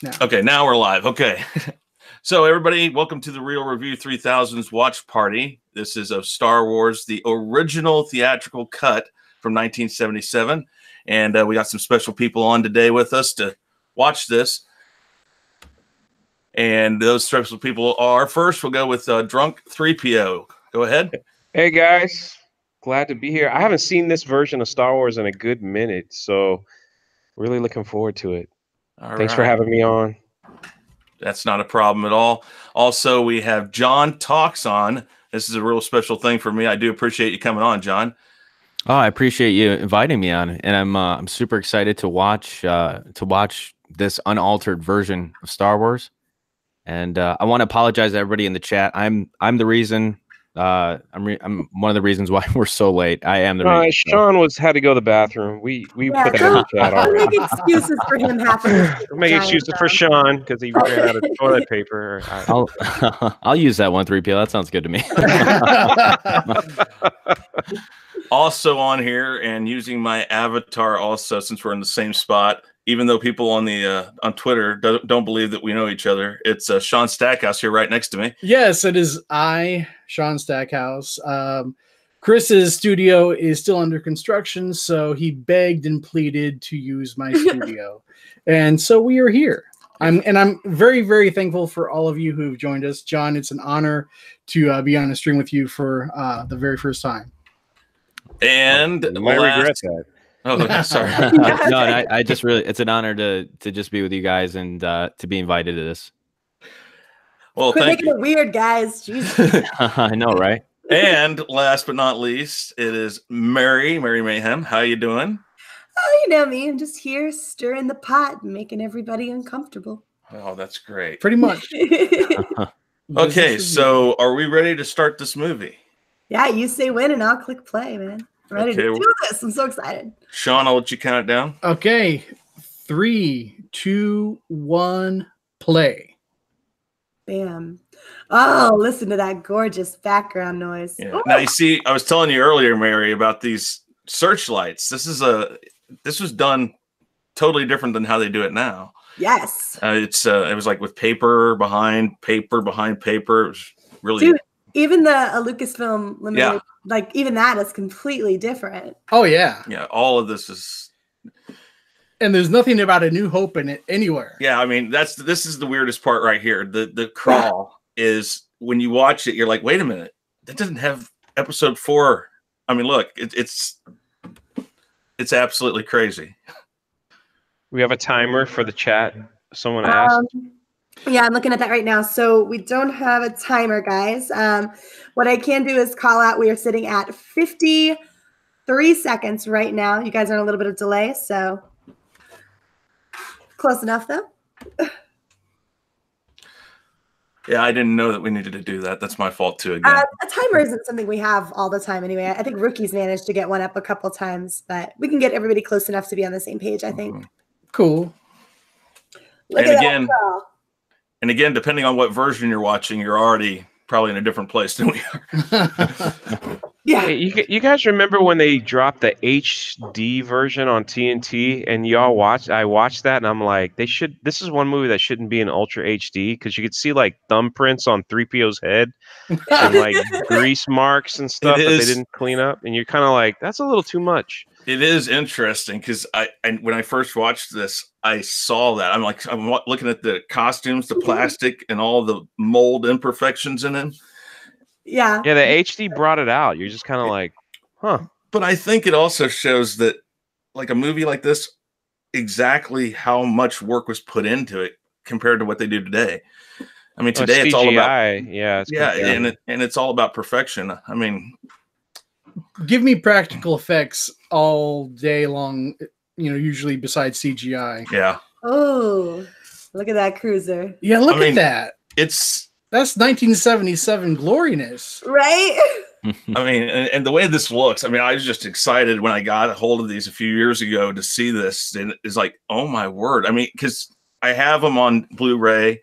now. Okay, now we're live. Okay. So everybody, welcome to the Real Review 3000's watch party. This is of Star Wars, the original theatrical cut from 1977. And we got some special people on today with us to watch this. And those special people are, first we'll go with Drunk 3PO. Go ahead. Hey guys, glad to be here. I haven't seen this version of Star Wars in a good minute, so really looking forward to it. Thanks for having me on. That's not a problem at all. Also, we have John Talks on. This is a real special thing for me. I do appreciate you coming on, John. Oh, I appreciate you inviting me on, and I'm super excited to watch this unaltered version of Star Wars. And I want to apologize to everybody in the chat. I'm the reason. I'm one of the reasons why we're so late. I am the reason. Shaun had to go to the bathroom. We put that in the chat already. Make excuses for him having make excuses for Shaun because he ran out of toilet paper. I'll use that 1-3PO. That sounds good to me. Also on here and using my avatar also, since we're in the same spot, even though people on the on Twitter don't believe that we know each other, it's Shaun Stackhouse here right next to me. Yes, it is I, Shaun Stackhouse. Chris's studio is still under construction, so he begged and pleaded to use my studio. And so we are here. I'm very, very thankful for all of you who have joined us. John, it's an honor to be on a stream with you for the very first time. And you might regret that. Oh, sorry. No, I just really, it's an honor to just be with you guys and to be invited to this. Well, quit thank making you. it weird, guys. Jesus. I know, right? And last but not least, it is Mary Mayhem. How you doing? Oh, you know me. I'm just here stirring the pot and making everybody uncomfortable. Oh, that's great. Pretty much. Okay, so are we ready to start this movie? Yeah, you say when and I'll click play, man. I'm ready to do this. I'm so excited. Shaun, I'll let you count it down. Okay. 3, 2, 1, play. Bam. Oh, listen to that gorgeous background noise. Yeah. Now you see, I was telling you earlier, Mary, about these searchlights. This was done totally different than how they do it now. Yes. It was like with paper behind paper behind paper. It was really. Dude, even the Lucasfilm limited, like even that is completely different. Oh yeah. Yeah, all of this is. And there's nothing about A New Hope in it anywhere. Yeah, I mean this is the weirdest part right here. The crawl is when you watch it, you're like, wait a minute, that doesn't have episode 4. I mean, look, it's absolutely crazy. We have a timer for the chat. Someone asked. Yeah, I'm looking at that right now. So we don't have a timer, guys. What I can do is call out. We are sitting at 53 seconds right now. You guys are in a little bit of delay, so close enough, though. Yeah, I didn't know that we needed to do that. That's my fault too. Again, a timer isn't something we have all the time anyway. I think rookies managed to get one up a couple times, but we can get everybody close enough to be on the same page, I think. Cool. Look and at again, that girl. And again, depending on what version you're watching, you're already probably in a different place than we are. Yeah. Hey, you guys remember when they dropped the HD version on TNT and y'all watched? I watched that and I'm like, this is one movie that shouldn't be in Ultra HD because you could see like thumbprints on 3PO's head and like grease marks and stuff that they didn't clean up, and you're kind of like, that's a little too much. It is interesting because when I first watched this, I saw that. I'm looking at the costumes, the plastic, and all the mold imperfections in them. Yeah. Yeah, the HD brought it out. You're just kind of like, huh. But I think it also shows that, like a movie like this, exactly how much work was put into it compared to what they do today. I mean, today it's all about and it's all about perfection. I mean, give me practical effects all day long. You know, usually besides CGI. Yeah. Oh, look at that cruiser. Yeah, look at that. That's 1977 gloriness. Right? I mean, and the way this looks, I mean, I was just excited when I got a hold of these a few years ago to see this. And it's like, oh my word. I mean, because I have them on Blu-ray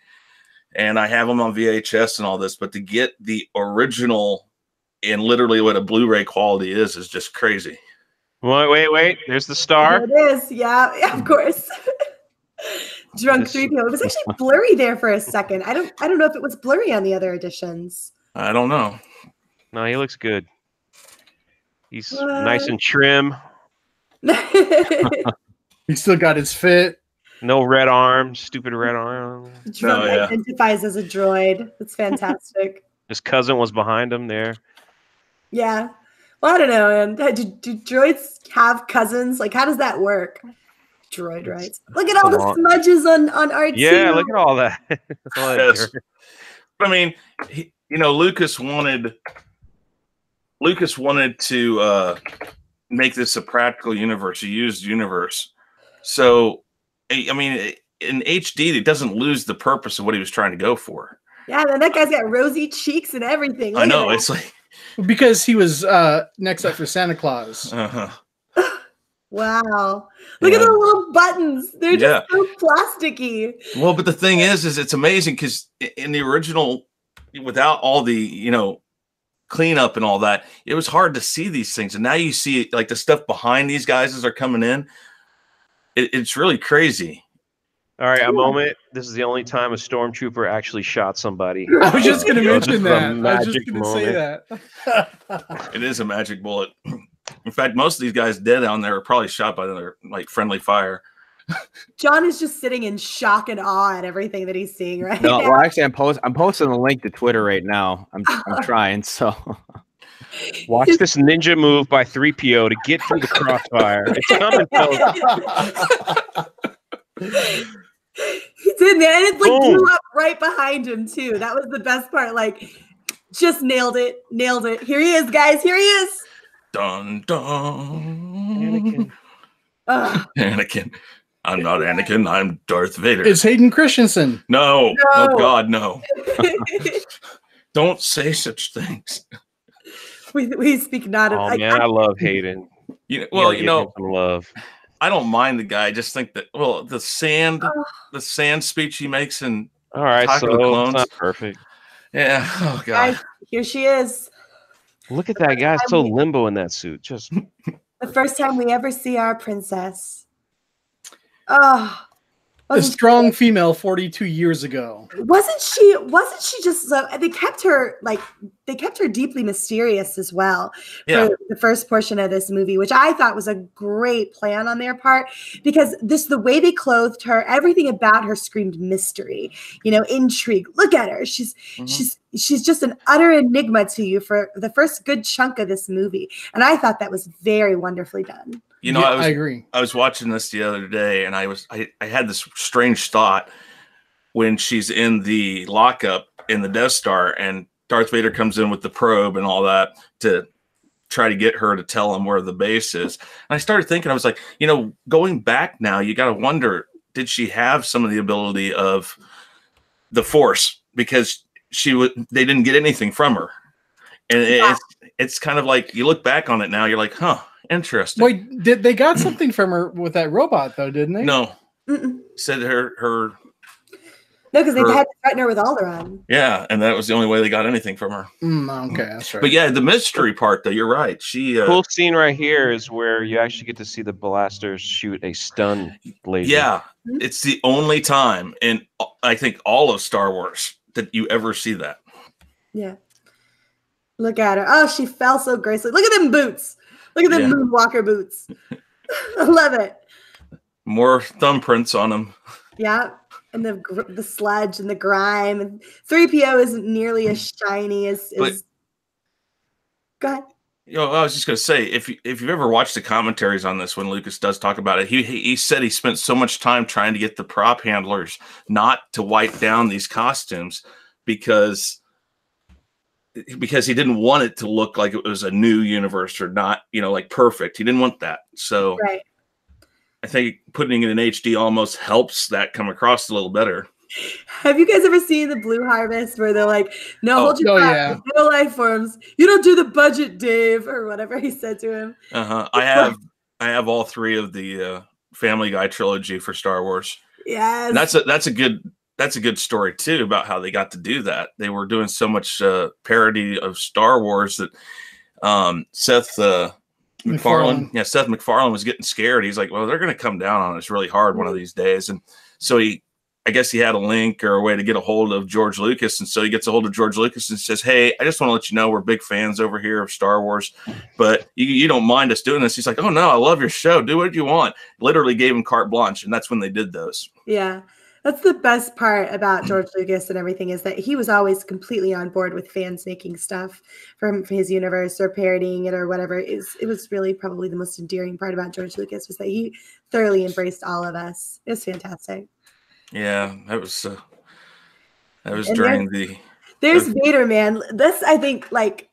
and I have them on VHS and all this, but to get the original and literally what a Blu-ray quality is just crazy. Wait. There's the star. There it is. Yeah, of course. Drunk 3PO. It was actually blurry there for a second. I don't know if it was blurry on the other editions. I don't know. No, he looks good. He's nice and trim. He still got his fit. No red arm. Stupid red arm. Drunk identifies as a droid. That's fantastic. His cousin was behind him there. Yeah. Well, I don't know, man. Do droids have cousins? Like, how does that work? Droid rights. Look at all the smudges on R2. Yeah, look at all that. Yes. I mean, Lucas wanted to make this a practical universe, a used universe. So, I mean, in HD, it doesn't lose the purpose of what he was trying to go for. Yeah, man, that guy's got rosy cheeks and everything. Look I know. It's like because he was next up for Santa Claus. Uh-huh. Wow. Look at the little buttons. They're just so plasticky. Well, but the thing is it's amazing because in the original, without all the, cleanup and all that, it was hard to see these things. And now you see like the stuff behind these guys as they're coming in. It's really crazy. All right, a moment. This is the only time a stormtrooper actually shot somebody. I was just going to mention that. I was just going to say that. It is a magic bullet. In fact, most of these guys dead down there are probably shot by their friendly fire. John is just sitting in shock and awe at everything that he's seeing right now. Well, actually, I'm posting a link to Twitter right now. I'm trying. So watch this ninja move by 3PO to get through the crossfire. It's coming, folks. He's in there, and it blew up right behind him too. That was the best part. Like, just nailed it. Here he is, guys. Here he is. Dun dun. Anakin. Anakin. I'm not Anakin. I'm Darth Vader. It's Hayden Christensen. No. Oh God, no. Don't say such things. We speak not of. Oh man, I love Hayden. Love. I don't mind the guy. I just think that the sand speech he makes in all right, so it's not perfect. Yeah. Oh God. Guys, here she is. Look at that guy, so limbo in that suit. Just the first time we ever see our princess. Oh, a strong female 42 years ago. Wasn't she just so they kept her deeply mysterious as well for the first portion of this movie, which I thought was a great plan on their part, because the way they clothed her, everything about her screamed mystery, intrigue. Look at her. She's just an utter enigma to you for the first good chunk of this movie. And I thought that was very wonderfully done. I agree. I was watching this the other day, and I had this strange thought when she's in the lockup in the Death Star, and Darth Vader comes in with the probe and all that to try to get her to tell him where the base is. And I started thinking, I was like, going back now, you got to wonder, did she have some of the ability of the Force? Because they didn't get anything from her. And it's kind of like, you look back on it now, you're like, huh. Interesting. Wait, they got something from her with that robot though, didn't they? No. Said her. No, because they had to threaten her with Alderaan. Yeah, and that was the only way they got anything from her. Okay, that's right. But yeah, the mystery part though, you're right. She cool scene right here is where you actually get to see the blasters shoot a stun laser. Yeah, it's the only time in I think all of Star Wars that you ever see that. Yeah. Look at her. Oh, she fell so gracefully. Look at them boots. Look at the Moonwalker boots. I love it. More thumbprints on them. Yeah, and the sludge and the grime. And 3PO isn't nearly as shiny as. Go ahead. I was just going to say, if you've ever watched the commentaries on this, when Lucas does talk about it, he said he spent so much time trying to get the prop handlers not to wipe down these costumes because he didn't want it to look like it was a new universe or not, like perfect. He didn't want that. So right. I think putting it in HD almost helps that come across a little better. Have you guys ever seen the Blue Harvest where they're like, no, hold your breath, no life forms. You don't do the budget, Dave, or whatever he said to him. I have all three of the Family Guy trilogy for Star Wars. Yes. And that's a good story too about how they got to do that. They were doing so much parody of Star Wars that Seth MacFarlane was getting scared. He's like, well, they're going to come down on us really hard one of these days. And so he I guess he had a link or a way to get a hold of George Lucas. And so he gets a hold of George Lucas and says, hey, I just want to let you know we're big fans over here of Star Wars, but you don't mind us doing this. He's like, oh, no, I love your show. Do what you want. Literally gave him carte blanche. And that's when they did those. Yeah. That's the best part about George Lucas and everything is that he was always completely on board with fans making stuff from his universe or parodying it or whatever. It was really probably the most endearing part about George Lucas was that he thoroughly embraced all of us. It's fantastic. Yeah, that was during There's Vader, man. This, I think, like,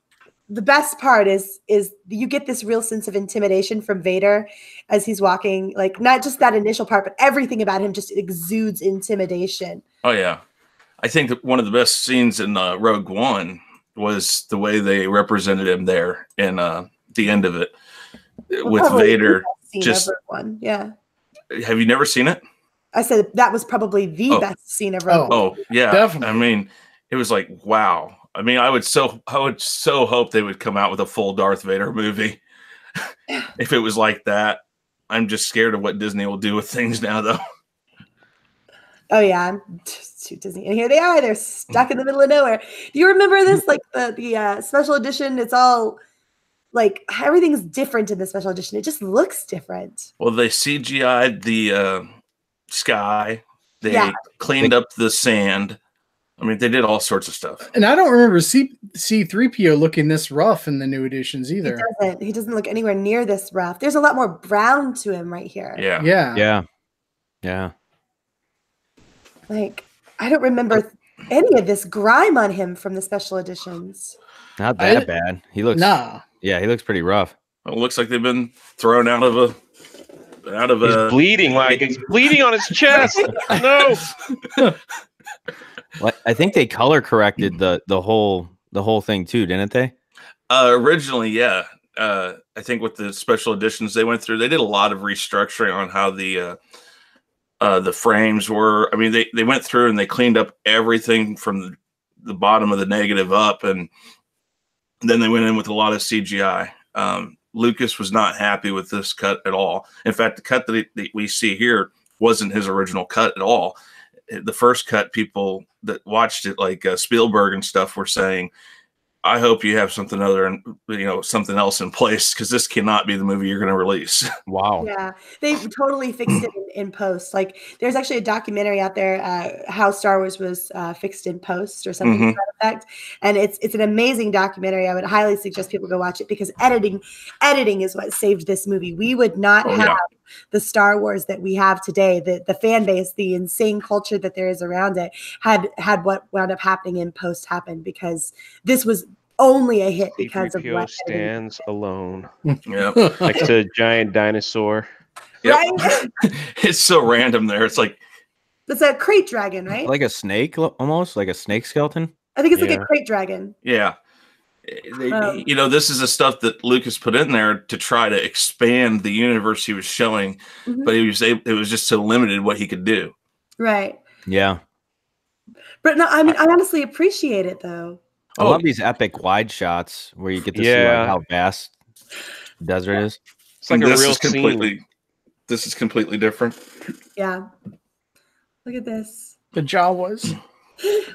the best part is you get this real sense of intimidation from Vader as he's walking, like not just that initial part, but everything about him just exudes intimidation. Oh yeah. I think that one of the best scenes in Rogue One was the way they represented him there in the end of it with Vader. Just one. Yeah. Have you never seen it? I said that was probably the best scene of Rogue One. Oh yeah, definitely. I mean, it was like, wow. I mean, I would so hope they would come out with a full Darth Vader movie. If it was like that. I'm just scared of what Disney will do with things now, though. Oh yeah, I'm too Disney, and here they are. They're stuck in the middle of nowhere. Do you remember this? Like the special edition. It's all like everything's different in the special edition. It just looks different. Well, they CGI'd the sky. They cleaned up the sand. I mean, they did all sorts of stuff. And I don't remember C-3PO looking this rough in the new editions either. He doesn't look anywhere near this rough. There's a lot more brown to him right here. Yeah. Like, I don't remember any of this grime on him from the special editions. Not that bad. He looks Yeah, he looks pretty rough. It looks like they've been thrown out of a He's bleeding, like he's bleeding on his chest. No. Well, I think they color corrected the whole thing too, didn't they? Originally, yeah. I think with the special editions they went through, they did a lot of restructuring on how the frames were. I mean, they went through and they cleaned up everything from the bottom of the negative up, and then they went in with a lot of CGI. Lucas was not happy with this cut at all. In fact, the cut that we see here wasn't his original cut at all. The first cut, people that watched it, like Spielberg and stuff, were saying, I hope you have something something else in place, because this cannot be the movie you're going to release. Wow. Yeah, they totally fixed it in post. Like, there's actually a documentary out there, how Star Wars was fixed in post or something to that effect. And it's an amazing documentary. I would highly suggest people go watch it, because editing is what saved this movie. We would not have the Star Wars that we have today, the fan base, the insane culture that there is around it, had what wound up happening in post happen, because this was only a hit because of what stands alone. Yeah, next to a giant dinosaur. Yep. Right? It's so random there. It's like it's a crate dragon, right? Like a snake, almost like a snake skeleton. I think it's like a crate dragon. Yeah. This is the stuff that Lucas put in there to try to expand the universe he was showing, but it was just so limited what he could do. Right. Yeah. But no, I mean, I honestly appreciate it though. I love these epic wide shots where you get to see like how vast the desert is. It's like a real scene. This is completely different. Yeah. Look at this. The Jawas.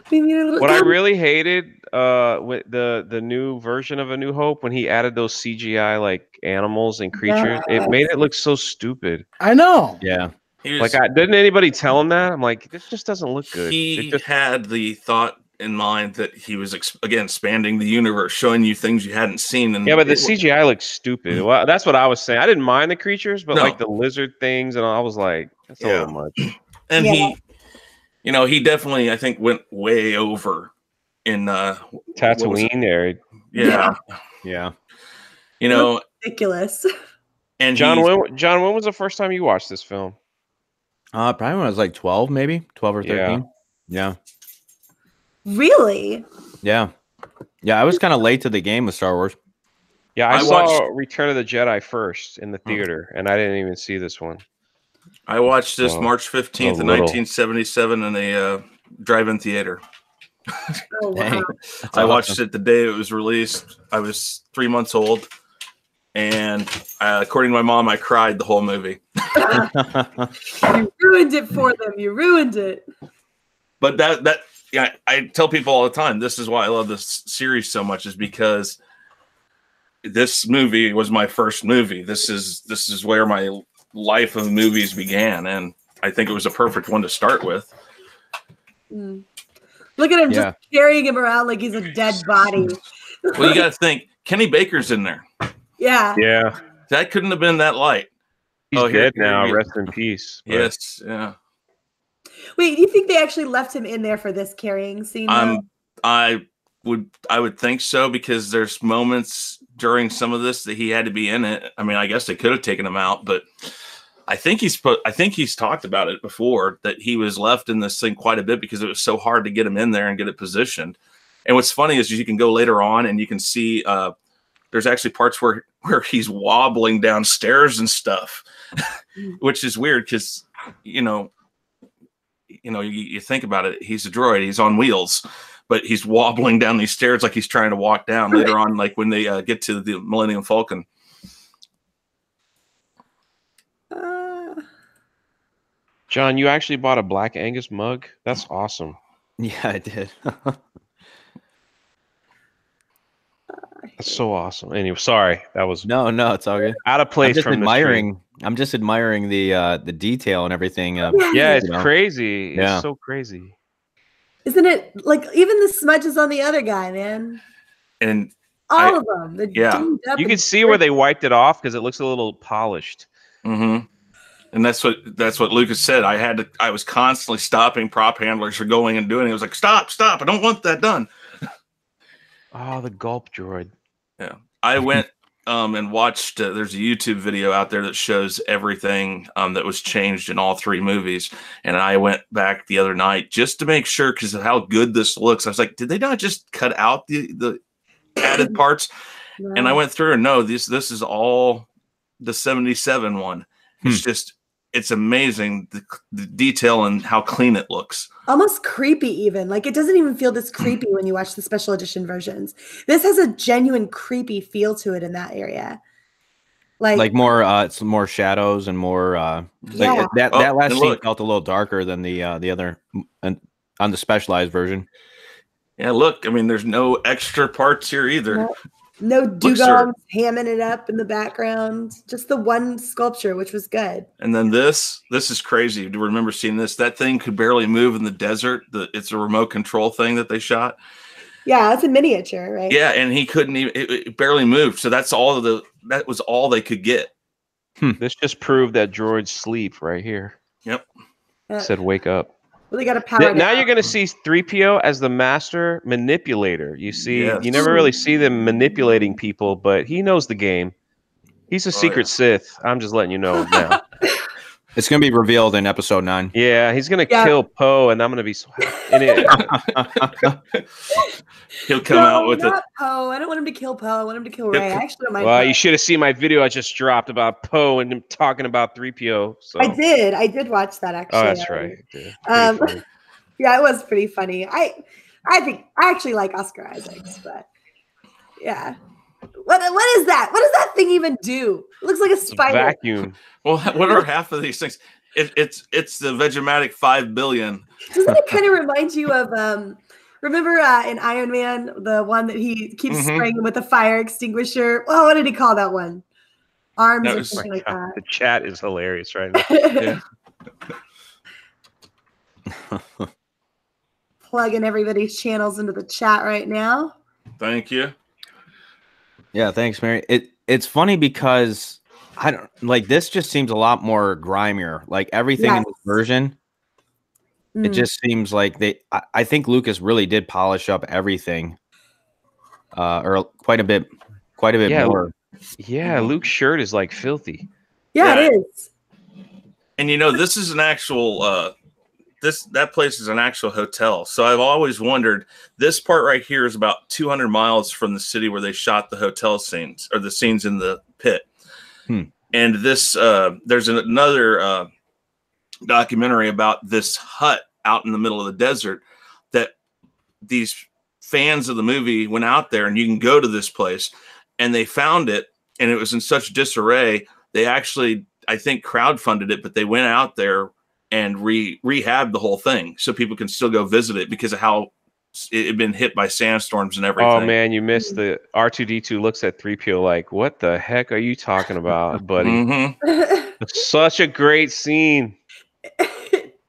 What I really hated with the new version of A New Hope, when he added those CGI like animals and creatures, it made it look so stupid. I know. Yeah. Didn't anybody tell him that? I'm like, this just doesn't look good. He had the thought in mind that he was expanding the universe, showing you things you hadn't seen. And but the CGI looks stupid. Well, that's what I was saying. I didn't mind the creatures, but like the lizard things, and I was like, that's a little much. And he definitely, I think, went way over in Tatooine there. Yeah. Ridiculous. And John, when was the first time you watched this film? Probably when I was like 12, maybe 12 or 13. Yeah. Really? Yeah. I was kind of late to the game with Star Wars. Yeah, I saw Return of the Jedi first in the theater, and I didn't even see this one. I watched this March 15th, 1977 in a drive-in theater. Oh, wow. I watched it the day it was released. I was 3 months old, and according to my mom, I cried the whole movie. You ruined it for them. You ruined it. But that yeah, I tell people all the time, this is why I love this series so much, is because this movie was my first movie. This is where my life of movies began, and I think it was a perfect one to start with. Mm. Look at him just carrying him around like he's a dead body. Well, you got to think Kenny Baker's in there. Yeah. Yeah. That couldn't have been that light. He's dead now. Rest in peace. But. Yes. Yeah. Wait, do you think they actually left him in there for this carrying scene? I would think so, because there's moments during some of this that he had to be in it. I mean, I guess they could have taken him out, but I think he's talked about it before, that he was left in this thing quite a bit because it was so hard to get him in there and get it positioned. And what's funny is you can go later on and you can see there's actually parts where he's wobbling downstairs and stuff, which is weird because you think about it, he's a droid, he's on wheels, but he's wobbling down these stairs like he's trying to walk down later on, like when they get to the Millennium Falcon. John, you actually bought a Black Angus mug? That's awesome. Yeah, I did. That's so awesome. Anyway, sorry, that was no, it's all good. Out of place. I'm just admiring the detail and everything. Yeah, it's crazy. Yeah. It's so crazy. Isn't it? Like, even the smudges on the other guy, man. And all of them. You can see where they wiped it off because it looks a little polished. Mm-hmm. And that's what Lucas said. I was constantly stopping prop handlers for going and doing it. It was like, stop! I don't want that done. Oh, the gulp droid. Yeah, I went and watched. There's a YouTube video out there that shows everything that was changed in all three movies, and I went back the other night just to make sure because of how good this looks. I was like, did they not just cut out the added parts? No. And I went through and no, this is all the 77 one. It's it's amazing the detail and how clean it looks. Almost creepy even. Like, it doesn't even feel this creepy when you watch the special edition versions. This has a genuine creepy feel to it in that area. Like more it's more shadows and more that last scene felt a little darker than the other on the specialized version. Yeah, look, I mean there's no extra parts here either. No dugongs hamming it up in the background. Just the one sculpture, which was good. And then this is crazy. Do you remember seeing this? That thing could barely move in the desert. It's a remote control thing that they shot. Yeah, it's a miniature, right? Yeah, and he couldn't even. It barely moved. So that was all they could get. This just proved that droids sleep right here. Yep. Said wake up. Well, they got to power. Now you're going to see 3PO as the master manipulator. You see, you never really see them manipulating people, but he knows the game. He's a secret Sith. I'm just letting you know now. It's going to be revealed in episode 9. Yeah, he's going to kill Poe, and I'm going to be so He'll come out with not Poe. I don't want him to kill Poe. I want him to kill Rey. I actually don't mind. Well, you should have seen my video I just dropped about Poe and him talking about 3PO. So. I did watch that actually. Oh, that's right. Yeah, it was pretty funny. I think I actually like Oscar Isaacs, but yeah. What is that? What does that thing even do? It looks like a spider. Vacuum. Well, what are half of these things? It's the Vegematic 5 billion. Doesn't it kind of remind you of remember in Iron Man, the one that he keeps spraying with a fire extinguisher? Oh, what did he call that one? Arms or something like that. The chat is hilarious right now. Plugging everybody's channels into the chat right now. Thank you. Yeah, thanks, Mary. It's funny because I don't like this. Just seems a lot more grimier. Like everything in this version, it just seems like I think Lucas really did polish up everything, or quite a bit more. Yeah, Luke's shirt is like filthy. Yeah, it is. And this is an actual. That place is an actual hotel. So I've always wondered, this part right here is about 200 miles from the city where they shot the hotel scenes or the scenes in the pit. And this, there's another documentary about this hut out in the middle of the desert that these fans of the movie went out there, and you can go to this place, and they found it, and it was in such disarray. They actually, I think, crowdfunded it, but they went out there and rehab the whole thing so people can still go visit it because of how it had been hit by sandstorms and everything. Oh man, you missed the R2D2 looks at 3PO like, what the heck are you talking about, buddy? It's such a great scene.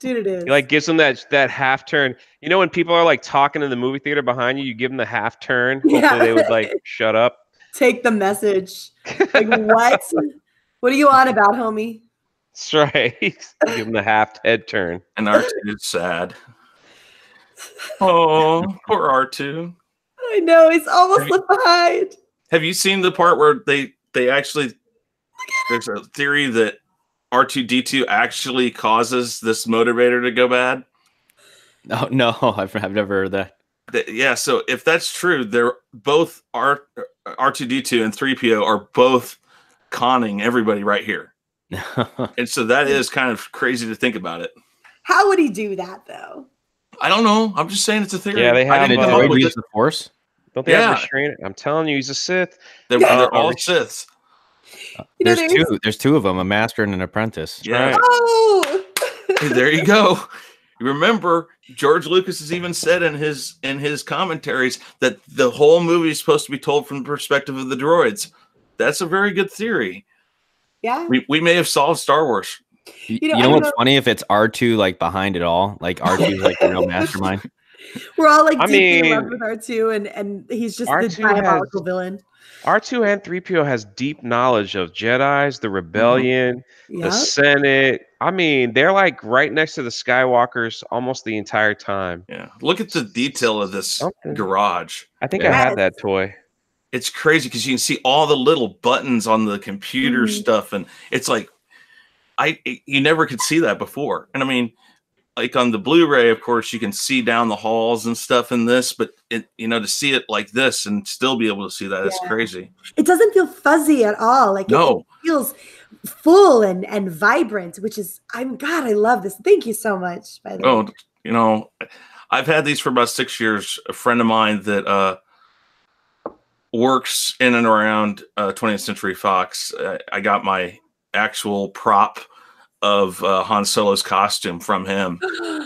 Dude, it is. He like gives them that half turn. You know when people are like talking in the movie theater behind you, you give them the half turn. Hopefully they would like shut up. Take the message. Like what? What are you on about, homie? That's right. Give them the half head turn. And R2 is sad. Oh, poor R2. I know, he's almost left behind. Have you seen the part where they actually, there's a theory that R2D2 actually causes this motivator to go bad? No, I've never heard that. Yeah, so if that's true, they're both R2D2 and 3PO are both conning everybody right here. And so that is kind of crazy to think about it. How would he do that, though? I don't know. I'm just saying it's a theory. Yeah, they have use the Force. Don't they have restraint? I'm telling you, he's a Sith. They're all Siths. There's two of them, a master and an apprentice. Yeah. Right. Oh! There you go. Remember, George Lucas has even said in his commentaries that the whole movie is supposed to be told from the perspective of the droids. That's a very good theory. Yeah. We may have solved Star Wars. You know what's funny? If it's R2 like behind it all, like R2 like the real mastermind. We're all like deeply in love with R2 and he's just the diabolical villain. R2 and 3PO has deep knowledge of Jedis, the Rebellion, the Senate. I mean, they're like right next to the Skywalkers almost the entire time. Yeah. Look at the detail of this garage. I think I had that toy. It's crazy because you can see all the little buttons on the computer stuff, and it's like you never could see that before. And I mean, like on the Blu-ray, of course, you can see down the halls and stuff in this, but to see it like this and still be able to see that, it's crazy. It doesn't feel fuzzy at all. Like it feels full and vibrant, which is I love this. Thank you so much. By the way. I've had these for about 6 years. A friend of mine that works in and around 20th Century Fox. I got my actual prop of Han Solo's costume from him,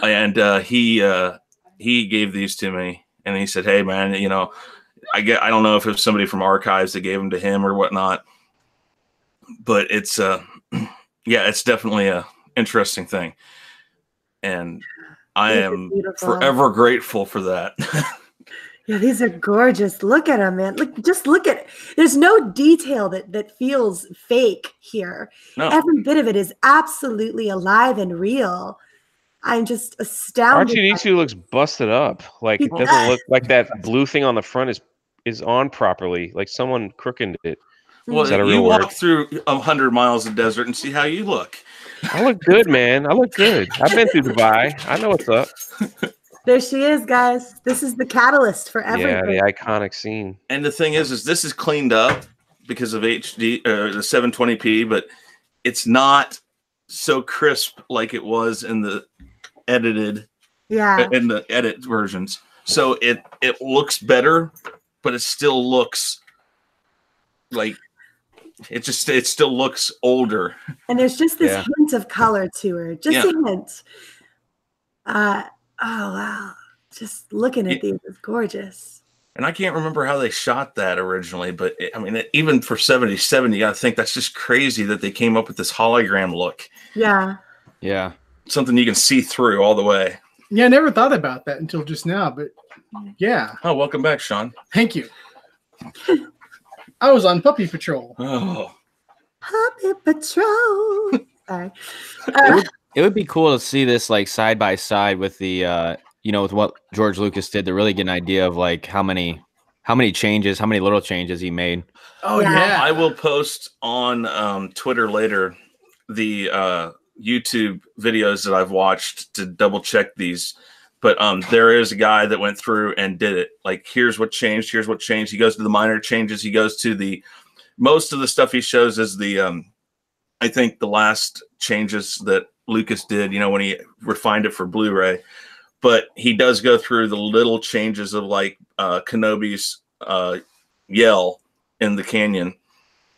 and he gave these to me, and he said, "Hey, man, I don't know if it was somebody from Archives that gave them to him or whatnot, but it's it's definitely a interesting thing, and I am forever grateful for that." Yeah, these are gorgeous. Look at them, man. Just look at it. There's no detail that feels fake here. No. Every bit of it is absolutely alive and real. I'm just astounded. R2D2 looks busted up. Like it doesn't look like that blue thing on the front is on properly. Like someone crookened it. Well, you walk through 100 miles of desert and see how you look. I look good, man. I look good. I've been through Dubai. I know what's up. There she is, guys. This is the catalyst for everything. Yeah, the iconic scene. And the thing is this is cleaned up because of HD, the 720p, but it's not so crisp like it was in the edited, in the edit versions. So it looks better, but it still looks like it still looks older. And there's just this hint of color to her, just a hint. Oh, wow. Just looking at these is gorgeous. And I can't remember how they shot that originally, but even for 77, you got to think that's just crazy that they came up with this hologram look. Yeah. Yeah. Something you can see through all the way. Yeah, I never thought about that until just now, but yeah. Oh, welcome back, Shaun. Thank you. I was on Puppy Patrol. Oh. Puppy Patrol. Sorry. It would be cool to see this like side by side with the with what George Lucas did to really get an idea of like how many changes, how many little changes he made. Oh yeah. I will post on Twitter later the YouTube videos that I've watched to double check these. But there is a guy that went through and did it. Like, here's what changed. Here's what changed. He goes to the minor changes. He goes to most of the stuff he shows is I think the last changes that Lucas did, when he refined it for Blu-ray. But he does go through the little changes of like Kenobi's yell in the canyon.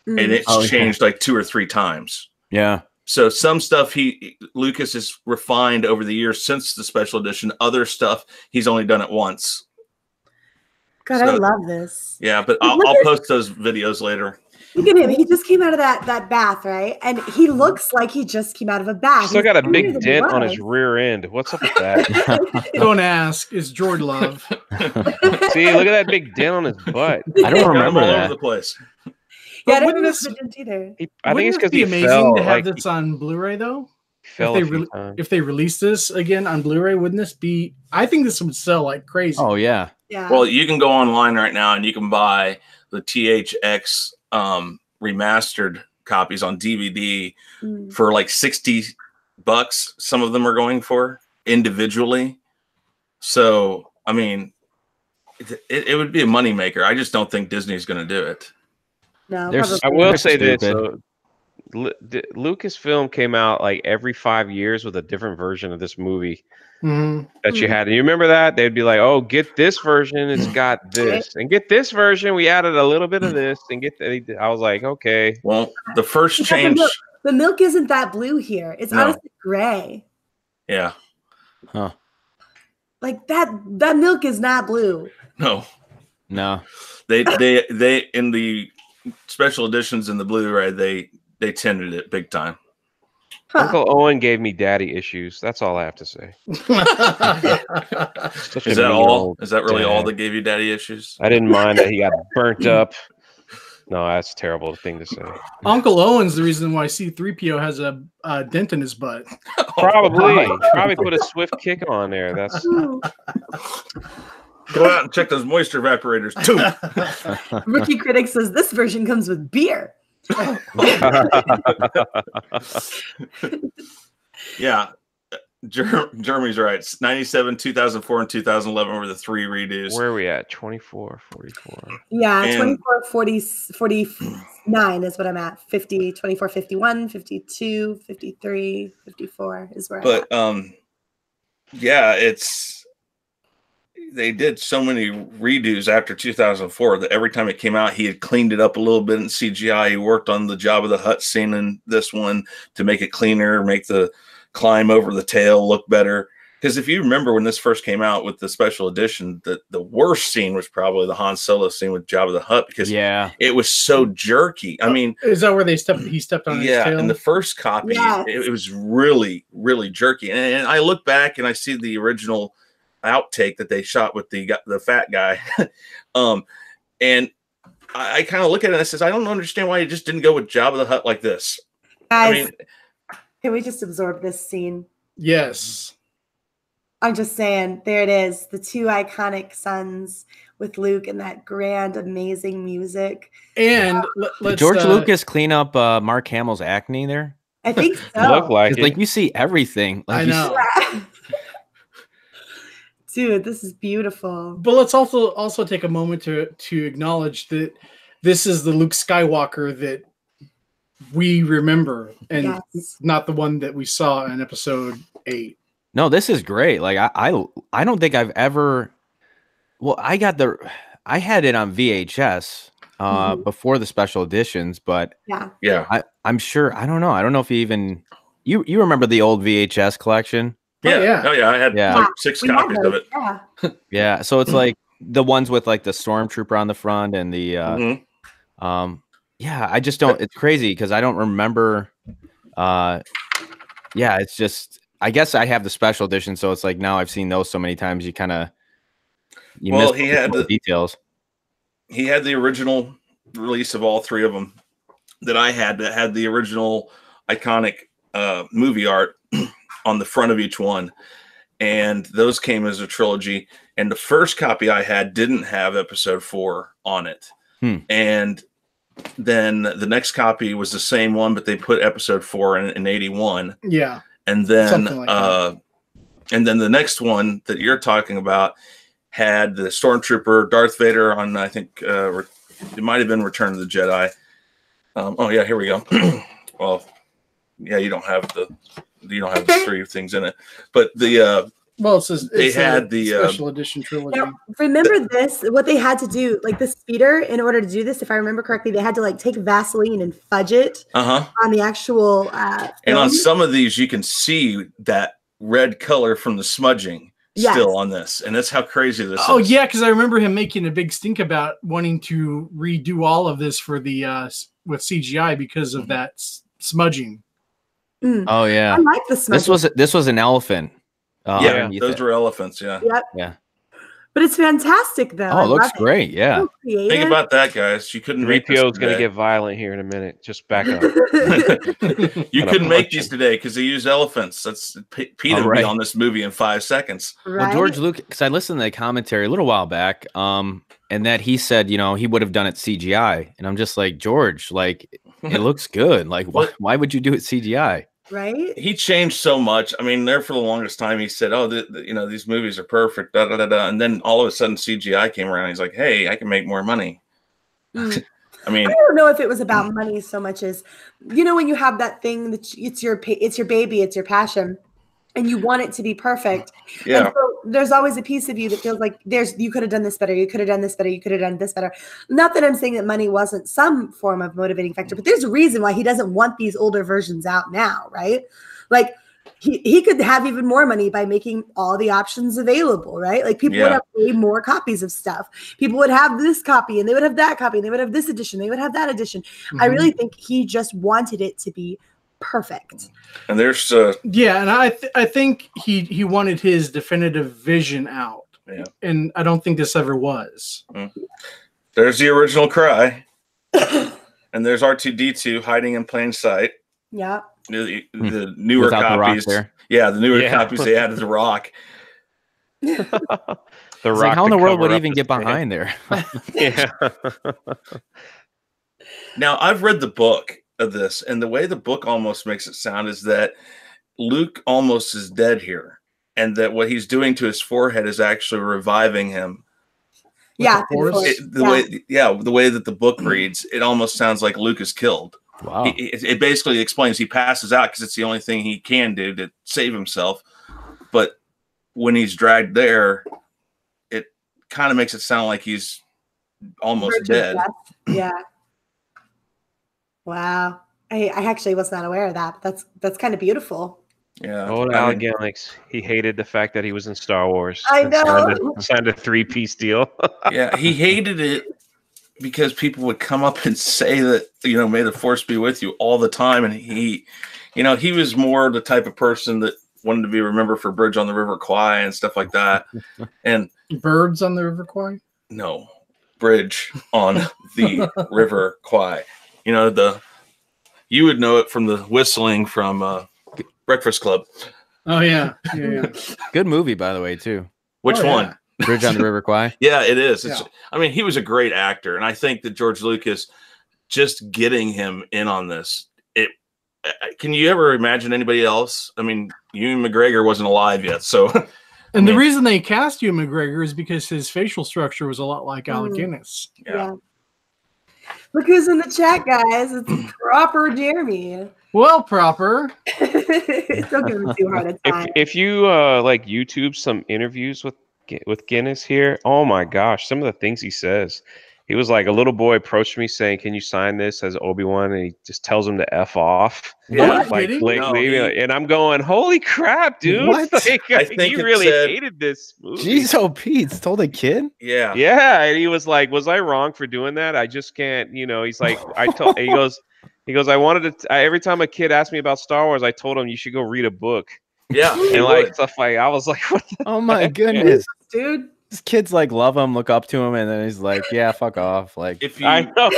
And it's changed like 2 or 3 times. Yeah. So some stuff Lucas has refined over the years since the special edition. Other stuff he's only done it once. God, I love this. Yeah, but I'll post those videos later. Look at him. He just came out of that bath, right? And he looks like he just came out of a bath. Still got a big dent on his rear end. What's up with that? Don't ask. It's George Love. See, look at that big dent on his butt. I don't remember all that. over the place. Yeah, I don't remember the dent either. I think it's because he amazing fell, to have this on Blu-ray though. If they release this again on Blu-ray, wouldn't this be? I think this would sell like crazy. Oh yeah. Yeah. Well, you can go online right now and you can buy the THX remastered copies on DVD for like $60. Some of them are going for individually. So, I mean, it would be a moneymaker. I just don't think Disney's going to do it. No, I will say this. So, Lucasfilm came out like every 5 years with a different version of this movie that you had. And you remember that? They'd be like, oh, get this version. It's got this. And get this version. We added a little bit of this. And I was like, okay. Well, the first change. The milk isn't that blue here. It's honestly gray. Yeah. Huh. Like that milk is not blue. No. They in the special editions in the Blu-ray, they tinted it big time. Uncle Owen gave me daddy issues. That's all I have to say. Is that all? Is that really all that gave you daddy issues? I didn't mind that he got burnt up. No, that's a terrible thing to say. Uncle Owen's the reason why C-3PO has a dent in his butt. Probably put a swift kick on there. That's go out and check those moisture evaporators too. Rookie Critic says this version comes with beer. Yeah, Jeremy's right. 97, 2004, and 2011 were the 3 redos. Where are we at? 24, 44. Yeah, 24, 40, 49 is what I'm at. 50, 24, 51, 52, 53, 54 is where I'm at. Yeah, they did so many redos after 2004 that every time it came out, he had cleaned it up a little bit in CGI. He worked on the Jabba the Hutt scene in this one to make it cleaner, make the climb over the tail look better. Because if you remember when this first came out with the special edition, the worst scene was probably the Han Solo scene with Jabba the Hutt because it was so jerky. I mean, is that where he stepped on his tail? Yeah, in the first copy, it was really, really jerky. And I look back and I see the original outtake that they shot with the fat guy, and I kind of look at it and I says, I don't understand why you just didn't go with Jabba the Hutt like this. Guys, I mean, can we just absorb this scene? Yes. I'm just saying, there it is, the 2 iconic sons with Luke and that grand, amazing music. And let's George Lucas clean up Mark Hamill's acne there. I think so. Look like you see everything. Like I know. Dude, this is beautiful. But let's also take a moment to acknowledge that this is the Luke Skywalker that we remember, and not the one that we saw in Episode 8. No, this is great. Like I don't think I've ever. Well, I had it on VHS before the special editions, but I'm sure I don't know if you even you remember the old VHS collection. Yeah. Oh, yeah. I had like 6 copies of it. Yeah. Yeah. So it's like the ones with like the stormtrooper on the front and the I just don't. It's crazy because I don't remember. It's just. I guess I have the special edition, so it's like now I've seen those so many times. You kind of miss the details. He had the original release of all 3 of them that I had that had the original iconic movie art on the front of each one, and those came as a trilogy. And the first copy I had didn't have Episode 4 on it, and then the next copy was the same one, but they put Episode 4 in 81. Yeah. And then, and then the next one that you're talking about had the Stormtrooper Darth Vader on. I think it might have been Return of the Jedi. Oh yeah, here we go. Well, yeah, you don't have the 3 things in it, but the Well, it's They a had the special edition trilogy. Now, remember this? What they had to do, like the speeder, in order to do this, if I remember correctly, they had to like take Vaseline and fudge it on the actual. And on some of these, you can see that red color from the smudging still on this, and that's how crazy this is. Oh yeah, because I remember him making a big stink about wanting to redo all of this for the with CGI because of that smudging. Oh yeah, I like the smudging. This was an elephant. Those were elephants. Yeah. Yep. Yeah. But it's fantastic, though. Oh, it looks great. Yeah. So creative. Think about that, guys. You couldn't make this 3PO is going to today. get violent here in a minute. Just back up. You couldn't make these today because they used elephants. That's Peter would be on this movie in 5 seconds. Right? Well, George Lucas, because I listened to the commentary a little while back, and that he said, you know, he would have done it CGI, and I'm just like, George, like it looks good. Like, why would you do it CGI? Right? He changed so much. I mean, there for the longest time, he said, "Oh, you know, these movies are perfect." Da, da, da, da. And then all of a sudden, CGI came around. He's like, "Hey, I can make more money." I mean, I don't know if it was about money so much as, you know, when you have that thing that it's your baby, it's your passion, and you want it to be perfect. Yeah. And so there's always a piece of you that feels like you could have done this better. You could have done this better. You could have done this better. Not that I'm saying that money wasn't some form of motivating factor, but there's a reason why he doesn't want these older versions out now, right? Like he could have even more money by making all the options available, right? Like people would have way more copies of stuff. People would have this copy and they would have that copy and they would have this edition. They would have that edition. I really think he just wanted it to be perfect. And there's and I think he wanted his definitive vision out. Yeah. And I don't think this ever was. There's the original Cry. And there's R2-D2 hiding in plain sight. Yeah. The newer copies. The newer copies they added the Rock. The Rock. Like, how in the world would he even get behind there? Yeah. Now, I've read the book of this, and the way the book almost makes it sound is that Luke almost is dead here, and that what he's doing to his forehead is actually reviving him. Yeah, the way that the book reads, it almost sounds like Luke is killed. Wow. It basically explains he passes out because it's the only thing he can do to save himself. But when he's dragged there, it kind of makes it sound like he's almost dead. Yeah. Wow. I actually was not aware of that. That's kind of beautiful. Yeah. Old Alec Guinness, he hated the fact that he was in Star Wars. I know. Signed a 3-piece deal. Yeah, he hated it because people would come up and say that, you know, may the force be with you all the time. And he was more the type of person that wanted to be remembered for Bridge on the River Kwai and stuff like that. And Birds on the River Kwai? No, Bridge on the River Kwai. You know, you would know it from the whistling from Breakfast Club. Oh yeah. Good movie, by the way, too. Which one? Bridge on the River Kwai. Yeah, it is. I mean, he was a great actor, and I think that George Lucas just getting him in on this. Can you ever imagine anybody else? I mean, Ewan McGregor wasn't alive yet, so. And the reason they cast Ewan McGregor is because his facial structure was a lot like Alec Guinness. Yeah. Look who's in the chat, guys. It's proper Jeremy. Well, proper. Don't give him too hard a time. If you like YouTube some interviews with Guinness here, oh my gosh, some of the things he says. He was like, a little boy approached me saying, "Can you sign this as Obi-Wan?" And he just tells him to F off. Yeah, And I'm going, holy crap, dude! What? Like, I think you really hated this movie. Jeez, oh, Pete told a kid. Yeah. And he was like, "Was I wrong for doing that? I just can't." You know, he's like, He goes, I wanted to. Every time a kid asked me about Star Wars, I told him you should go read a book. Yeah, and like stuff like, I was like, what the oh my goodness, dude. These kids like love him, look up to him, and then he's like, "Yeah, fuck off." Like, I know.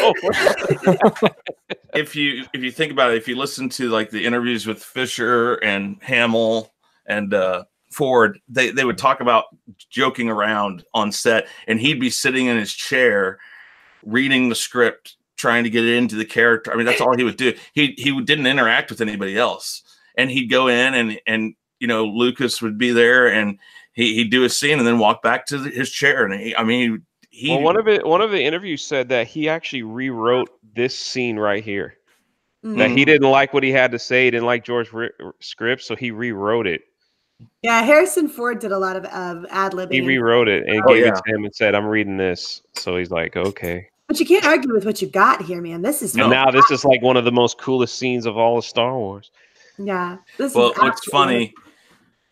if you think about it, if you listen to like the interviews with Fisher and Hamill and Ford, they would talk about joking around on set, and he'd be sitting in his chair reading the script, trying to get into the character. I mean, that's all he would do. He didn't interact with anybody else, and he'd go in and you know, Lucas would be there and he'd do a scene and then walk back to his chair. And well, one of the interviews said that he actually rewrote this scene right here. That he didn't like what he had to say. He didn't like George's script, so he rewrote it. Yeah, Harrison Ford did a lot of ad-libbing. He rewrote it and gave it to him and said, "I'm reading this." So he's like, "Okay." But you can't argue with what you got here, man. This is And now this is like one of the most coolest scenes of all of Star Wars. Yeah. This Well, is what's funny,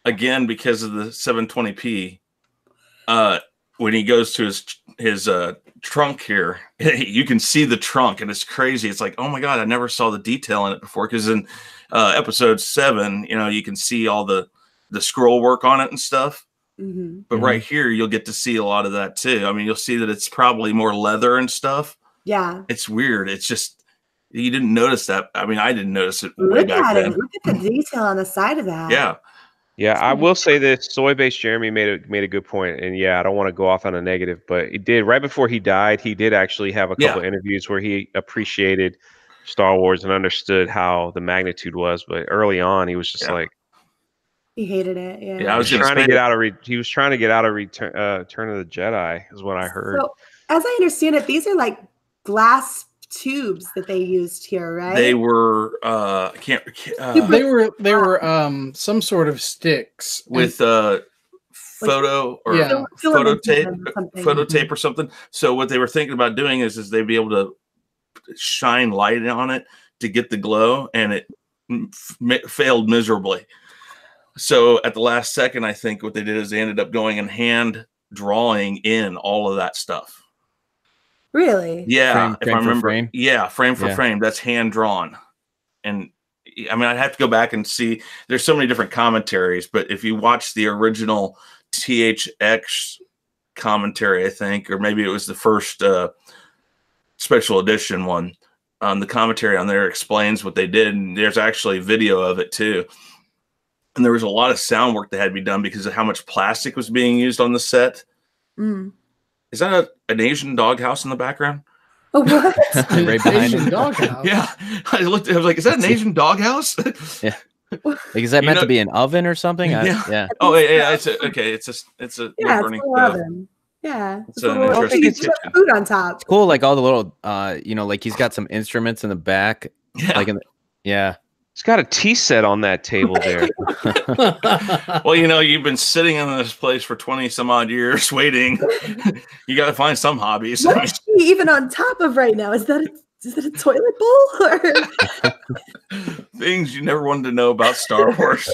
again, because of the 720p, when he goes to his trunk here, you can see the trunk, and it's crazy. It's like, oh my god, I never saw the detail in it before. Because in episode 7, you know, you can see all the scroll work on it and stuff. But right here, you'll get to see a lot of that too. I mean, you'll see that it's probably more leather and stuff. Yeah. It's weird. It's just, you didn't notice that. I mean, I didn't notice it way back then. Look at the detail on the side of that. Yeah. Yeah, I will say this. Soy-based Jeremy made a good point, and yeah, I don't want to go off on a negative, but he did right before he died. He did actually have a couple of interviews where he appreciated Star Wars and understood how the magnitude was. But early on, he was just like, he hated it. Yeah, yeah. I was trying to get out of. He was trying to get out of Return of the Jedi, is what I heard. So, as I understand it, these are like glass tubes that they used here, right? They were they were some sort of sticks with photo or photo tape or something. So what they were thinking about doing is they'd be able to shine light on it to get the glow, and it failed miserably. So at the last second, I think what they did is they ended up going and hand drawing in all of that stuff. Really? Yeah, if I remember. Frame? Yeah, frame for frame. That's hand drawn. And I mean, I'd have to go back and see. There's so many different commentaries, but if you watch the original THX commentary, I think, or maybe it was the first special edition one, the commentary on there explains what they did, and there's actually video of it too. And there was a lot of sound work that had to be done because of how much plastic was being used on the set. Is that an Asian doghouse in the background? Oh, what? Right behind Asian it. doghouse. Yeah. I was like, is that an Asian doghouse? Yeah. Like, is that meant to be an oven or something? Yeah. Oh, yeah. It's a burning oven. Yeah. It's an interesting kitchen. Food on top. It's cool. Like all the little, like he's got some instruments in the back. Yeah. Like He's got a tea set on that table there. Well, you've been sitting in this place for 20 some odd years waiting. You got to find some hobbies. What is she even on top of right now? Is that a toilet bowl? Or? Things you never wanted to know about Star Wars.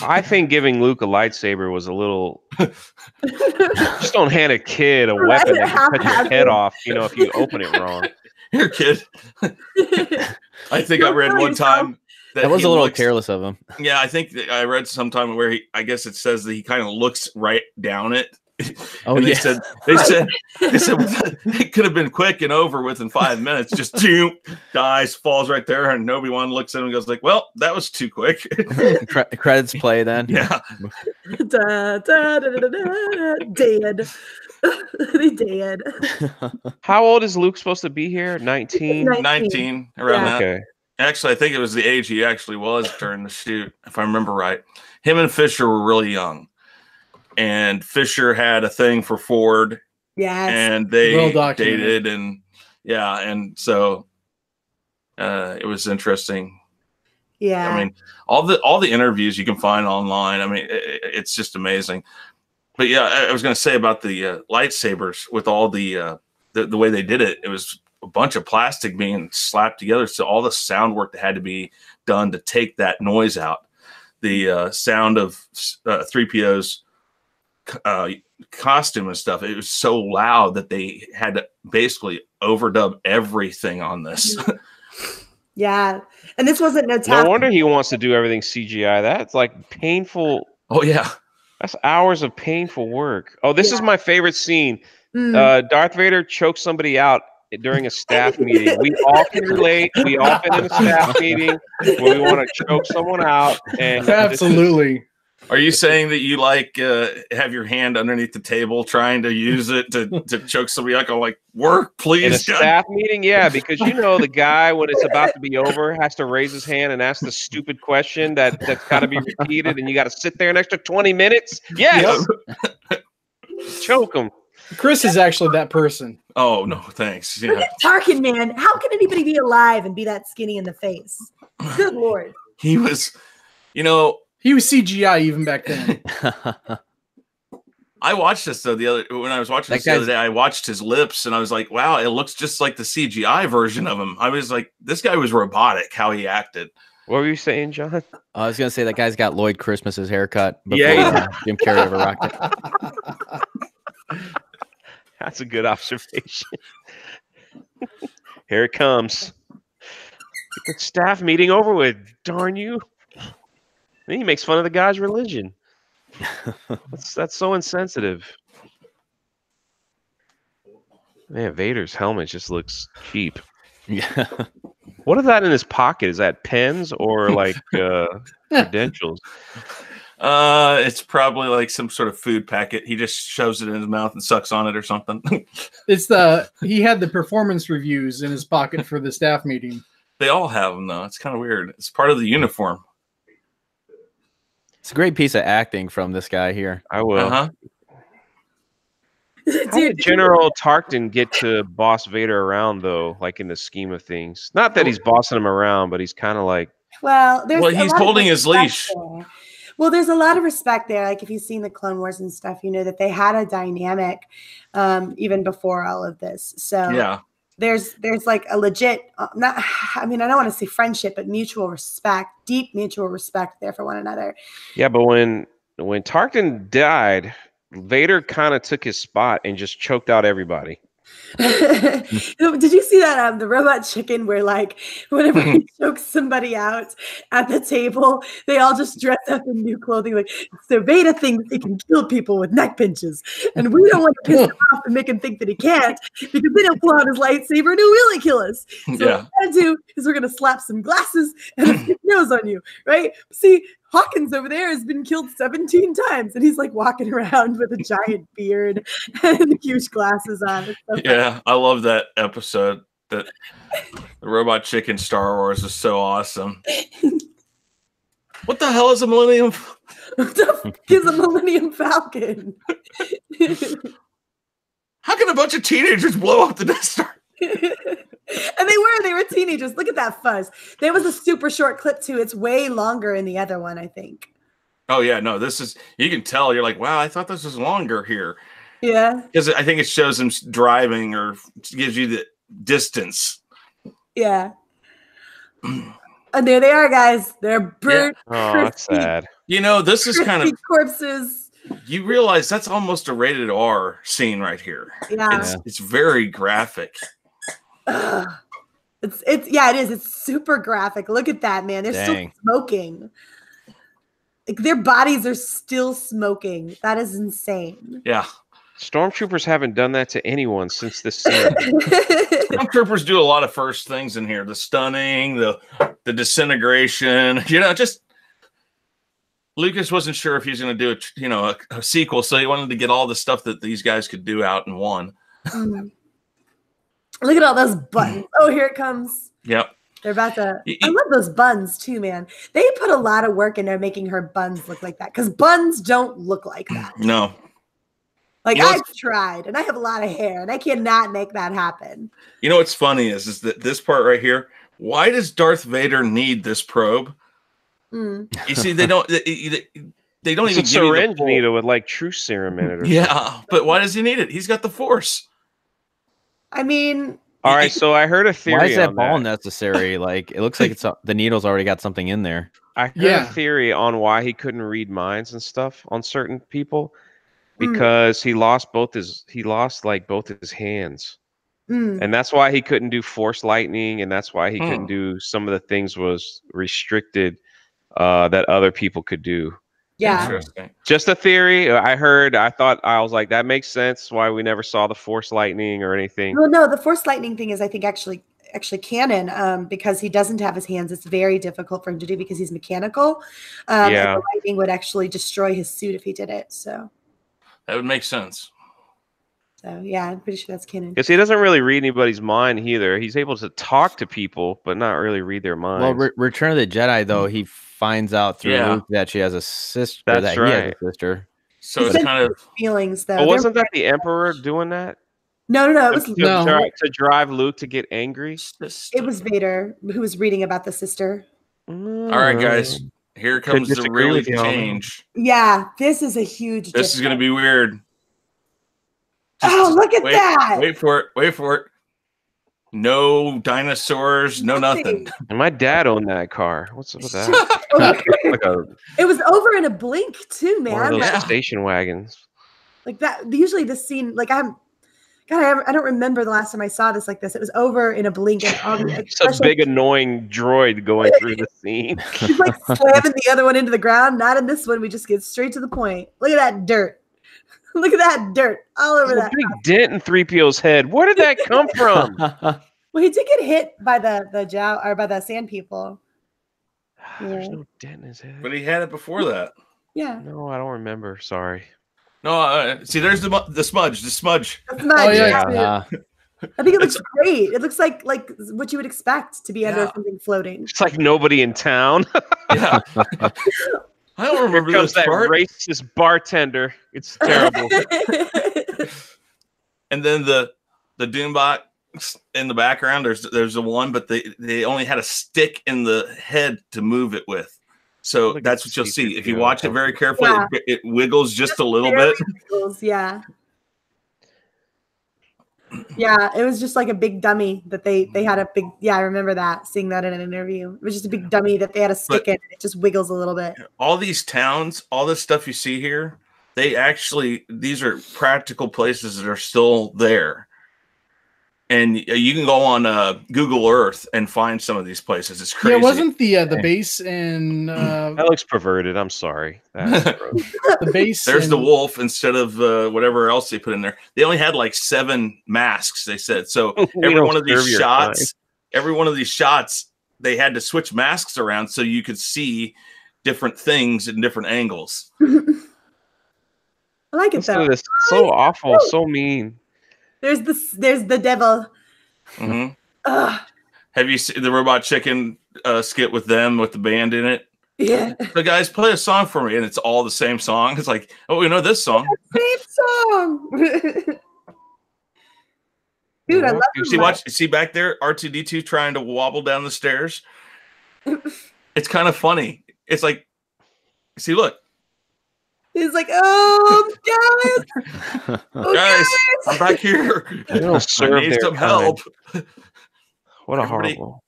I think giving Luke a lightsaber was a little. Just don't hand a kid a weapon that can cut your head off. If you open it wrong. Here, kid. I think I read one time. That was a little careless of him. Yeah, I think I read sometime where I guess it says that he kind of looks right down it. Oh, and yeah. They said it could have been quick and over within 5 minutes. Just dies, falls right there, and Obi-Wan looks at him and goes like, "Well, that was too quick." Credits play then. Yeah. Dead. They dead. How old is Luke supposed to be here? 19? 19 around that. Okay. Actually, I think it was the age he actually was during the shoot, if I remember right. Him and Fisher were really young. And Fisher had a thing for Ford. Yes. And they dated, and so it was interesting. Yeah. I mean, all the interviews you can find online. I mean, it's just amazing. But yeah, I was going to say about the lightsabers with all the way they did it. It was a bunch of plastic being slapped together. So all the sound work that had to be done to take that noise out. The sound of 3PO's costume and stuff. It was so loud that they had to basically overdub everything on this. Yeah. And this wasn't no wonder he wants to do everything CGI. That's like painful. Oh, yeah. That's hours of painful work. Oh, this is my favorite scene. Darth Vader chokes somebody out during a staff meeting. We all can relate. We all been in a staff meeting where we want to choke someone out. And absolutely. Are you saying that you have your hand underneath the table trying to use it to choke somebody out? Like, work, please. In a staff meeting? Yeah, because the guy, when it's about to be over, has to raise his hand and ask the stupid question that's got to be repeated, and you got to sit there an extra 20 minutes? Yes! Yep. Choke him. Chris is actually that person. Oh, no, thanks. Yeah. Tarkin, man. How can anybody be alive and be that skinny in the face? Good Lord. He was, He was CGI even back then. I watched this though when I was watching this the other day. I watched his lips and I was like, "Wow, it looks just like the CGI version of him." I was like, "This guy was robotic." How he acted. What were you saying, John? I was gonna say that guy's got Lloyd Christmas's haircut before Jim Carrey ever rocked it. That's a good observation. Here it comes. Get the staff meeting over with. Darn you! Then he makes fun of the guy's religion. That's so insensitive. Man, Vader's helmet just looks cheap. Yeah. What is that in his pocket? Is that pens or like credentials? It's probably like some sort of food packet. He just shoves it in his mouth and sucks on it or something. He had the performance reviews in his pocket for the staff meeting. They all have them though. It's kind of weird. It's part of the uniform. It's a great piece of acting from this guy here. I will. How did General Tarkin get to boss Vader around, though, like in the scheme of things? Not that he's bossing him around, but he's kind of like... Well, he's holding his leash. There. Well, there's a lot of respect there. Like, if you've seen the Clone Wars and stuff, you know that they had a dynamic even before all of this. So yeah. There's like a legit, I don't want to say friendship, but mutual respect, deep mutual respect there for one another. Yeah, but when Tarkin died, Vader kind of took his spot and just choked out everybody. Did you see that the robot chicken where like whenever he chokes somebody out at the table, they all just dress up in new clothing, like, so Vader thinks he can kill people with neck pinches, and we don't want to piss him off and make him think that he can't, because then he'll pull out his lightsaber and he'll really kill us. So what we're gonna do is we're gonna slap some glasses and a big nose on you, right? See, Hawkins over there has been killed 17 times, and he's like walking around with a giant beard and huge glasses on. So yeah, I love that episode. That the robot chicken Star Wars is so awesome. What the hell is a Millennium? What the fuck is a Millennium Falcon? How can a bunch of teenagers blow up the Death Star? And they were teenagers. Look at that fuzz. There was a super short clip too. It's way longer in the other one, I think. Oh yeah, no, this is, you can tell, you're like, wow, I thought this was longer here. Yeah. Because I think it shows them driving or gives you the distance. Yeah. And there they are, guys. They're burnt. Yeah. Oh, that's sad. You know, this is kind of corpses. You realize that's almost a rated R scene right here. Yeah. It's very graphic. It is. It's super graphic. Look at that, man. They're still smoking. Like, their bodies are still smoking. That is insane. Yeah. Stormtroopers haven't done that to anyone since this scene. Stormtroopers do a lot of first things in here. The stunning, the disintegration. You know, just Lucas wasn't sure if he was going to do a sequel, so he wanted to get all the stuff that these guys could do out in one. Look at all those buttons. Oh, here it comes. Yep. They're about to... I love those buns too, man. They put a lot of work into making her buns look like that, because buns don't look like that. No. Like, I've tried, and I have a lot of hair, and I cannot make that happen. You know what's funny is that this part right here, why does Darth Vader need this probe? You see, they don't even give you the syringe needle with like truth serum in it. Or something. But why does he need it? He's got the Force. I mean, all right. So I heard a theory. Why is that ball necessary? Like, it looks like the needle's already got something in there. I heard a theory on why he couldn't read minds and stuff on certain people, because he lost both his hands, and that's why he couldn't do Force lightning, and that's why he couldn't do some of the things was restricted that other people could do. Yeah. Interesting. Just a theory I heard. I was like, that makes sense why we never saw the Force lightning or anything. Well, no, the Force lightning thing is, I think, actually canon, because he doesn't have his hands. It's very difficult for him to do because he's mechanical. And the lightning would actually destroy his suit if he did it. So that would make sense. So yeah, I'm pretty sure that's canon. Because he doesn't really read anybody's mind either. He's able to talk to people, but not really read their minds. Well, Return of the Jedi, though, he finds out through Luke that she has a sister. That's right. He has a sister. So it's kind of feelings, though. But wasn't that the Emperor doing that? No. It was to drive Luke to get angry. It was Vader who was reading about the sister. All right, guys. Here comes the disagree really with you on that. change. Yeah, this is a huge. This is going to be weird. Oh, look at that! Wait for it. Wait for it. No dinosaurs. No nothing. And my dad owned that car. What's up with that? Like a It was over in a blink too, one of man. those Like, station wagons. like that. Usually, this scene, like I don't remember the last time I saw this like this. It was over in a blink, and all the It's a big annoying droid going through the scene. She's like slamming the other one into the ground. Not in this one. We just get straight to the point. Look at that dirt. Look at that dirt all over There's that. a big dent in 3PO's head. Where did that come from? Well, he did get hit by by the sand people. There's no dent in his head. But he had it before that. Yeah. No, I don't remember. Sorry. No, see, there's the smudge. The smudge. That's nice. Oh, yeah. I think it looks great. It looks like what you would expect to be under something floating. It's like nobody in town. Yeah. I don't remember Here comes this that part. racist bartender. It's terrible. And then the Doombot in the background. There's the one, but they only had a stick in the head to move it with. So that's what you'll see. If you watch it very carefully, it wiggles just a little bit. Wiggles, yeah. Yeah, it was just like a big dummy that they had a big. Yeah, I remember that, seeing that in an interview. It was just a big dummy that they had a stick in. It just wiggles a little bit. All these towns, all this stuff you see here, these are practical places that are still there. And you can go on Google Earth and find some of these places. It's crazy. Yeah, wasn't the base in that looks perverted. I'm sorry. the base? There's the wolf instead of whatever else they put in there. They only had like 7 masks. They said so. Every one of these shots, they had to switch masks around so you could see different things in different angles. I like it though. It's so awful, so mean. There's the devil. Mm-hmm. Have you seen the Robot Chicken skit with them with the band in it? Yeah. The guys play a song for me, and it's all the same song. It's like, oh, we know this song. Same song. Dude, I love See back there, R2D2 trying to wobble down the stairs. It's kind of funny. It's like, see, look. He's like, oh, guys. Oh, guys, I'm back here. I need some help. What a horrible.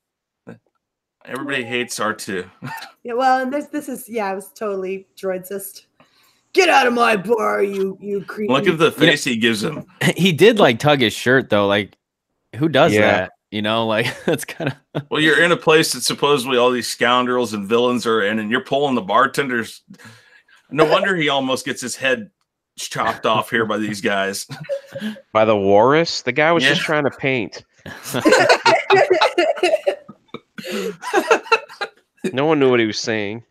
Everybody hates R2. Yeah, well, and this is, it was totally droidist. Get out of my bar, you creep. Look at the face he gives him. He did like tug his shirt though. Like, who does that? You know, like that's kind of. Well, you're in a place that supposedly all these scoundrels and villains are in, and you're pulling the bartenders. No wonder he almost gets his head chopped off here by these guys. By the Walrus? The guy was just trying to paint. No one knew what he was saying.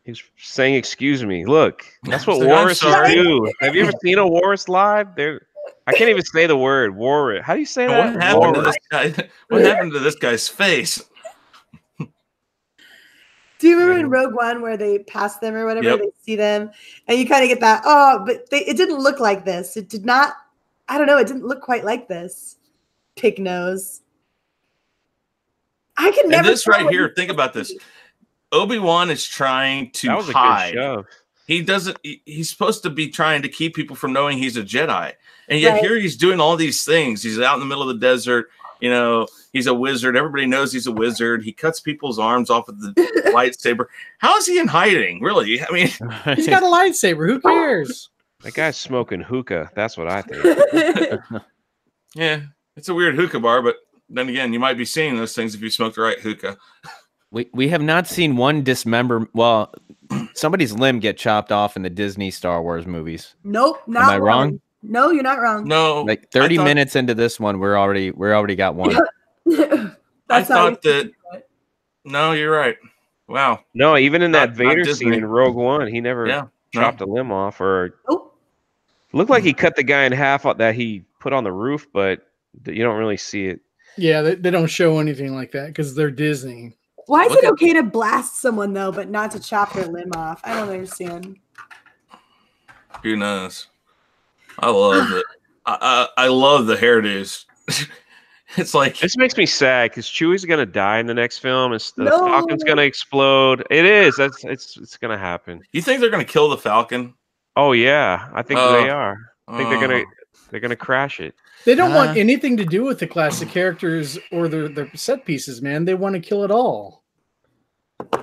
He was saying, excuse me. Look, that's what walruses do. Have you ever seen a walrus live? I can't even say the word walrus. How do you say that? What happened to this guy? What happened to this guy's face? Do you remember in Rogue One where they pass them or whatever, they see them, and you kind of get that, but it didn't look like this. It did not, I don't know, it didn't look quite like this. Pig nose. I can never. And this right here, think about this. Obi-Wan is trying to hide. He doesn't, he's supposed to be trying to keep people from knowing he's a Jedi. And yet here he's doing all these things. He's out in the middle of the desert. You know, he's a wizard. Everybody knows he's a wizard. He cuts people's arms off with the lightsaber. How is he in hiding? Really? I mean, he's got a lightsaber. Who cares? That guy's smoking hookah. That's what I think. Yeah, it's a weird hookah bar, but then again, you might be seeing those things if you smoke the right hookah. We have not seen one dismember. Well, somebody's limb get chopped off in the Disney Star Wars movies. Nope, not Am I wrong? No, you're not wrong. No, like 30 minutes into this one, we're already got one. I thought that. No, you're right. Wow. No, even in that Vader scene in Rogue One, he never chopped a limb off, or looked like he cut the guy in half that he put on the roof, but you don't really see it. Yeah, they don't show anything like that because they're Disney. Why is it okay to blast someone though, but not to chop their limb off? I don't understand. Who knows? I love it. I love the hairdos. It's like This makes me sad because Chewie's gonna die in the next film, and the No. Falcon's gonna explode. It is. It's gonna happen. you think they're gonna kill the Falcon? Oh yeah, I think they are. I think they're gonna crash it. They don't want anything to do with the classic characters or their set pieces, man. They want to kill it all.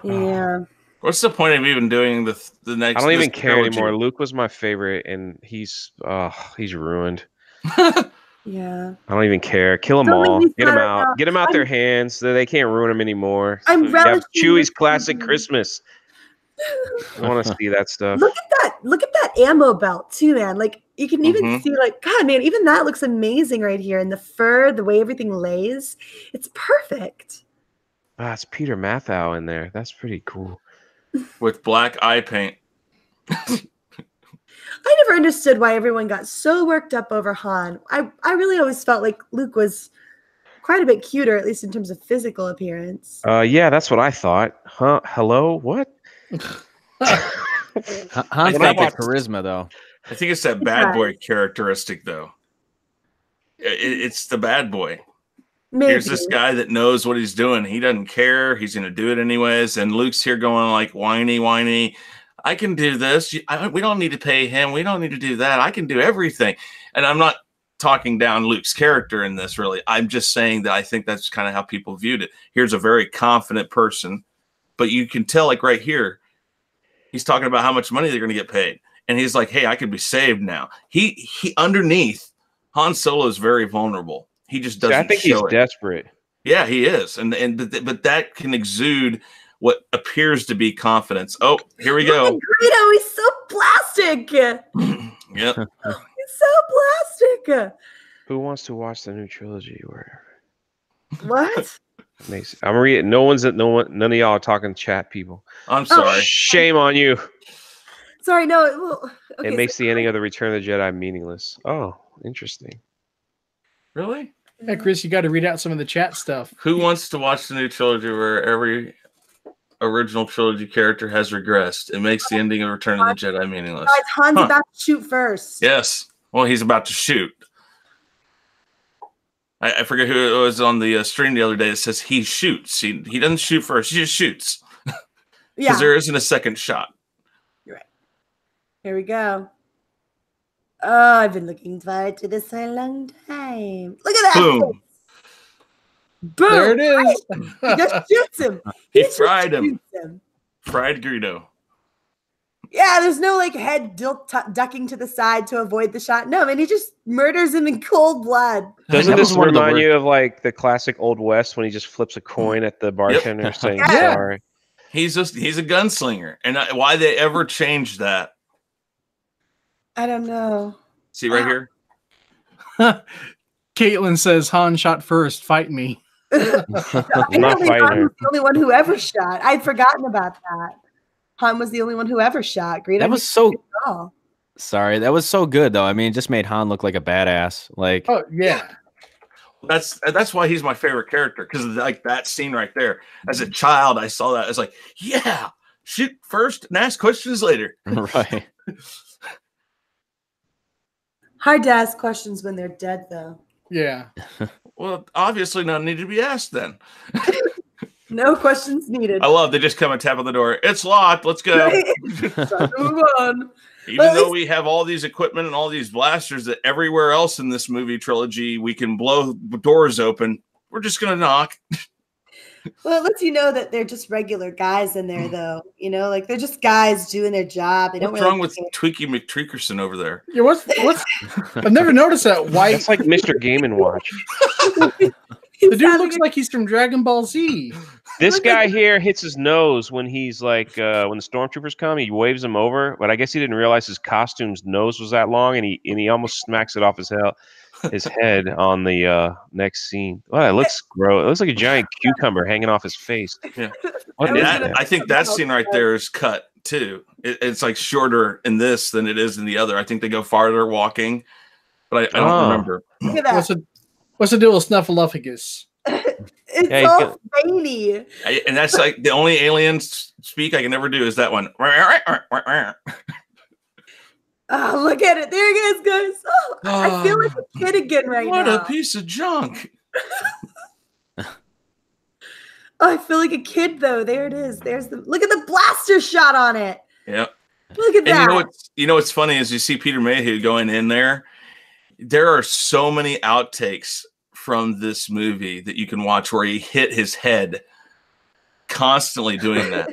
Yeah. What's the point of even doing the next? I don't even care trilogy? anymore. Luke was my favorite, and he's ruined. Yeah. I don't even care. Kill them Don't make all. me Get them sad right out. now. Get them out their hands. So they can't ruin them anymore. I'm So you have relishing Chewie's this classic movie. Christmas. I want to see that stuff. Look at that ammo belt too, man. Like you can even see, like, God, man, even that looks amazing right here. And the fur, the way everything lays, it's perfect. Ah, it's Peter Mathau in there. That's pretty cool. With black eye paint. I never understood why everyone got so worked up over Han. I really always felt like Luke was quite a bit cuter, at least in terms of physical appearance. Yeah, that's what I thought. Huh? Hello? What? Han's got the charisma, though. I think it's that bad boy characteristic, though. It's the bad boy. Maybe. Here's this guy that knows what he's doing. He doesn't care. He's going to do it anyways. And Luke's here going like whiny. I can do this. We don't need to pay him. We don't need to do that. I can do everything. And I'm not talking down Luke's character in this, really. I'm just saying that I think that's kind of how people viewed it. Here's a very confident person, but you can tell, like right here, he's talking about how much money they're going to get paid. And he's like, hey, I could be saved now. He underneath, Han Solo is very vulnerable. He just doesn't. I think he's desperate. Yeah, he is, but that can exude what appears to be confidence. Oh, here we go. Greedo, he's so plastic. Yep. He's so plastic. Who wants to watch the new trilogy? Where? What? I'm reading. None of y'all are talking chat, people. I'm sorry. Shame on you. Sorry, no. Okay, it makes the ending of the Return of the Jedi meaningless. Oh, interesting. Really? Yeah, Chris, you got to read out some of the chat stuff. Who wants to watch the new trilogy where every original trilogy character has regressed? It makes the ending of Return of the Jedi meaningless. Guys, Han's about to shoot first. Yes. Well, he's about to shoot. I forget who it was on the stream the other day. It says he shoots. He doesn't shoot first. He just shoots. Because there isn't a second shot. You're right. Here we go. Oh, I've been looking forward to this for a long time. Look at that. Boom. Boom. There it is. He just shoots him. He fried him. Fried Greedo. Yeah, there's no like head ducking to the side to avoid the shot. No, man, he just murders him in cold blood. Doesn't this remind you of like the classic Old West when he just flips a coin at the bartender saying sorry? He's a gunslinger. And why they ever changed that? I don't know. See right here? Caitlin says, Han shot first. Fight me. I'm not fighting Han her. was the only one who ever shot. I'd forgotten about that. Han was the only one who ever shot. Greedo. That was so. Sorry, that was so good though. I mean, it just made Han look like a badass. Like, oh yeah. That's why he's my favorite character, because like that scene right there. As a child, I saw that. I was like, yeah, shoot first and ask questions later. Right. Hard to ask questions when they're dead, though. Yeah. Well, obviously none need to be asked then. No questions needed. I love they just come and tap on the door. It's locked. Let's go. Move on. Even though we have all these equipment and all these blasters that everywhere else in this movie trilogy we can blow doors open, we're just gonna knock. Well, it lets you know that they're just regular guys in there, though. You know, like they're just guys doing their job. They What's wrong with Tweaky McTreakerson over there? Yeah, what's I've never noticed that white. It's like Mr. Game & Watch. The dude looks like he's from Dragon Ball Z. This guy here hits his nose when he's like, when the stormtroopers come, he waves them over. But I guess he didn't realize his costume's nose was that long, and he almost smacks it off his head on the next scene. Oh, it looks gross. It looks like a giant cucumber hanging off his face. Yeah. I think that scene right there is cut too. It's like shorter in this than it is in the other. I think they go farther walking, but I don't remember. Look at that. What's the deal with Snuffleupagus? It's all veiny. And that's like the only alien speak I can never do is that one. Oh, look at it. There it is, guys. Oh, I feel like a kid again right now. What a piece of junk. Oh, I feel like a kid though. There it is. There's the look at the blaster shot on it. Yeah. Look at that. And you know what's funny is you see Peter Mayhew going in there. There are so many outtakes from this movie that you can watch where he hit his head constantly doing that.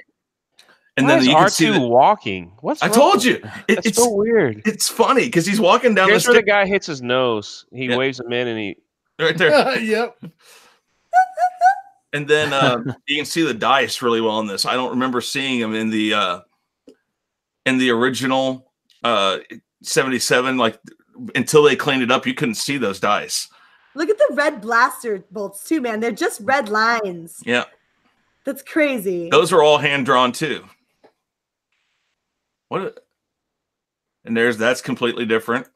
And Why then is you can see R2 walking. What's I wrong? told you. It's so weird. It's funny because he's walking down Here's the where the stairs guy hits his nose. He waves him in, and he. right there. Yep. And then you can see the dice really well in this. I don't remember seeing them in the original 77. Like until they cleaned it up, you couldn't see those dice. Look at the red blaster bolts too, man. They're just red lines. Yeah, That's crazy. those are all hand drawn too. What? And that's completely different.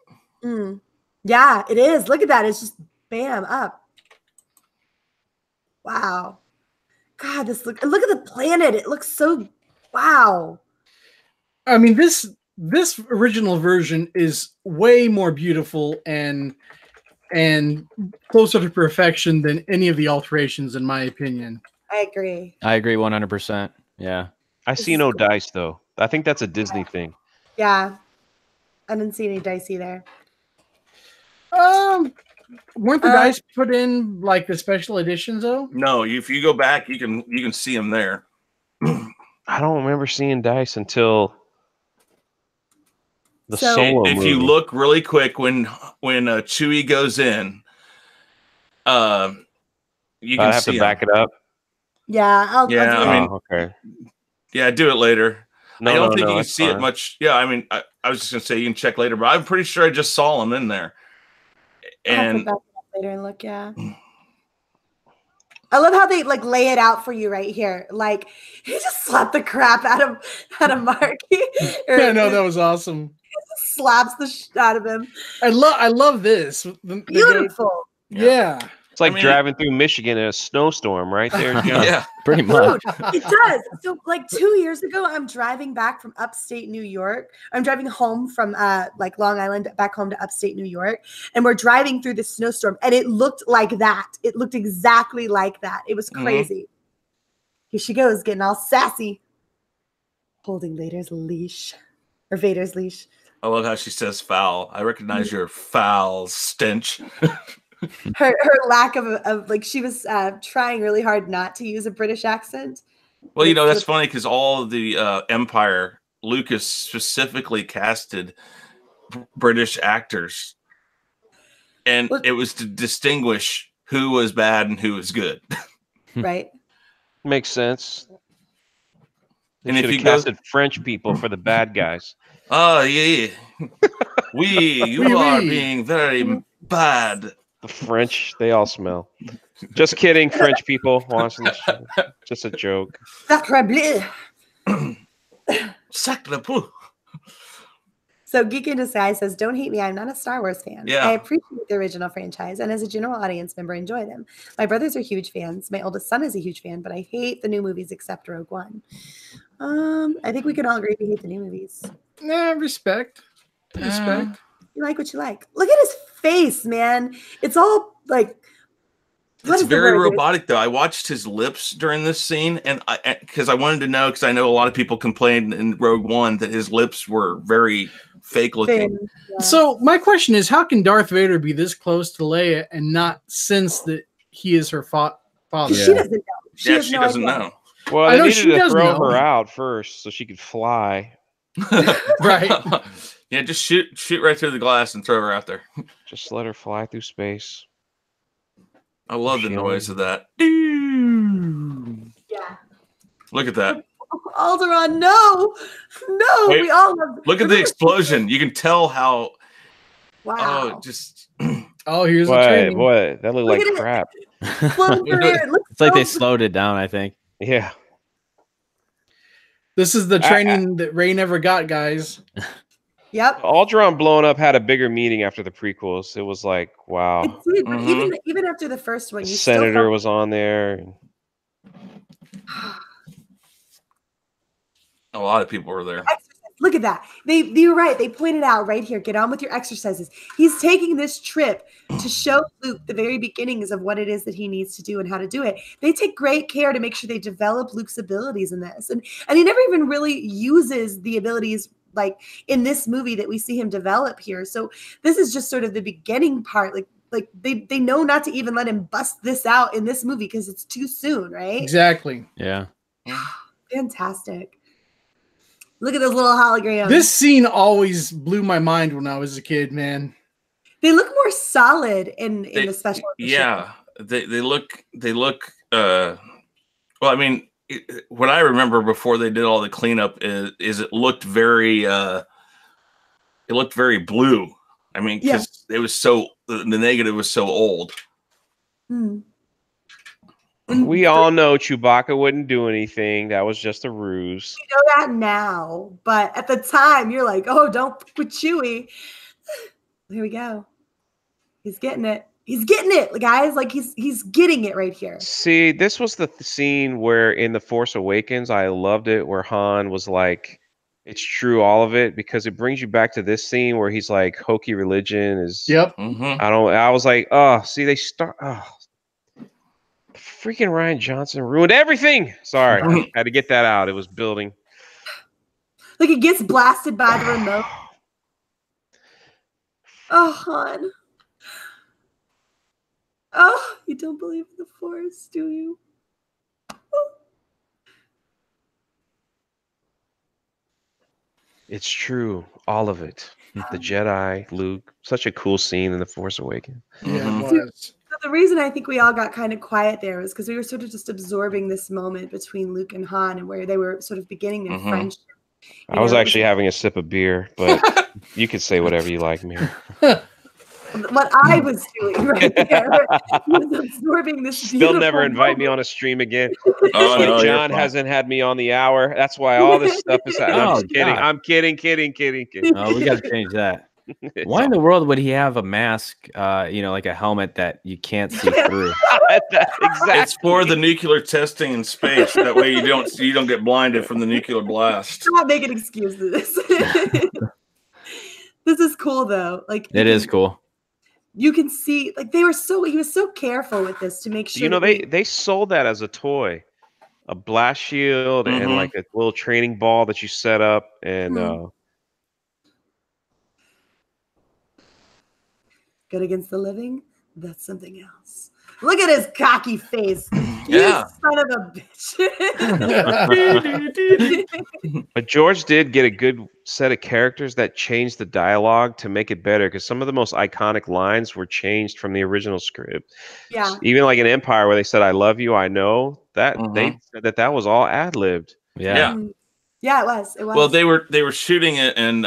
Yeah, it is. Look at that. It's just bam up. Wow. God, look at the planet. It looks so wow. I mean, this original version is way more beautiful and closer to perfection than any of the alterations, in my opinion. I agree. I agree 100%. Yeah. I see no dice though. I think that's a Disney thing. Yeah. I didn't see any dice either. Weren't the dice put in like the special editions though? No, if you go back, you can see them there. I don't remember seeing dice until the Solo If movie. you look really quick when Chewie goes in, you can I have see to back it up. Yeah. I'll do I mean, okay. Yeah, do it later. No, I don't think no, you can it's see it fine. much. Yeah, I mean, I was just gonna say you can check later, but I'm pretty sure I just saw them in there. I'll have to And back it up later and look, yeah. I love how they like lay it out for you right here. Like he just slapped the crap out of Mark. Yeah, no, that was awesome. Slaps the shit out of him. I love this. Beautiful. Yeah. It's like I mean, driving through Michigan in a snowstorm, right there. John. yeah, Pretty much. Dude, it does. So like 2 years ago, I'm driving back from upstate New York. I'm driving home from like Long Island back home to upstate New York. And we're driving through the snowstorm. And it looked like that. It looked exactly like that. It was crazy. Here she goes, getting all sassy. Holding Vader's leash. Or Vader's leash. I love how she says foul. I recognize your foul stench. Her lack of like she was trying really hard not to use a British accent. Well, you know, that's funny because all of the Empire, Lucas specifically casted British actors. And it was to distinguish who was bad and who was good. Right. Makes sense. They And if should you have go- casted French people for the bad guys. Oh, yeah. You are being very bad. The French, they all smell. Just kidding, French people watching this show. Just a joke. Sacre bleu. Sacre bleu. So Geek in Disguise says, don't hate me. I'm not a Star Wars fan. Yeah. I appreciate the original franchise. And as a general audience member, enjoy them. My brothers are huge fans. My oldest son is a huge fan, but I hate the new movies except Rogue One. I think we can all agree we hate the new movies. Nah, respect. Respect. You like what you like. Look at his face, man. It's all like It's very robotic, though. I watched his lips during this scene, and because I wanted to know, because I know a lot of people complained in Rogue One that his lips were very fake looking. Yeah. So my question is, how can Darth Vader be this close to Leia and not sense that he is her father? She doesn't know. She has no doesn't idea. know. Well, I they know she needed to does throw know. her out first so she could fly. Right. Yeah, just shoot right through the glass and throw her out there. Just let her fly through space. I love the noise of that. Yeah. Look at that. Alderaan, no. No. Wait, we all love Look at the explosion. You can tell how. Wow. Oh, just. Oh, here's the Boy, training. boy, that looked Look like at it. crap. Floating through air. It looks It's like they so- slowed it down, I think. Yeah. This is the training that Rey never got, guys. Yep. Alderaan blowing up had a bigger meaning after the prequels. It was like, wow. It did, but even after the first one, The you senator still was on there. A lot of people were there. Exorcist Look at that. You're right. They pointed out right here. Get on with your exercises. He's taking this trip to show Luke the very beginnings of what it is that he needs to do and how to do it. They take great care to make sure they develop Luke's abilities in this. And he never even really uses the abilities like in this movie that we see him develop here. So this is just sort of the beginning part. Like they know not to even let him bust this out in this movie because it's too soon, right? Exactly. Yeah. Fantastic. Look at those little holograms. This scene always blew my mind when I was a kid, man. They look more solid in the special edition. Yeah, they look well, I mean, what I remember before they did all the cleanup is it looked very blue. I mean, because it was the negative was so old. We all know Chewbacca wouldn't do anything. That was just a ruse. You know that now, but at the time, you're like, oh, don't with Chewie. Here we go. He's getting it. He's getting it, guys. Like he's getting it right here. See, this was the scene where in The Force Awakens, I loved it, where Han was like, it's true, all of it, because it brings you back to this scene where he's like, hokey religion is. Yep. I was like, oh, see, they start. Oh, freaking Ryan Johnson ruined everything. Sorry, had to get that out. It was building. Like it gets blasted by the remote. Oh, Han. Oh, you don't believe in the Force, do you? Oh. It's true, all of it. The Jedi, Luke, such a cool scene in The Force Awakens. Yeah, it was. The reason I think we all got kind of quiet there was because we were sort of just absorbing this moment between Luke and Han and where they were sort of beginning their friendship. I was actually having a sip of beer, but you could say whatever you like, Mir. What I was doing right there was absorbing this. Still never invite me on a stream again. No, John hasn't had me on the hour. That's why all this stuff is happening. I'm just kidding. I'm kidding. Oh, we got to change that. Why in the world would he have a mask, like a helmet that you can't see through? Exactly. It's for the nuclear testing in space. That way you don't get blinded from the nuclear blast. I'm not making excuses. This is cool though. Like it is cool. You can see, like he was so careful with this to make sure. They sold that as a toy, a blast shield and like a little training ball that you set up and. Good against the living, that's something else. Look at his cocky face. Yeah. You son of a bitch. But George did get a good set of characters that changed the dialogue to make it better because some of the most iconic lines were changed from the original script. Yeah. Even like in Empire where they said, I love you, I know, that they said that was all ad-libbed. Yeah. Yeah, it was. Well, they were shooting it in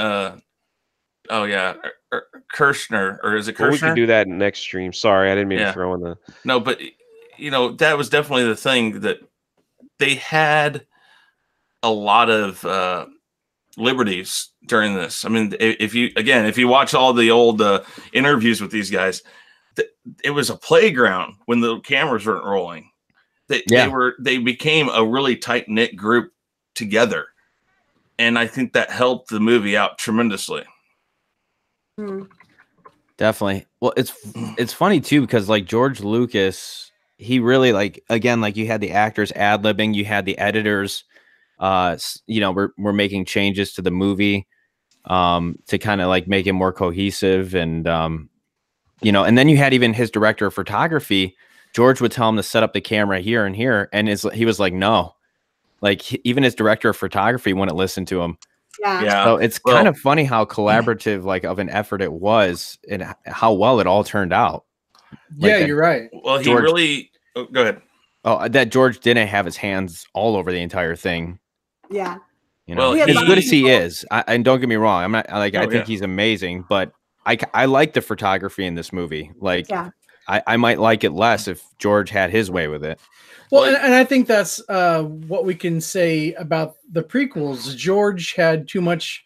Kirshner, or is it Kirshner? Well, we can do that next stream. Sorry, I didn't mean to throw in the. No, but that was definitely the thing that they had a lot of liberties during this. I mean, if you watch all the old interviews with these guys, it was a playground when the cameras weren't rolling. They became a really tight knit group together, and I think that helped the movie out tremendously. Definitely. Well, it's funny too because like George Lucas, he really like you had the actors ad-libbing, you had the editors, we're making changes to the movie, to kind of like make it more cohesive and and then you had even his director of photography. George would tell him to set up the camera here and here, and he was like no, like even his director of photography wouldn't listen to him. Yeah. So it's kind of funny how collaborative like of an effort it was and how well it all turned out. Like you're right. Well, George, go ahead. Oh, that George didn't have his hands all over the entire thing. Yeah. Well, as good as he is, and don't get me wrong, I'm not like I think he's amazing, but I like the photography in this movie. Like I might like it less if George had his way with it. Well, and I think that's what we can say about the prequels. George had too much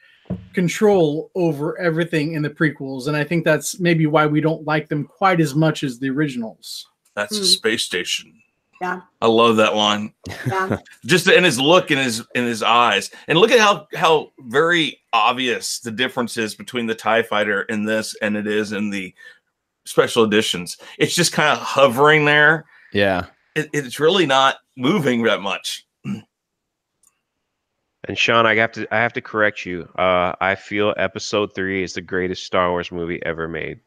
control over everything in the prequels, and I think that's maybe why we don't like them quite as much as the originals. That's a space station. Yeah. I love that line. Yeah. Just in his look, in his eyes, and look at how very obvious the difference is between the TIE Fighter in this and it is in the special editions. It's just kind of hovering there. Yeah. It's really not moving that much. And Shaun, I have to correct you. I feel Episode 3 is the greatest Star Wars movie ever made.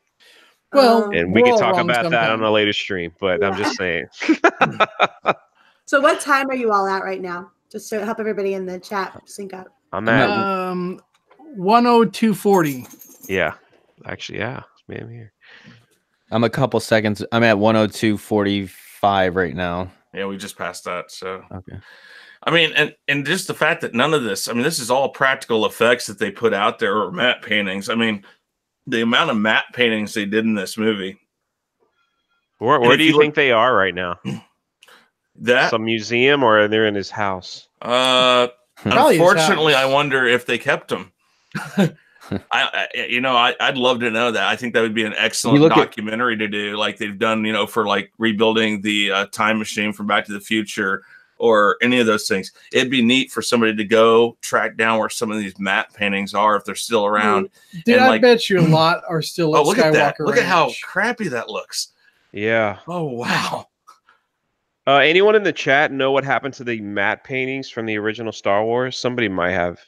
Well, And we we're can all talk wrong about that on sometime. a later stream, but I'm just saying. So what time are you all at right now? Just to help everybody in the chat sync up. I'm at 102:40. yeah. Actually, yeah. Man, here. I'm a couple seconds. I'm at 102:45 right now. Yeah, we just passed that. So Okay. I mean, and just the fact that none of this, I mean, this is all practical effects that they put out there or matte paintings. I mean, the amount of matte paintings they did in this movie. Where do you think they are right now? That Some museum, or they're in his house? Probably his unfortunately, I house. wonder if they kept them. I'd love to know that. I think that would be an excellent documentary to do, like they've done, for like rebuilding the time machine from Back to the Future or any of those things. It'd be neat for somebody to go track down where some of these matte paintings are if they're still around. Dude, and I bet you a lot are still at look Skywalker at that! Look at how Ranch. crappy that looks. Yeah. Oh wow. Anyone in the chat know what happened to the matte paintings from the original Star Wars? Somebody might have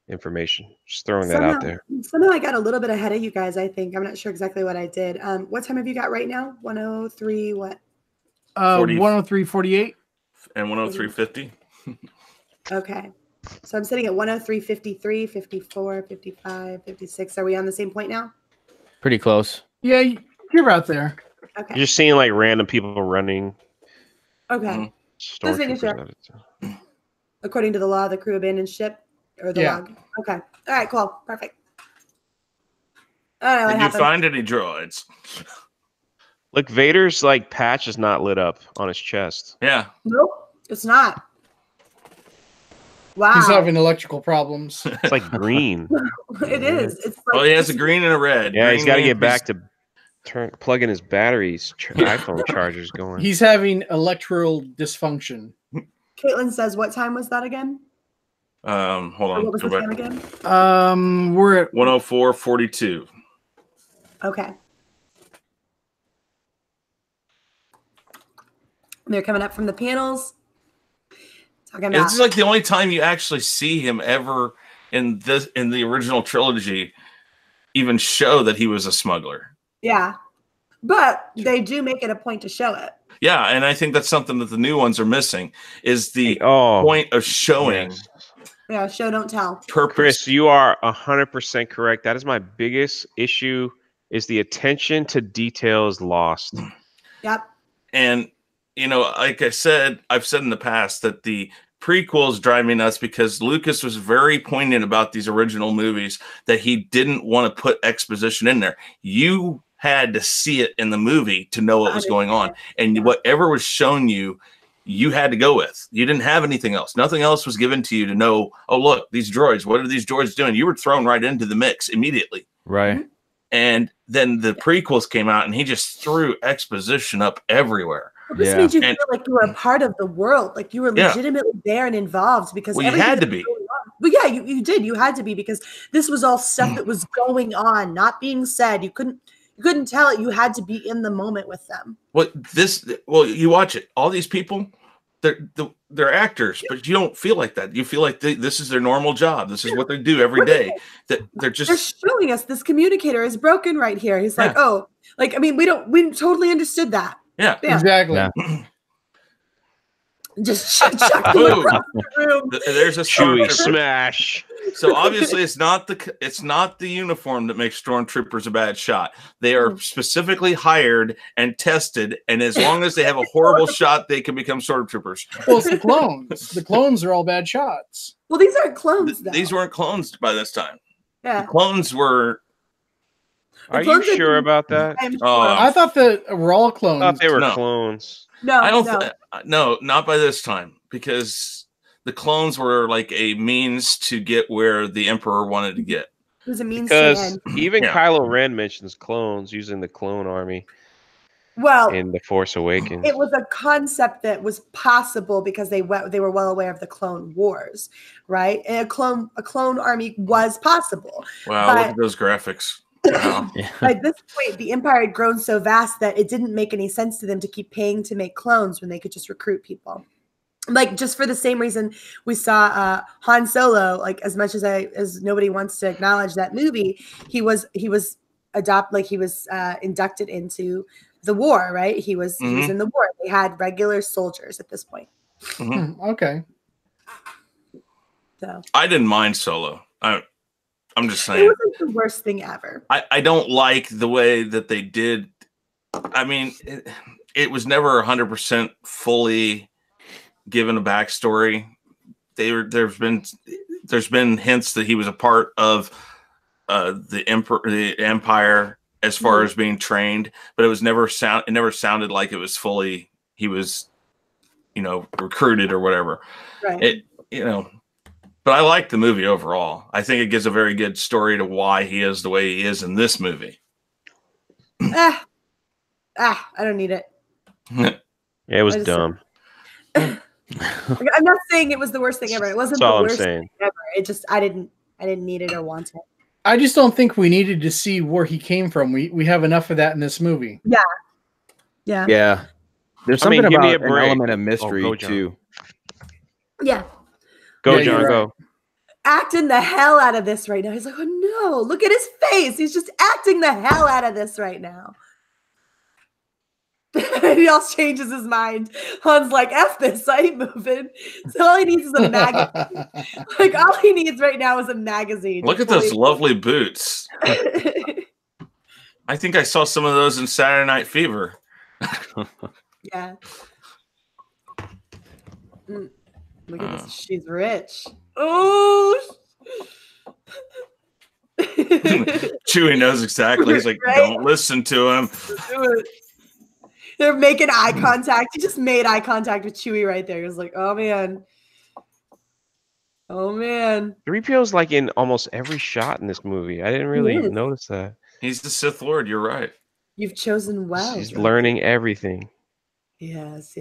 information. Just throwing that out there. Somehow I got a little bit ahead of you guys, I think. I'm not sure exactly what I did. What time have you got right now? 103 what? 103:48 and 103:50. Okay. So I'm sitting at 103:53, 54, 55, 56. Are we on the same point now? Pretty close. Yeah, you're about there. Okay. You're just seeing like random people running. Okay. Just making sure. According to the law, the crew abandoned ship or the log. Okay. All right, cool. Perfect. I don't know what Did happened. you find any droids? Look, Vader's like patch is not lit up on his chest. Yeah. Nope, it's not. Wow. He's having electrical problems. It's like green. It is. It's like, Well, he has a green and a red. Yeah, he's got to Green get back to plugging his batteries. iPhone charger's going. He's having electoral dysfunction. Caitlin says, what time was that again? Hold Or on. what was Go the time back. again? We're at 104:42. Okay. They're coming up from the panels. Talking about. This is like the only time you actually see him ever in the original trilogy even show that he was a smuggler. Yeah. But they do make it a point to show it. Yeah, and I think that's something that the new ones are missing is the point of showing. Yes. Yeah, show don't tell. Purpose. Chris, you are 100% correct. That is my biggest issue is the attention to detail is lost. Yep. And, like I've said in the past that the prequels drive me nuts because Lucas was very poignant about these original movies that he didn't want to put exposition in there. You had to see it in the movie to know what was going on. And whatever was shown you, you had to go with. You didn't have anything else. Nothing else was given to you to know, oh, look, these droids, what are these droids doing? You were thrown right into the mix immediately. Right. And then the prequels came out and he just threw exposition up everywhere. Well, this made you feel like you were a part of the world, like you were legitimately there and involved because you had to be. But yeah, you did. You had to be because this was all stuff that was going on, not being said. You couldn't tell it. You had to be in the moment with them. Well, you watch it. All these people, they're actors, but you don't feel like that. You feel like this is their normal job. This is what they do every day. That they're showing us this communicator is broken right here. He's like, oh, like I mean, we totally understood that. Yeah, exactly. Yeah. Just chuck them across the room. There's a Chewy smash. So obviously, it's not the uniform that makes stormtroopers a bad shot. They are specifically hired and tested, and as long as they have a horrible shot, they can become stormtroopers. Well, it's the clones. The clones are all bad shots. Well, these aren't clones, though. These weren't clones by this time. Yeah, the clones were. Are you sure about that? I thought that were all clones. I thought they were clones. No, I don't. No, not by this time, because the clones were like a means to get where the Emperor wanted to get. It was a means because to even Kylo Ren mentions clones using the clone army. Well, in The Force Awakens. it was a concept that was possible because they were well aware of the Clone Wars, right? And a clone army was possible. Wow, look at those graphics. Wow. At this point, the Empire had grown so vast that it didn't make any sense to them to keep paying to make clones when they could just recruit people. Like, just for the same reason we saw Han Solo, like, as much as nobody wants to acknowledge that movie, he was inducted into the war, right? He was in the war. They had regular soldiers at this point. Okay. So I didn't mind Solo. I'm just saying. It wasn't the worst thing ever. I don't like the way that they did. I mean, it was never 100% fully given a backstory. There's been hints that he was a part of the Empire as far as being trained, but it never sounded like it was fully he was, recruited or whatever. Right. But I like the movie overall. I think it gives a very good story to why he is the way he is in this movie. I don't need it. It was dumb. I'm not saying it was the worst thing ever. It wasn't the worst thing ever. It just I didn't need it or want it. I just don't think we needed to see where he came from. We have enough of that in this movie. Yeah. There's something about an element of mystery too. Yeah. Go, John, go. Acting the hell out of this right now. He's like, oh no, look at his face. He's just acting the hell out of this right now. He else changes his mind. Han's like, F this, I ain't moving. So all he needs is a magazine. Like, all he needs right now is a magazine. Look at those lovely boots. I think I saw some of those in Saturday Night Fever. Yeah. Look at this. She's rich. Oh. Chewie knows exactly. He's like, don't listen to him. They're making eye contact. He just made eye contact with Chewie right there. He was like, oh man. Oh man. 3PO's like in almost every shot in this movie. I didn't really notice that. He's the Sith Lord. You're right. You've chosen well. He's learning everything. Yes.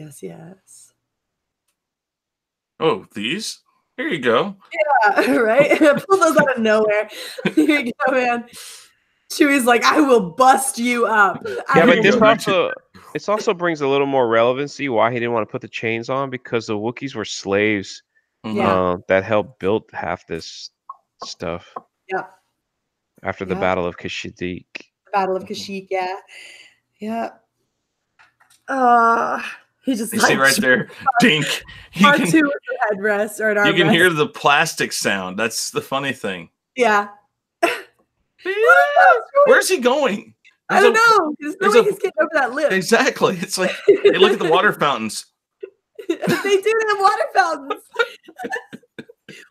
Oh, these? Here you go. Yeah, right? Pull those out of nowhere. Here you go, man. Chewie's like, I will bust you up. Yeah, but this also brings a little more relevancy why he didn't want to put the chains on, because the Wookiees were slaves that helped build half this stuff. Yep. After the Battle of Kashyyyk. The Battle of Kashyyyk, yeah. He just you see right there, dink. R2 with the headrest or an armrest. You can hear the plastic sound. That's the funny thing. Yeah. Where's he going? I don't know. There's no way he's getting over that lip. Exactly. It's like, hey, look at the water fountains. They do have water fountains.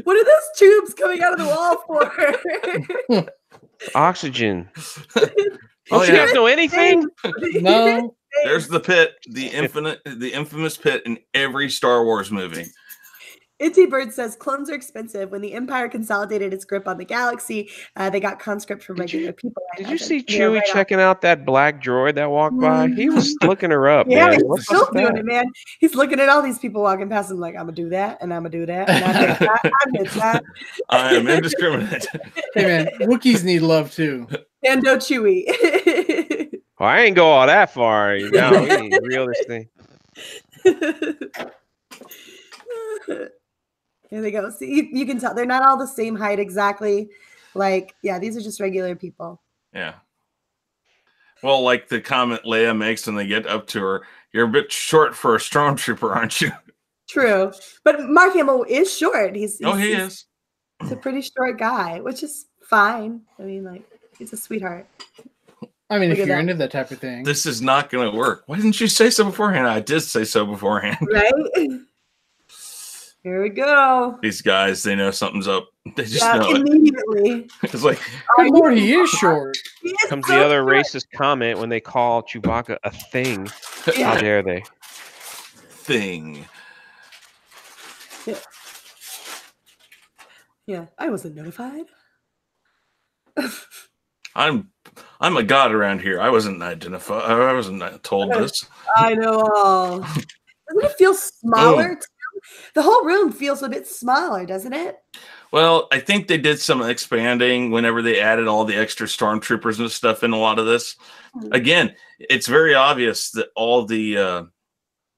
What are those tubes coming out of the wall for? Oxygen. Oh, you guys know anything? No. There's the pit, the infamous pit in every Star Wars movie. Itty Bird says clones are expensive. When the Empire consolidated its grip on the galaxy, they got conscript from regular people. Did you see Chewie checking out that black droid that walked by? He was looking her up. Yeah, man. he's still doing it, man. He's looking at all these people walking past him like, I'm gonna do that, and I'm gonna do that, and I'm gonna do that. I am indiscriminate. Hey man, Wookiees need love too. Ando Chewie. Well, I ain't go all that far. We need to reel this thing. Here they go. See, you can tell they're not all the same height exactly. Like, yeah, these are just regular people. Yeah. Well, like the comment Leia makes when they get up to her, you're a bit short for a stormtrooper, aren't you? True. But Mark Hamill is short. He is. He's a pretty short guy, which is fine. I mean, like, he's a sweetheart. I mean, if you're into that type of thing. This is not going to work. Why didn't you say so beforehand? I did say so beforehand. Right? Here we go. These guys, they know something's up. They just know immediately. It's like, good Lord, he is short. Comes the other racist comment when they call Chewbacca a thing. Yeah. How dare they? Thing. Yeah, I wasn't notified. I'm a god around here. I wasn't identified. I wasn't told this. I know. Doesn't it feel smaller too? The whole room feels a bit smaller, doesn't it? Well, I think they did some expanding whenever they added all the extra stormtroopers and stuff in a lot of this. Again, it's very obvious that all the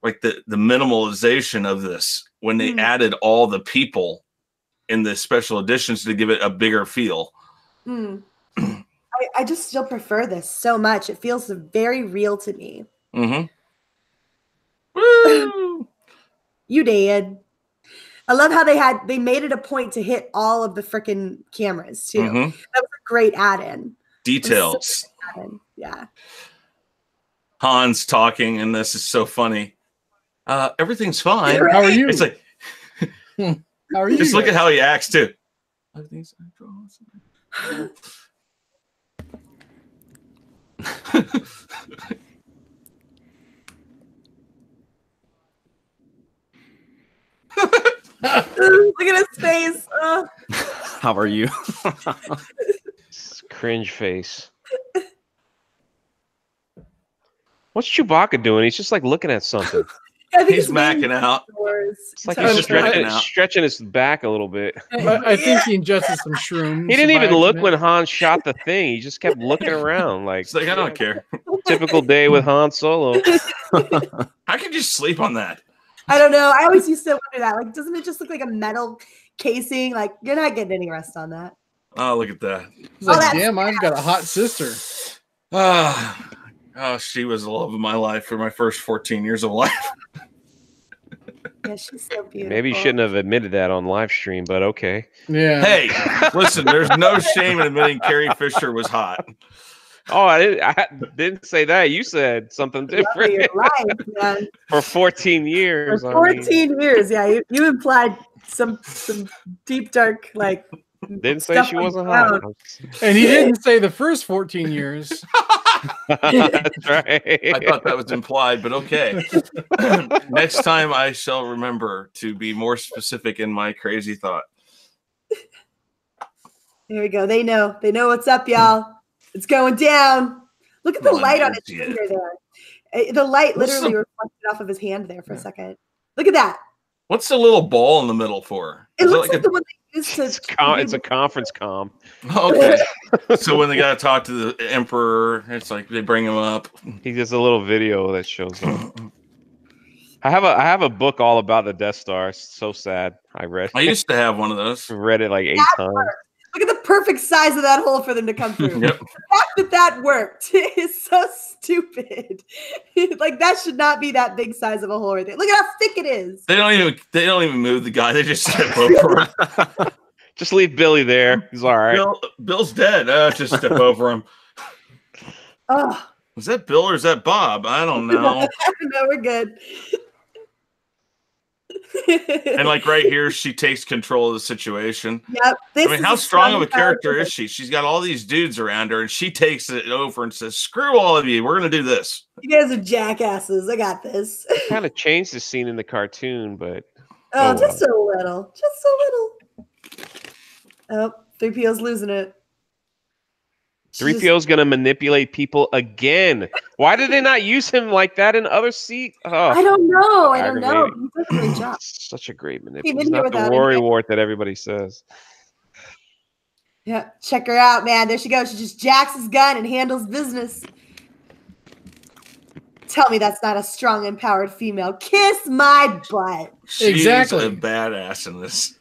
like the minimalization of this when they added all the people in the special editions to give it a bigger feel. I just still prefer this so much. It feels very real to me. Woo! You did. I love how they made it a point to hit all of the freaking cameras too. That was a great add-in. Details. Yeah. Han's talking, and this is so funny. Everything's fine. How are you? It's like, how are you? just look at how he acts too. Everything's Look at his face. How are you? Cringe face. What's Chewbacca doing? He's just like looking at something. I think He's macking out. It's like He's he's stretching his back a little bit. I think he ingested some shrooms. He didn't even look when Han shot the thing. He just kept looking around like, It's like, I don't care. typical day with Han Solo. How could you sleep on that? I don't know. I always used to wonder that. Like, doesn't it just look like a metal casing? Like, you're not getting any rest on that. Oh, look at that. He's like, damn, I've got a hot sister. Oh, she was the love of my life for my first 14 years of life. Yeah, she's so beautiful. Maybe you shouldn't have admitted that on live stream, but okay. Yeah. Hey, listen, there's no shame in admitting Carrie Fisher was hot. Oh, I didn't say that. You said something different. Your life, man. For 14 years. For 14 years, yeah. You implied some deep, dark, like. Didn't say she wasn't hot. And he didn't say the first 14 years. That's right. I thought that was implied, but okay. Next time I shall remember to be more specific in my crazy thought. There we go. They know. They know what's up, y'all. It's going down. Look at the light on his finger there. The light literally reflected off of his hand there for a second. Look at that. What's the little ball in the middle for? It looks like the one they used to. It's a conference comm. Okay. So when they got to talk to the Emperor, it's like they bring him up. He does a little video that shows up. I have a book all about the Death Star. It's so sad. I used to have one of those. Read it like 8 times. Look at the perfect size of that hole for them to come through. Yep. The fact that worked is so stupid. Like that should not be that big size of a hole right there. Look at how thick it is. They don't even move the guy. They just step over him. Just leave Billy there. He's all right. Bill's dead. Just step over him. Oh. Was that Bill or is that Bob? I don't know. No, we're good. And like right here, she takes control of the situation. Yep. I mean, how strong of a character is she? She's got all these dudes around her, and she takes it over and says, "Screw all of you. We're going to do this." You guys are jackasses. I got this. Kind of changed the scene in the cartoon, but just a little. Just a little. Oh, 3PO's losing it. 3PO's going to manipulate people again. Why did they not use him like that in other seats? Oh, I don't know. I don't know. He does a great job. Such a great manipulation. He's not the worry wart that everybody says. Yeah, check her out, man. There she goes. She just jacks his gun and handles business. Tell me that's not a strong, empowered female. Kiss my butt. She's a badass in this.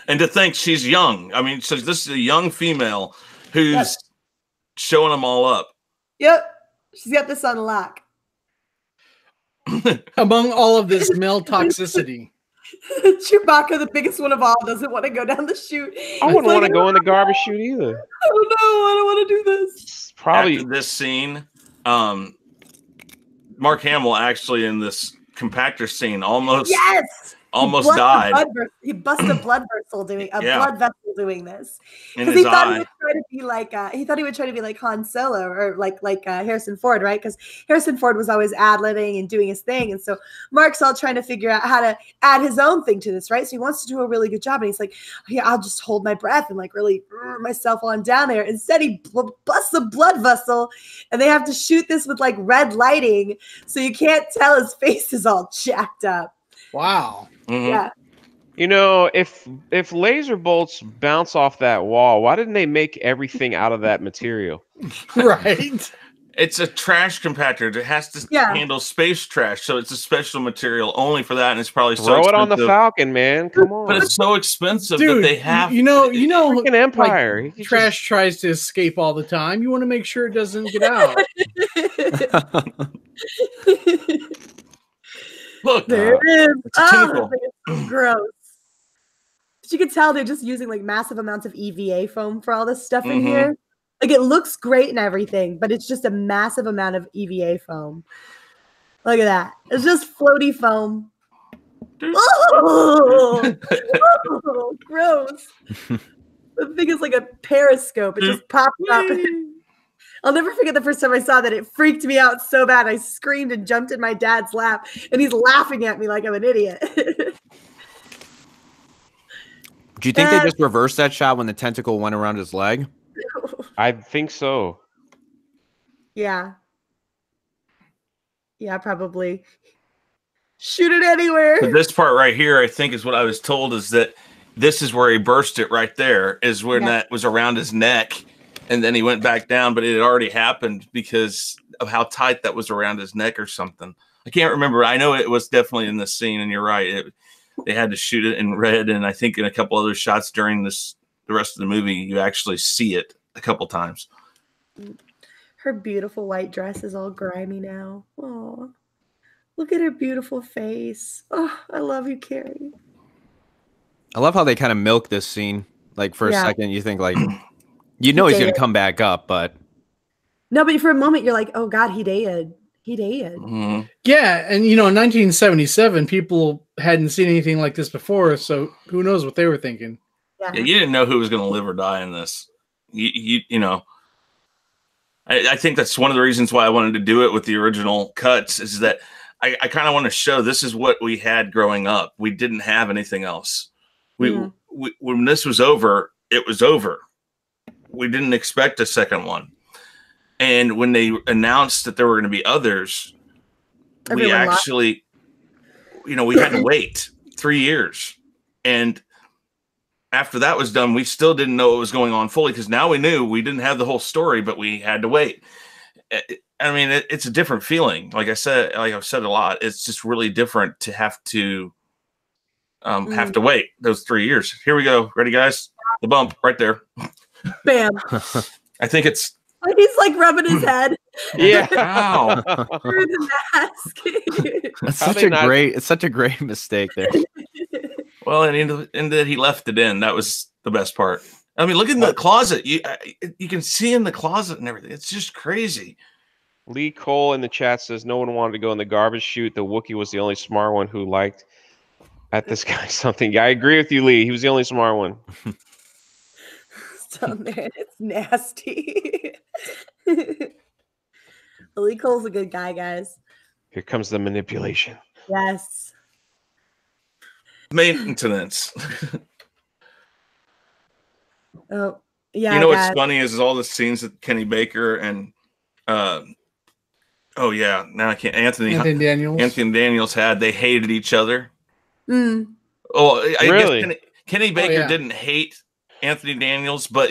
And to think she's young. I mean, so this is a young female who's showing them all up. Yep. She's got this on lock. Among all of this male toxicity. Chewbacca, the biggest one of all, doesn't want to go down the chute. I wouldn't want to go in the garbage chute either. I don't know. I don't want to do this. Probably after this scene, Mark Hamill actually in this compactor scene almost almost died. He busted a blood vessel doing this In because his he thought he eye. would try to be like Han Solo or like Harrison Ford, right? Because Harrison Ford was always ad-libbing and doing his thing, and so Mark's all trying to figure out how to add his own thing to this, right? So he wants to do a really good job, and he's like, "Yeah, I'll just hold my breath and like really myself while I'm down there." Instead, he busts a blood vessel, and they have to shoot this with like red lighting, so you can't tell his face is all jacked up. Wow. Mhm. Yeah. You know, if laser bolts bounce off that wall, why didn't they make everything out of that material? Right. It's a trash compactor. It has to handle space trash, so it's a special material only for that, and it's probably Throw it on the Falcon, man. Come on. But it's so expensive Dude, that they have. you know, Freaking Empire. Like, trash tries to escape all the time. You want to make sure it doesn't get out. Look, there it is. It's a tinkle. It's gross. But you can tell they're just using like massive amounts of EVA foam for all this stuff in here. Like it looks great and everything, but it's just a massive amount of EVA foam. Look at that. It's just floaty foam. Oh, gross. The thing is like a periscope. It just pops up. I'll never forget the first time I saw that. It freaked me out so bad. I screamed and jumped in my dad's lap, and he's laughing at me like I'm an idiot. Do you think they just reversed that shot when the tentacle went around his leg? I think so. Yeah. Yeah, probably. Shoot it anywhere. But this part right here, I think, is what I was told is that this is where he burst it right there, is when that was around his neck. And then he went back down, but it had already happened because of how tight that was around his neck or something. I can't remember. I know it was definitely in this scene, and you're right. They had to shoot it in red, and I think in a couple other shots during the rest of the movie, you actually see it a couple times. Her beautiful white dress is all grimy now. Oh, look at her beautiful face. Oh, I love you, Carrie. I love how they kind of milk this scene. Like for a second, you think like, you know, he's going to come back up, but no, but for a moment you're like, oh God, he did. He did. Yeah, and you know, in 1977, people hadn't seen anything like this before, so who knows what they were thinking. Yeah, you didn't know who was going to live or die in this. You know, I think that's one of the reasons why I wanted to do it with the original cuts is that I kind of want to show this is what we had growing up. We didn't have anything else. We when this was over, it was over. We didn't expect a second one. And when they announced that there were going to be others, we actually, you know, we had to wait 3 years. And after that was done, we still didn't know what was going on fully because now we knew we didn't have the whole story, but we had to wait. I mean, it's a different feeling. Like I've said a lot, it's just really different to have to wait those 3 years. Here we go. Ready, guys? The bump right there. Bam. I think it's. He's like rubbing his head. Yeah. Wow. Through the mask. It's such a great mistake there. Well, and that he left it in. That was the best part. I mean, look in the closet. You can see in the closet and everything. It's just crazy. Lee Cole in the chat says no one wanted to go in the garbage chute. The Wookiee was the only smart one who liked at this guy something. Yeah, I agree with you, Lee. He was the only smart one. Down there, it's nasty. Lee Cole's a good guy, guys. Here comes the manipulation. Yes. Maintenance. Oh, yeah. You know what's funny is all the scenes that Kenny Baker and oh yeah, now I can't Anthony Daniels had, they hated each other. Oh, I guess Kenny Baker didn't hate Anthony Daniels, but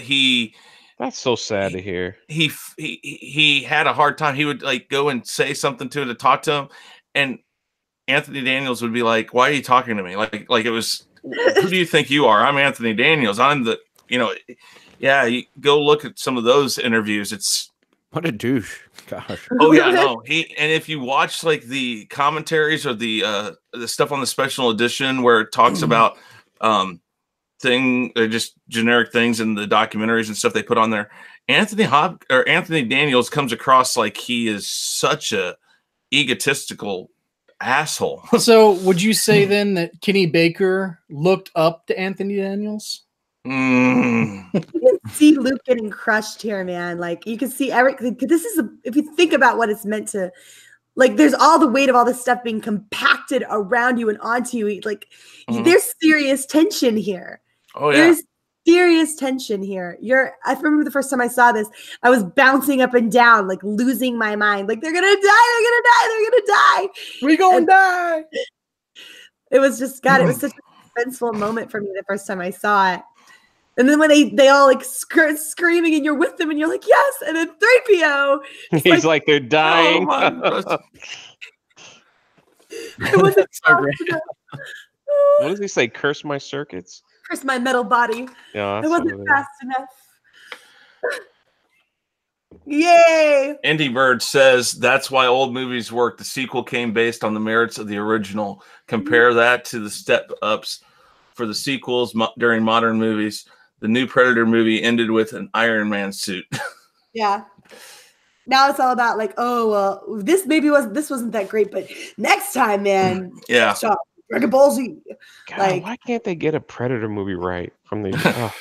that's so sad to hear. He had a hard time. He would like go and say something to talk to him, and Anthony Daniels would be like, "Why are you talking to me?" Like it was, who do you think you are? I'm Anthony Daniels. I'm the, you know, yeah. You go look at some of those interviews. It's what a douche. Gosh. Oh yeah, no. And if you watch like the commentaries or the stuff on the special edition where it talks about just generic things in the documentaries and stuff they put on there, Anthony Daniels comes across like he is such a egotistical asshole. So would you say then that Kenny Baker looked up to Anthony Daniels? Mm. You can see Luke getting crushed here, man. Like you can see Eric. This is if you think about what it's meant to. Like there's all the weight of all this stuff being compacted around you and onto you. Like there's serious tension here. Oh yeah. There's serious tension here. I remember the first time I saw this, I was bouncing up and down, like losing my mind. Like they're gonna die, they're gonna die, they're gonna die. We gonna die. It was just God, it was such a suspenseful moment for me the first time I saw it. And then when they all like screaming and you're with them and you're like, yes. And then 3PO. He's like they're dying. Oh, it wasn't so great. What does he say? Curse my circuits? Curse my metal body. Yeah, it wasn't fast enough. Yay. Indy Bird says that's why old movies work. The sequel came based on the merits of the original. Compare that to the step ups for the sequels during modern movies. The new Predator movie ended with an Iron Man suit. Yeah. Now it's all about like, oh well, this wasn't that great, but next time, man. Yeah. Dragon Ball Z. God, like, why can't they get a Predator movie right from the?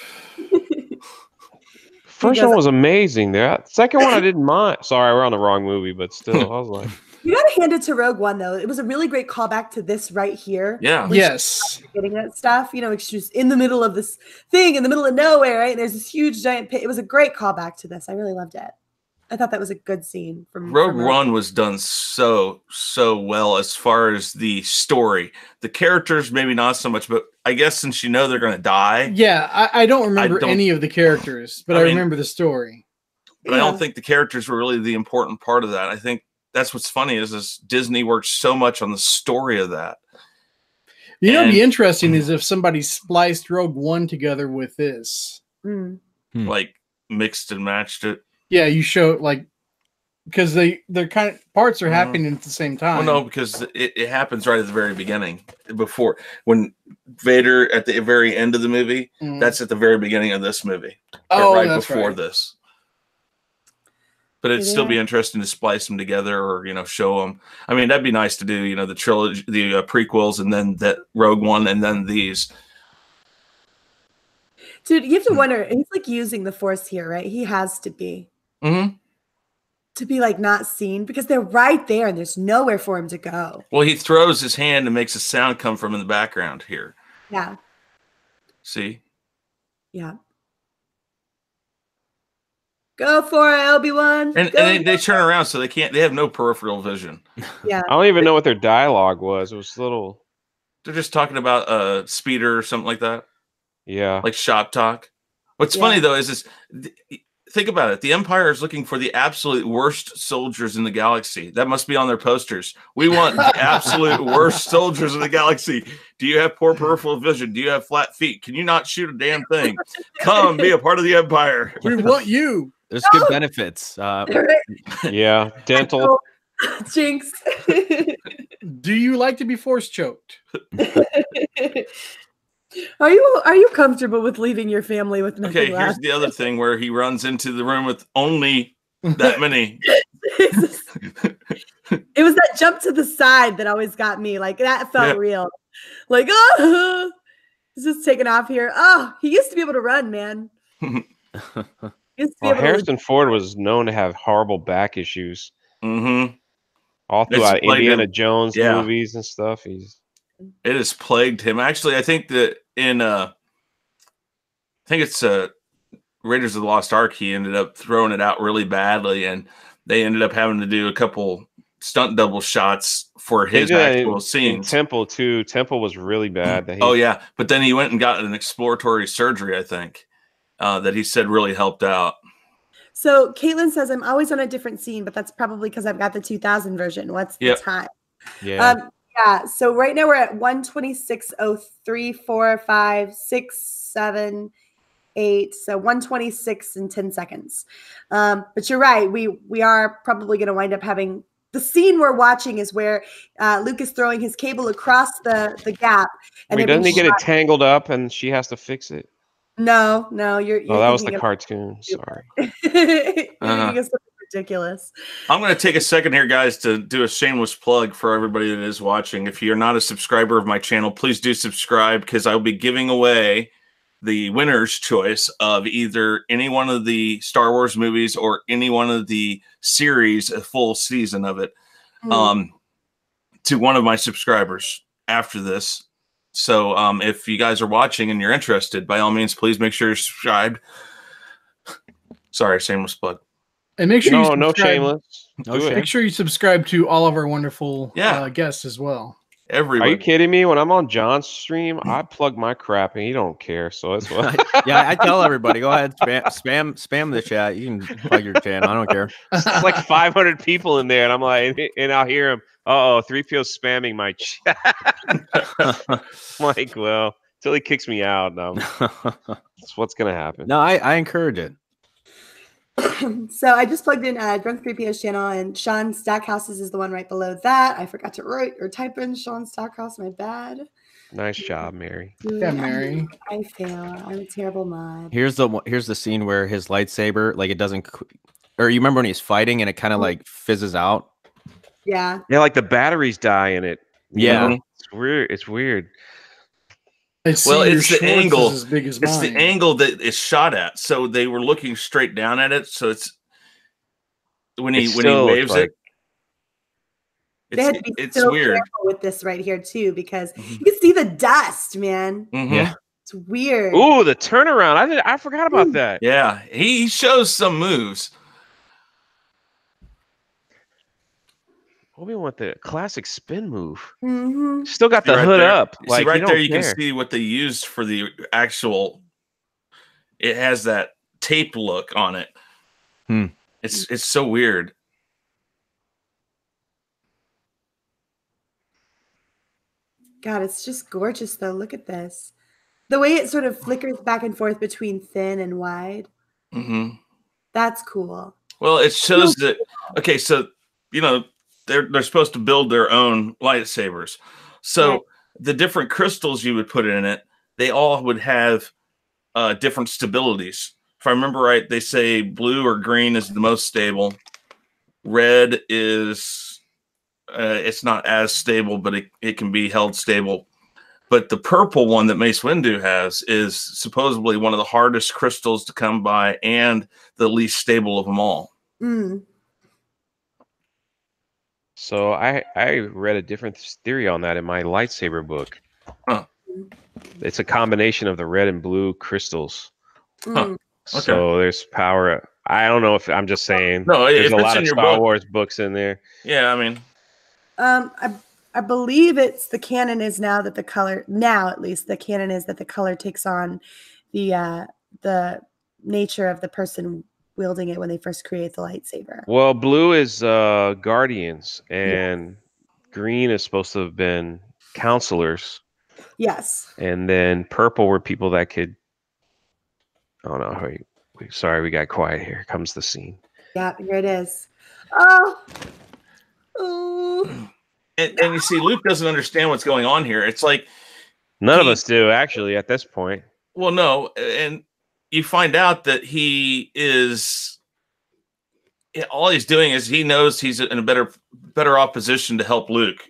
First one was amazing. The second one I didn't mind. Sorry, we're on the wrong movie, but still, I was like, you gotta hand it to Rogue One though. It was a really great callback to this right here. Yeah. Yes. Getting that stuff, it's just in the middle of this thing, in the middle of nowhere, right? There's this huge giant pit. It was a great callback to this. I really loved it. I thought that was a good scene from Rogue One was done so well as far as the story. The characters, maybe not so much, but I guess since they're going to die. Yeah, I don't remember any of the characters, but I remember the story. But I don't think the characters were really the important part of that. I think that's what's funny is Disney worked so much on the story of that. What'd be interesting is if somebody spliced Rogue One together with this. Like mixed and matched it. Yeah, you show because they're kind of parts are happening at the same time. Well, no, because it happens right at the very beginning, before when Vader at the very end of the movie. That's at the very beginning of this movie. Oh, right before this. But it'd still be interesting to splice them together, or show them. I mean, that'd be nice to do. The trilogy, the prequels, and then that Rogue One, and then these. Dude, you have to wonder. He's like using the Force here, right? He has to be. To be like not seen because they're right there and there's nowhere for him to go. Well, he throws his hand and makes a sound come from in the background here. Yeah. See? Yeah. Go for it, Obi-Wan. And they turn around so they have no peripheral vision. Yeah. I don't even know what their dialogue was. It was little. They're just talking about a speeder or something like that. Yeah. Like shop talk. What's funny though is think about it. The Empire is looking for the absolute worst soldiers in the galaxy. That must be on their posters. We want the absolute worst soldiers in the galaxy. Do you have poor peripheral vision? Do you have flat feet? Can you not shoot a damn thing? Come be a part of the Empire. We want you. There's good benefits. Yeah, dental. Jinx. Do you like to be force choked? Are you comfortable with leaving your family with nothing Okay, left? here's the other thing where he runs into the room with only that many. It was that jump to the side that always got me. Like that felt real. Like, oh, he's just taking off here. Oh, he used to be able to run, man. Harrison Ford was known to have horrible back issues. All throughout Indiana Jones movies and stuff. It has plagued him. Actually, I think that it's Raiders of the Lost Ark, he ended up throwing it out really badly, and they ended up having to do a couple stunt double shots for his actual scenes. Temple too. Temple was really bad. But then he went and got an exploratory surgery, I think, that he said really helped out. So Caitlin says, I'm always on a different scene, but that's probably because I've got the 2000 version. What's the time? Yeah. Yeah, so right now we're at 126.03, 4, 5, 6, 7, 8. So 126 in 10 seconds. But you're right. We are probably going to wind up having the scene we're watching is where Luke is throwing his cable across the gap. And doesn't he get it tangled up and she has to fix it? No, you're that was the cartoon. Sorry. You're thinking of something ridiculous. I'm going to take a second here, guys, to do a shameless plug for everybody that is watching. If you're not a subscriber of my channel, please do subscribe, because I'll be giving away the winner's choice of either any one of the Star Wars movies or any one of the series, a full season of it, to one of my subscribers after this. So if you guys are watching and you're interested, by all means, please make sure you're subscribed. Sorry, shameless plug. And make sure no shameless. Make sure you subscribe to all of our wonderful guests as well. Everybody. Are you kidding me? When I'm on John's stream, I plug my crap and he don't care. So that's what. Yeah, I tell everybody, go ahead, spam the chat. You can plug your channel. I don't care. It's like 500 people in there, and I'm like, and I'll hear him. 3PO's spamming my chat. I'm like, well, till he kicks me out. That's what's gonna happen. No, I encourage it. So I just plugged in Drunk 3PO's channel, and Shaun Stackhouse's is the one right below that. I forgot to write or type in Shaun Stackhouse. My bad. Nice job, Mary. Yeah, Mary. I fail. I'm a terrible mod. Here's the scene where his lightsaber, like, it doesn't, or you remember when he's fighting and it kind of like fizzes out. Yeah. Yeah, like the batteries die in it. Yeah, it's weird. It's weird. Well, it's the angle. As big as it's mine. the angle that it's shot at. So they were looking straight down at it. So it's when he waves it. They had to be it's so weird careful with this right here too, because you can see the dust, man. yeah. It's weird. Ooh, the turnaround. I forgot about that. Yeah, he shows some moves. Obi-Wan with the classic spin move. Mm-hmm. Still got the Right hood there. up. See, Like, right there, you care. can see what they used for the actual. It has that tape look on it. It's so weird. God, it's just gorgeous though. Look at this. The way it sort of flickers back and forth between thin and wide. That's cool. Well, it shows that. Okay, so they're supposed to build their own lightsabers. So the different crystals you would put in it, they all would have different stabilities. If I remember right, they say blue or green is the most stable. Red is it's not as stable, but it can be held stable. But the purple one that Mace Windu has is supposedly one of the hardest crystals to come by and the least stable of them all. So I read a different theory on that in my lightsaber book. It's a combination of the red and blue crystals. Okay. So there's power. I don't know if I'm just saying. No, there's if a it's lot in of your Star book. Wars books in there. Yeah, I mean, I believe it's the canon is now that the color, now at least the canon is that the color takes on the nature of the person wielding it when they first create the lightsaber. Well, blue is guardians, and green is supposed to have been counselors. Yes. And then purple were people that could. Oh no! Sorry, we got quiet. Here comes the scene. Yeah, here it is. Oh. and you see, Luke doesn't understand what's going on here. It's like None of us do, actually, at this point. Well, no, and you find out that he is. All he's doing is he knows he's in a better off position to help Luke.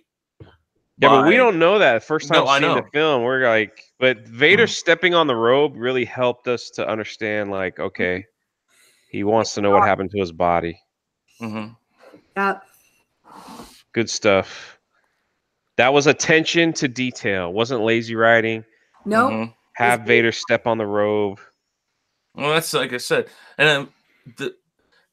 Yeah, but we don't know that. First time I seeing know. the film, we're like, but Vader stepping on the robe really helped us to understand, like, okay, he wants to know what happened to his body. Yeah. Good stuff. That was attention to detail. Wasn't lazy writing. No. Have Vader step on the robe. Well, that's like I said, and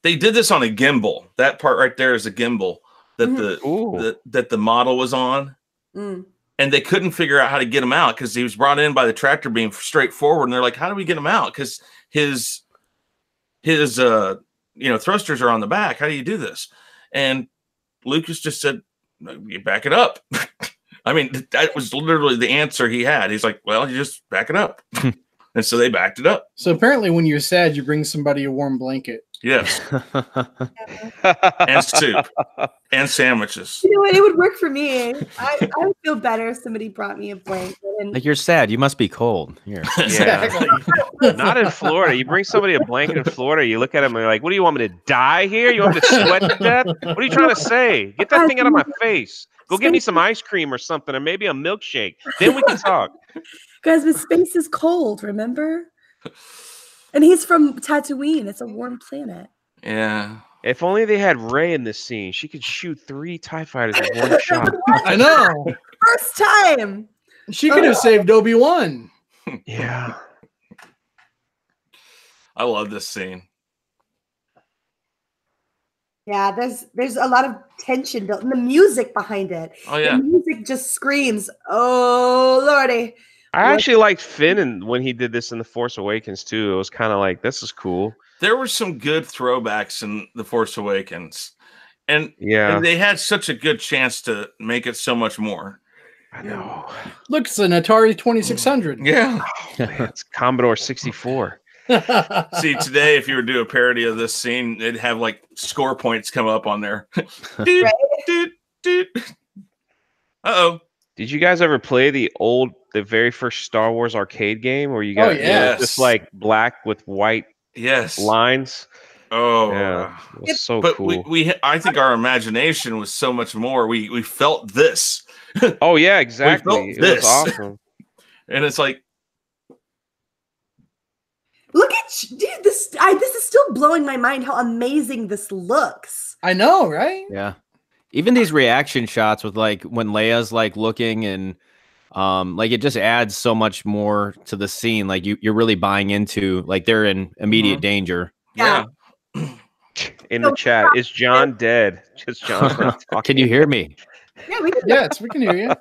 they did this on a gimbal. That part right there is a gimbal that that the model was on. And they couldn't figure out how to get him out because he was brought in by the tractor beam straight forward. And they're like, how do we get him out? Because his thrusters are on the back. How do you do this? And Lucas just said, you back it up. I mean, that was literally the answer he had. He's like, well, you just back it up. And so they backed it up. So apparently when you're sad, you bring somebody a warm blanket. Yes. And soup. And sandwiches. You know what? It would work for me. I would feel better if somebody brought me a blanket. And Like you're sad. You must be cold. Here. Exactly. Not in Florida. You bring somebody a blanket in Florida, you look at them and you're like, what do you want me to die here? You want me to sweat to death? What are you trying to say? Get that thing out of my face. Go get me some ice cream or something, or maybe a milkshake. Then we can talk. Guys, but space is cold, remember? And he's from Tatooine. It's a warm planet. Yeah. If only they had Rey in this scene. She could shoot 3 TIE fighters in one shot. I know. First time. She could have saved Obi-Wan. Yeah. I love this scene. Yeah, there's a lot of tension built, and the music behind it. Oh yeah. The music just screams, "Oh Lordy!" I actually liked Finn when he did this in The Force Awakens too. It was kind of like, this is cool. There were some good throwbacks in The Force Awakens. And Yeah. they had such a good chance to make it so much more. I know. Look, it's an Atari 2600. Yeah. It's Commodore 64. See, today, if you were to do a parody of this scene, it'd have like score points come up on there. Doot, doot, doot. Uh-oh. Did you guys ever play the very first Star Wars arcade game where you got yes. just like black with white Yes. lines? Oh. Yeah. It was so But cool. I think our imagination was so much more. We felt this. Oh yeah, exactly. It this. was awesome. And it's like, Look at dude, this is still blowing my mind how amazing this looks. I know, right? Yeah. Even these reaction shots with like when Leia's like looking and like it just adds so much more to the scene. Like you're really buying into like they're in immediate danger. yeah. In the chat, is John dead? Just John talking. Can you hear me? Yeah, we can. Yes, we can hear you.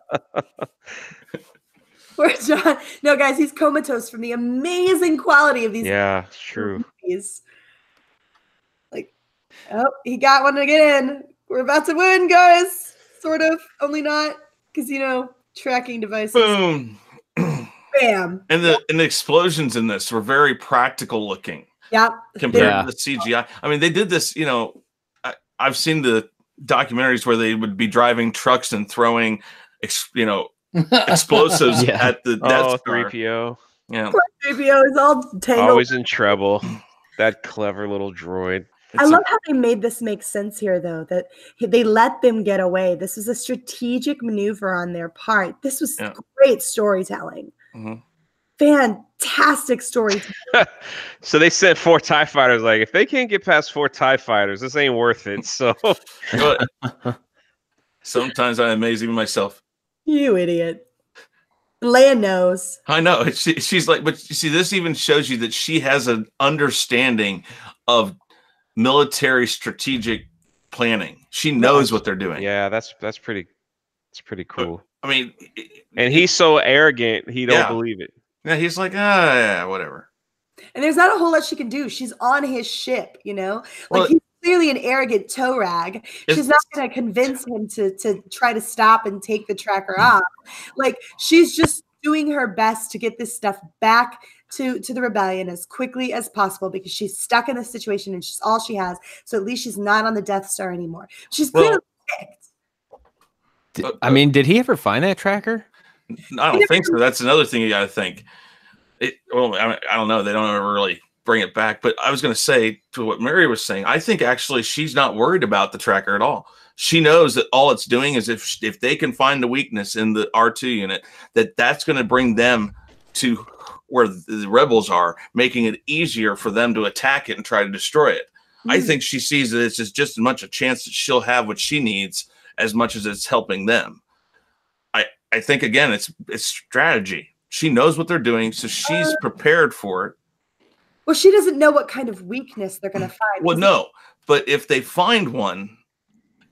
Poor John. No, guys, he's comatose from the amazing quality of these. Yeah, it's true. Movies. Like, oh, he got one to get in. We're about to win, guys. Sort of, only not, because tracking devices. Boom. Bam. And the explosions in this were very practical looking. Yep. Compared to the CGI. I mean, they did this, I've seen the documentaries where they would be driving trucks and throwing, explosives at the Death Star. 3PO. Yeah. 3PO is all tangled. Always in trouble. That clever little droid. I love how they made this make sense here, though, that they let them get away. This was a strategic maneuver on their part. This was great storytelling. Mm-hmm. Fantastic storytelling. So they sent 4 TIE fighters. Like, if they can't get past 4 TIE fighters, this ain't worth it. So sometimes I amaze even myself. You idiot. Leia knows. I know. She's like, but you see, this even shows you that she has an understanding of military strategic planning. She knows what they're doing. Yeah, that's pretty cool. I mean, and he's so arrogant, he don't believe it. Yeah, he's like, yeah, whatever. And there's not a whole lot she can do. She's on his ship, Like, Well, he's clearly an arrogant tow rag. She's not going to convince him to try to stop and take the tracker off. Like, she's just doing her best to get this stuff back to the rebellion as quickly as possible because she's stuck in this situation and she's all she has. So at least she's not on the Death Star anymore. She's clearly picked. I mean, did he ever find that tracker? I don't think so. That's another thing you got to think. Well, I don't know. They don't ever really bring it back. But I was going to say to what Mary was saying, I think actually she's not worried about the tracker at all. She knows that all it's doing is if they can find a weakness in the R2 unit, that's going to bring them to where the rebels are, making it easier for them to attack it and try to destroy it. I think she sees that it's just as much a chance that she'll have what she needs as much as it's helping them. I think, again, it's strategy. She knows what they're doing, so she's prepared for it. Well, she doesn't know what kind of weakness they're going to find. Well, no, but if they find one,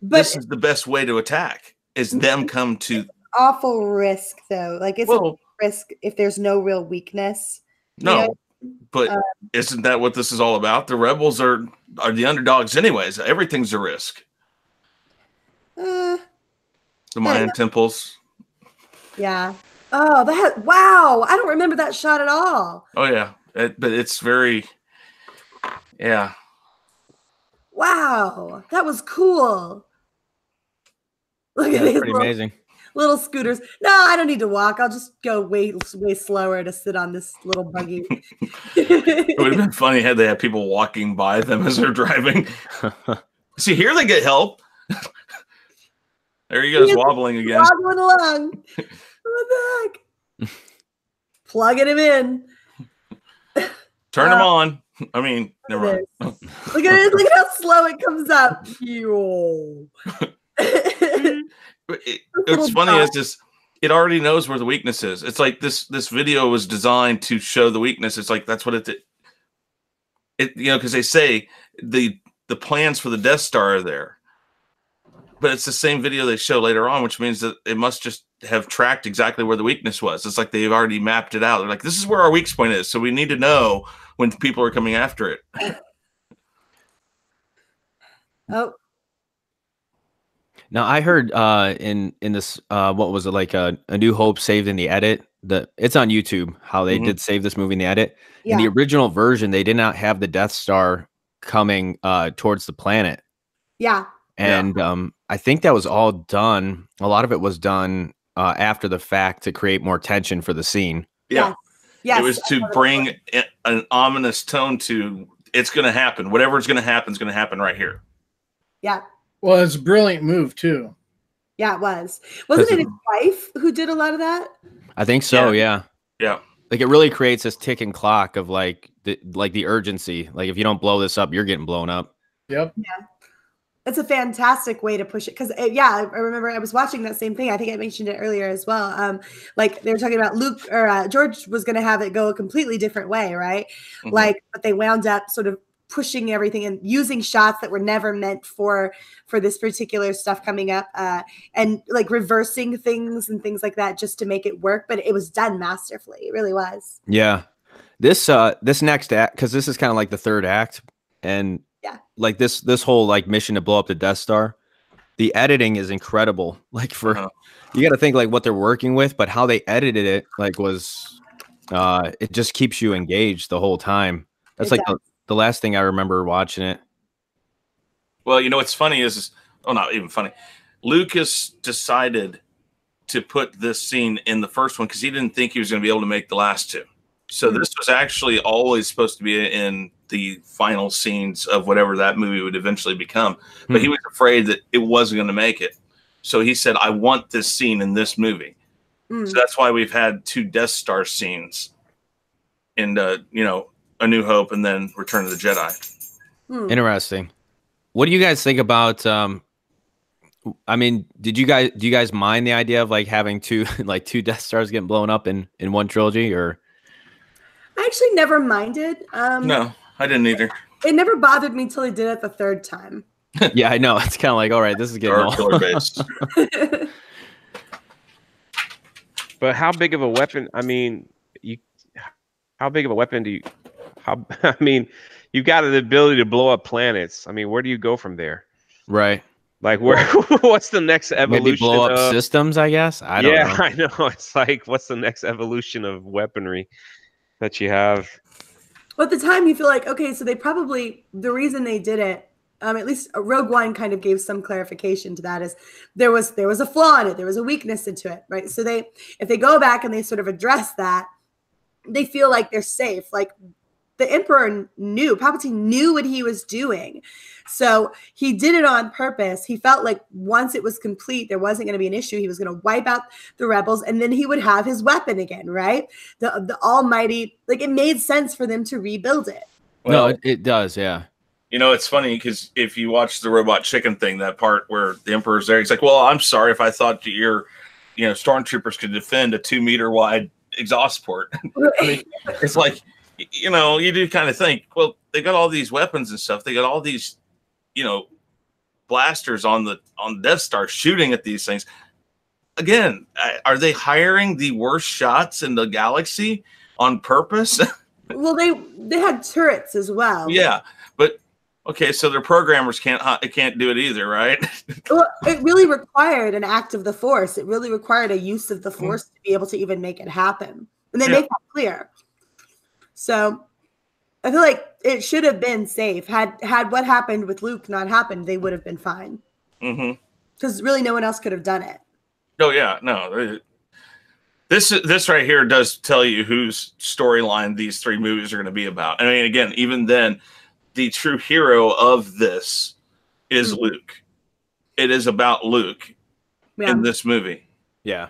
this is the best way to attack, is them come to... Awful risk, though. Like, it's a risk if there's no real weakness. No, but isn't that what this is all about? The rebels are the underdogs anyways. Everything's a risk. The Mayan temples. Yeah. Oh, wow. I don't remember that shot at all. Oh, yeah. But it's very, yeah. Wow, that was cool. Look at these Pretty amazing. little scooters. No, I don't need to walk. I'll just go way slower to sit on this little buggy. It would have been funny had they had people walking by them as they're driving. See, here they get help. There he goes, wobbling again. Wobbling along. What the heck? Plugging him in. Turn him on. I mean, never mind. Look at it. Look at how slow it comes up. What's funny is just it already knows where the weakness is. It's like this video was designed to show the weakness. It's like that's what it because they say the plans for the Death Star are there. But it's the same video they show later on, which means that it must just have tracked exactly where the weakness was. It's like they've already mapped it out. They're like, this is where our weak point is. So we need to know when people are coming after it. Oh. Now I heard in this what was it, like A New Hope saved in the edit. It's on YouTube how they did save this movie in the edit. Yeah. In the original version, they did not have the Death Star coming towards the planet. Yeah. And I think that was all done. A lot of it was done after the fact to create more tension for the scene. Yeah. Yes. It was to bring an ominous tone to it's going to happen. Whatever's going to happen is going to happen right here. Yeah. Well, it's a brilliant move too. Yeah, it was. Wasn't it his wife who did a lot of that? I think so. Yeah. Like it really creates this ticking clock of like the urgency. Like if you don't blow this up, you're getting blown up. Yep. Yeah. It's a fantastic way to push it because, I remember I was watching that same thing. I think I mentioned it earlier as well. Like they were talking about Luke or George was going to have it go a completely different way, right? Like, but they wound up sort of pushing everything and using shots that were never meant for this particular stuff coming up, and like reversing things and things like that just to make it work. But it was done masterfully. It really was. Yeah, this next act, because this is kind of like the third act, and like this whole like mission to blow up the Death Star, the editing is incredible. Like you got to think like what they're working with, but how they edited it like was it just keeps you engaged the whole time. That's like the last thing I remember watching it. Well, you know what's funny is not even funny. Lucas decided to put this scene in the first one because he didn't think he was going to be able to make the last two. So this was actually always supposed to be in the final scenes of whatever that movie would eventually become. But he was afraid that it wasn't going to make it. So he said, I want this scene in this movie. So that's why we've had two Death Star scenes in, A New Hope and then Return of the Jedi. Interesting. What do you guys think about, I mean, do you guys mind the idea of like having two Death Stars getting blown up in one trilogy, or? I actually never minded. No, I didn't either. It never bothered me until he did it the third time. Yeah, I know. It's kind of like, all right, this is getting old. But how big of a weapon? I mean, how big of a weapon do you? I mean, you've got the ability to blow up planets. I mean, where do you go from there? Right. Like, where? What's the next evolution? Maybe blow up systems, I guess. I don't know. Yeah, I know. It's like, what's the next evolution of weaponry that you have? Well, at the time, you feel like, okay, so the reason they did it, at least Rogue One kind of gave some clarification to that, is there was a flaw in it. There was a weakness into it, right? So if they go back and they sort of address that, they feel like they're safe. Like the Emperor Palpatine knew what he was doing. So he did it on purpose. He felt like once it was complete, there wasn't going to be an issue. He was going to wipe out the rebels and then he would have his weapon again, right? The almighty, like it made sense for them to rebuild it. Well, no, it does. Yeah. You know, it's funny because if you watch the Robot Chicken thing, that part where the Emperor's there, he's like, well, I'm sorry if I thought that your, stormtroopers could defend a 2-meter wide exhaust port. I mean, it's like, you do kind of think, well, they got all these weapons and stuff. They got all these, blasters on the Death Star shooting at these things. Again, are they hiring the worst shots in the galaxy on purpose? Well, they had turrets as well. Yeah, but okay, so their programmers can't do it either, right? Well, it really required an act of the Force. It really required a use of the Force to be able to even make it happen, and they make that clear. So, I feel like it should have been safe. Had what happened with Luke not happened, they would have been fine. Because really, no one else could have done it. Oh yeah, no. This right here does tell you whose storyline these 3 movies are going to be about. I mean, again, even then, the true hero of this is Luke. It is about Luke in this movie. Yeah.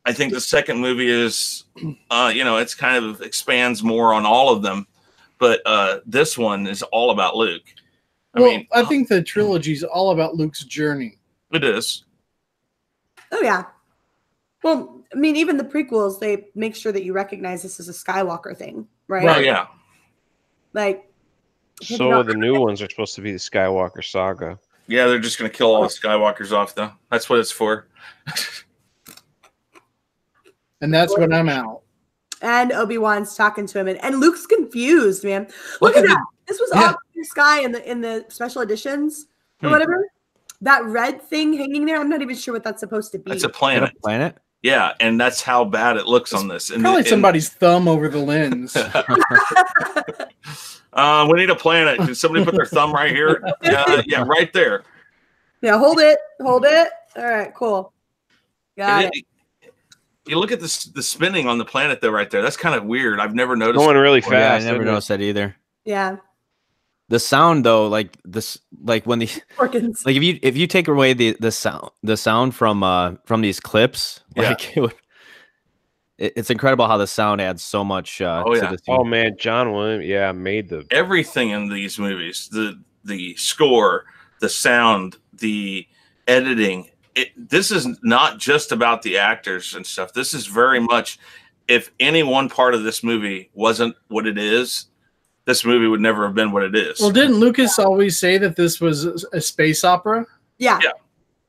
I think the second movie is, it's kind of expands more on all of them, but this one is all about Luke. I think the trilogy is all about Luke's journey. It is. Oh yeah. Well, I mean, even the prequels, they make sure that you recognize this as a Skywalker thing, right? Well, yeah. Like. So the new ones are supposed to be the Skywalker saga. Yeah, they're just going to kill all the Skywalkers off, though. That's what it's for. And that's when I'm out. And Obi-Wan's talking to him, and Luke's confused, man. Look at that. This was all clear sky in the special editions or whatever. That red thing hanging there, I'm not even sure what that's supposed to be. It's a planet. Yeah, and that's how bad it looks on this. And probably somebody's thumb over the lens. We need a planet. Can somebody put their thumb right here? Yeah, right there. Yeah, hold it. Hold it. All right, cool. Got it. You look at the spinning on the planet, though, right there. That's kind of weird. I've never noticed. Going really fast. Yeah, I never noticed that either. Yeah. The sound, though, like this, like when the Organs. like if you take away the sound from these clips, like it's incredible how the sound adds so much. To the scene. Oh man, John Williams, made everything in these movies. The score, the sound, the editing. This is not just about the actors and stuff. This is very much, if any one part of this movie wasn't what it is, this movie would never have been what it is. Well, didn't Lucas always say that this was a space opera? Yeah.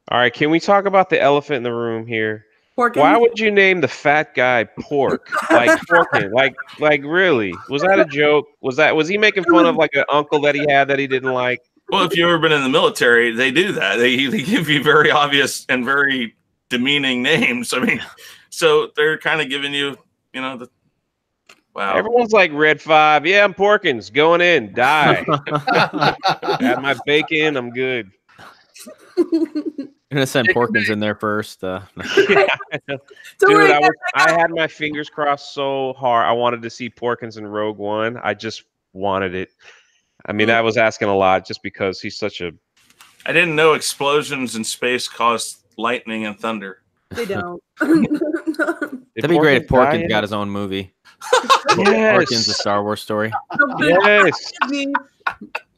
All right, can we talk about the elephant in the room here? Porkins? Why would you name the fat guy Pork? Like Porkin? Like really? Was that a joke? Was he making fun of like an uncle that he had that he didn't like? Well, if you've ever been in the military, they do that. They give you very obvious and very demeaning names. I mean, so they're kind of giving you, wow. Everyone's like Red 5. Yeah, I'm Porkins. Going in. Die. Got my bacon. I'm good. I'm gonna send Porkins in there first. Dude, I had my fingers crossed so hard. I wanted to see Porkins in Rogue One. I just wanted it. I mean, I was asking a lot just because he's such a. I didn't know explosions in space caused lightning and thunder. They don't. That'd be great if Porkins got his own movie. Yes. Porkins, a Star Wars story. Yes.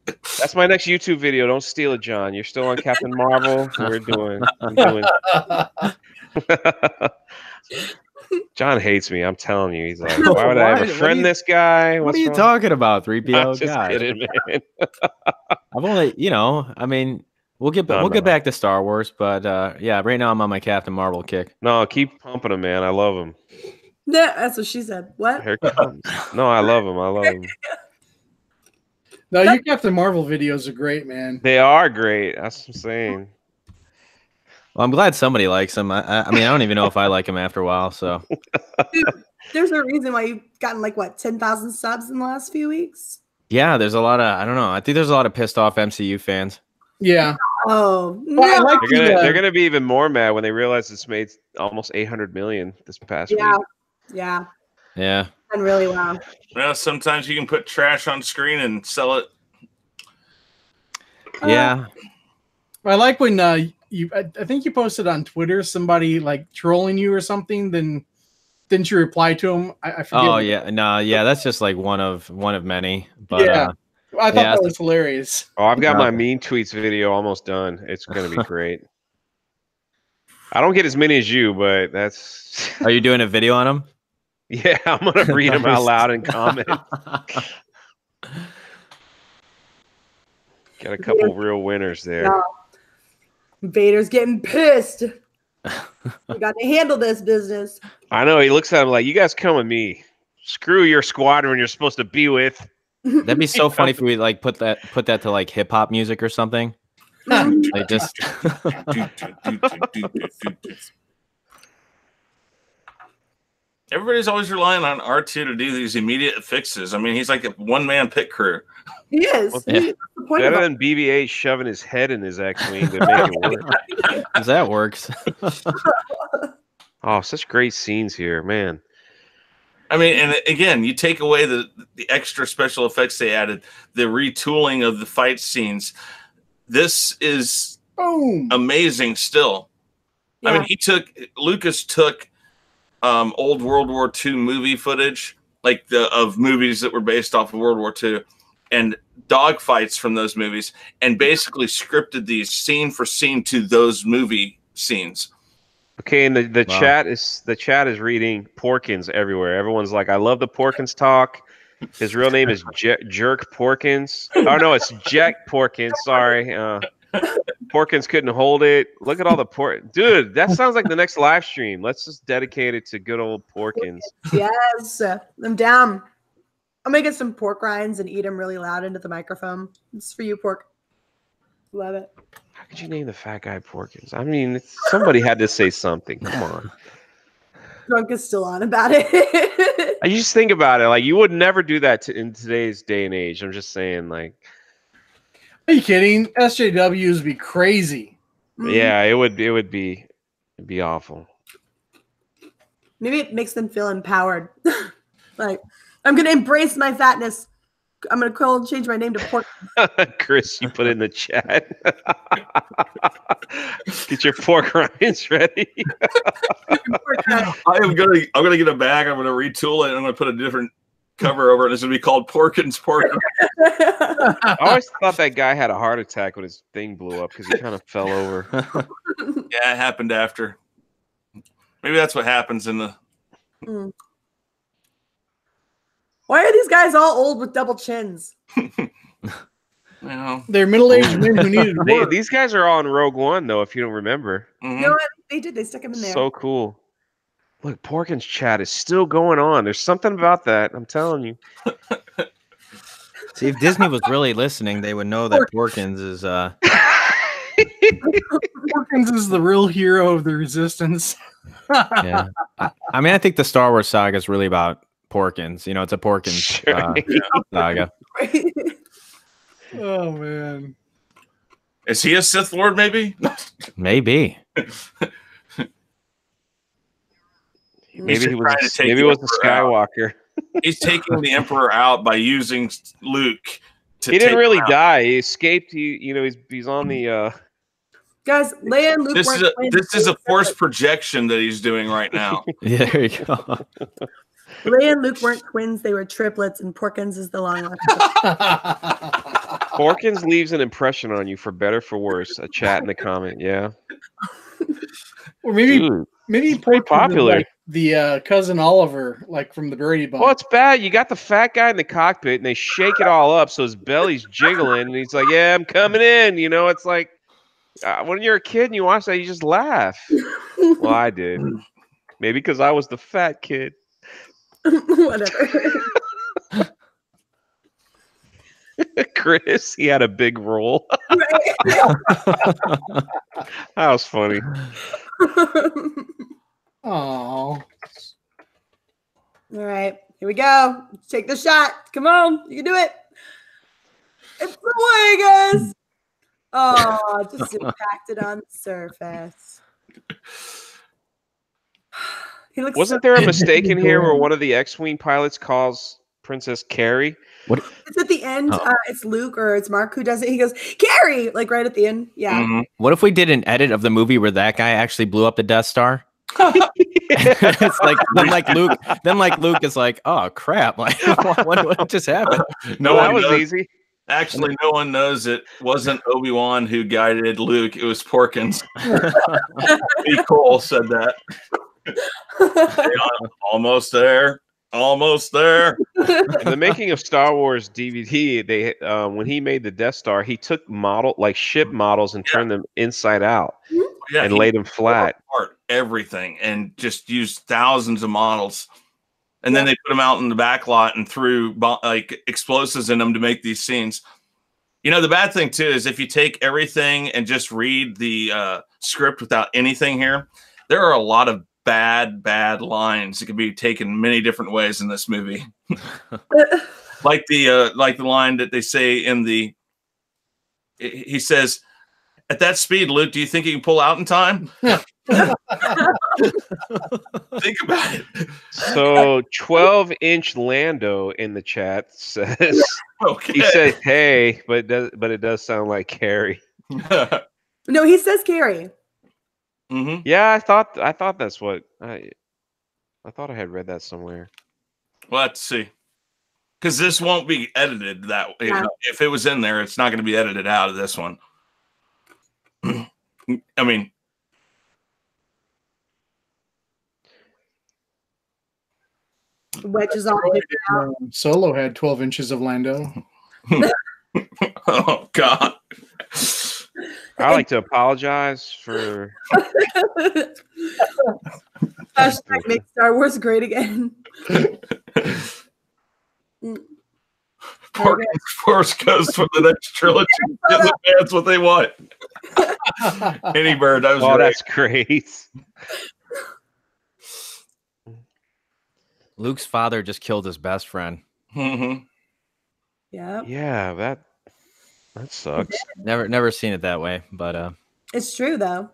That's my next YouTube video. Don't steal it, John. You're still on Captain Marvel. I'm doing. John hates me. I'm telling you. He's like, why would I ever friend this guy? What are you talking about, 3PO? Just kidding, man. I've only, I mean, we'll get back to Star Wars, but right now I'm on my Captain Marvel kick. No, keep pumping him, man. I love him. Yeah, that's what she said. What? Here comes. No, I love him. I love him. No, your Captain Marvel videos are great, man. They are great. That's what I'm saying. Well, I'm glad somebody likes him. I mean, I don't even know if I like him after a while. So Dude, there's a reason why you've gotten 10,000 subs in the last few weeks. Yeah, there's a lot of I don't know. I think there's a lot of pissed off MCU fans. Yeah. Oh, well, no. They're gonna be even more mad when they realize it's made almost 800 million this past week. Yeah. And really well. Well, sometimes you can put trash on screen and sell it. Yeah. I like when I think you posted on Twitter somebody trolling you or something. Then didn't you reply to him? I forget. Oh yeah, no, that's just one of many. But I thought that was hilarious. Oh, I've got my mean tweets video almost done. It's gonna be great. I don't get as many as you, but that's. Are you doing a video on them? Yeah, I'm gonna read them out loud and comment. Got a couple real winners there. Yeah. Vader's getting pissed. We got to handle this business. I know. He looks at him like, "You guys come with me. Screw your squadron you're supposed to be with." That'd be so funny if we put that to hip hop music or something. Like just. Everybody's always relying on R2 to do these immediate fixes. I mean, he's like a one-man pit crew. He is. Well, That's the point better of than BB-8 shoving his head in his X-wing to make it work. Because that works. Oh, such great scenes here, man. I mean, and again, you take away the extra special effects they added, the retooling of the fight scenes. This is amazing still. Yeah. I mean, Lucas took old World War II movie footage, like of movies that were based off of World War II, and dogfights from those movies, and basically scripted these scene for scene to those movie scenes. Okay, and the chat is reading Porkins everywhere. Everyone's like, I love the Porkins talk. His real name is Jerk Porkins. Oh no, it's Jack Porkins. Sorry. Porkins couldn't hold it. Look at all the pork. Dude, that sounds like the next live stream. Let's just dedicate it to good old Porkins. Yes. I'm down. I'm going to get some pork rinds and eat them really loud into the microphone. It's for you, pork. Love it. How could you name the fat guy Porkins? I mean, somebody had to say something. Come on. Drunk is still on about it. I just think about it. Like, you would never do that in today's day and age. I'm just saying, like. Are you kidding? SJWs would be crazy. Yeah, it would be awful. Maybe it makes them feel empowered. Like, I'm going to embrace my fatness. I'm going to change my name to Pork. Chris, you put in the chat. Get your pork rinds ready. I'm gonna get a bag. I'm gonna retool it. And I'm gonna put a different cover over it. It's gonna be called Porkins. I always thought that guy had a heart attack when his thing blew up because he kind of fell over. Yeah, it happened after. Maybe that's what happens in the. Why are these guys all old with double chins? Well, they're middle-aged men who needed work. These guys are all in Rogue One, though, if you don't remember. You know what? They did. They stuck him in there. So cool. Look, Porkins chat is still going on. There's something about that. I'm telling you. See, if Disney was really listening, they would know that Porkins is Porkins is the real hero of the Resistance. Yeah. I mean, I think the Star Wars saga is really about Porkins. You know, it's a Porkins saga. Oh man. Is he a Sith Lord, maybe? Maybe. Maybe he was. Maybe it was the Skywalker. He's taking the Emperor out by using Luke. He didn't really die. He escaped. He's on the. Guys, Leia and Luke. This is a forced projection that he's doing right now. Yeah, there you go. Leia and Luke weren't twins; they were triplets, and Porkins is the long one. Porkins leaves an impression on you, for better for worse. A chat in the comment, yeah. Or maybe pretty popular. Like the cousin Oliver, like from the Brady Bunch. Well, it's bad. You got the fat guy in the cockpit, and they shake it all up, so his belly's jiggling, and he's like, "Yeah, I'm coming in." You know, it's like when you're a kid and you watch that, you just laugh. Well, I did. Maybe because I was the fat kid. Whatever. Chris, he had a big role. That was funny. Oh. All right, here we go. Let's take the shot. Come on, you can do it. It's the way, guys. Oh, just impacted on the surface. Wasn't there a mistake in here where one of the X-Wing pilots calls Princess Carrie? What? It's at the end. It's Luke or it's Mark who does it. He goes, Carrie, like right at the end. Yeah. Mm-hmm. What if we did an edit of the movie where that guy actually blew up the Death Star? It's like then Luke is like, oh crap, like what just happened? No, that was easy. Actually, no one knows it wasn't Obi-Wan who guided Luke. It was Porkins. B. Cole said that. Almost there. Almost there. In the making of Star Wars DVD, they when he made the Death Star, he took ship models and turned them inside out and laid them flat. Apart everything and just used thousands of models. And then they put them out in the back lot and threw like explosives in them to make these scenes. You know, the bad thing too is if you take everything and just read the script without anything here, there are a lot of bad lines. It could be taken many different ways in this movie. like the line that they say in the. He says, "At that speed, Luke, do you think you can pull out in time?" Think about it. So 12-inch Lando in the chat says, Okay. he said, "Hey," but it does sound like Carrie. No, he says Carrie. Mm-hmm. Yeah, I thought that's what I thought I had read that somewhere. Well, let's see. Because this won't be edited that way. Yeah. If it was in there, it's not going to be edited out of this one. I mean, Wedge is all Solo had 12 inches of Lando. oh God. I like to apologize for Hashtag make Star Wars great again. Force goes for the next trilogy. Give the fans what they want. Any bird. That was oh, great. that's great. Luke's father just killed his best friend. Mm-hmm. Yeah. Yeah, that sucks. Never seen it that way, but It's true though.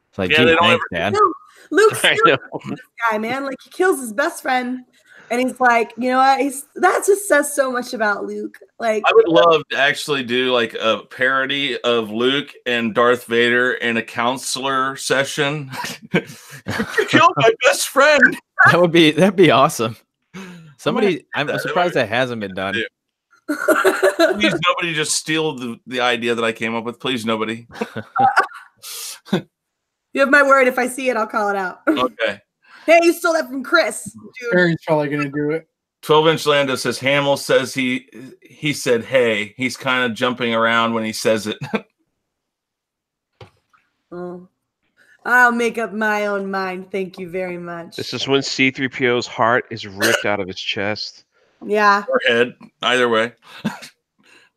it's like, Yeah, gee, they don't thanks, Dad. No, Luke's I still know. this guy, man. Like he kills his best friend, and he's like, you know what? That just says so much about Luke. Like, I would love to actually do like a parody of Luke and Darth Vader in a counselor session. You killed my best friend. That'd be awesome. Somebody, I'm surprised that hasn't been done. Yeah. Please, nobody just steal the idea that I came up with. Please, nobody. you have my word. If I see it, I'll call it out. Okay. Hey, you stole that from Chris, dude. Barry's probably going to do it. 12-inch Lando says Hamill says he said, "Hey." He's kind of jumping around when he says it. Oh. I'll make up my own mind. Thank you very much. This is when C-3PO's heart is ripped out of his chest. Yeah. Or head. Either way.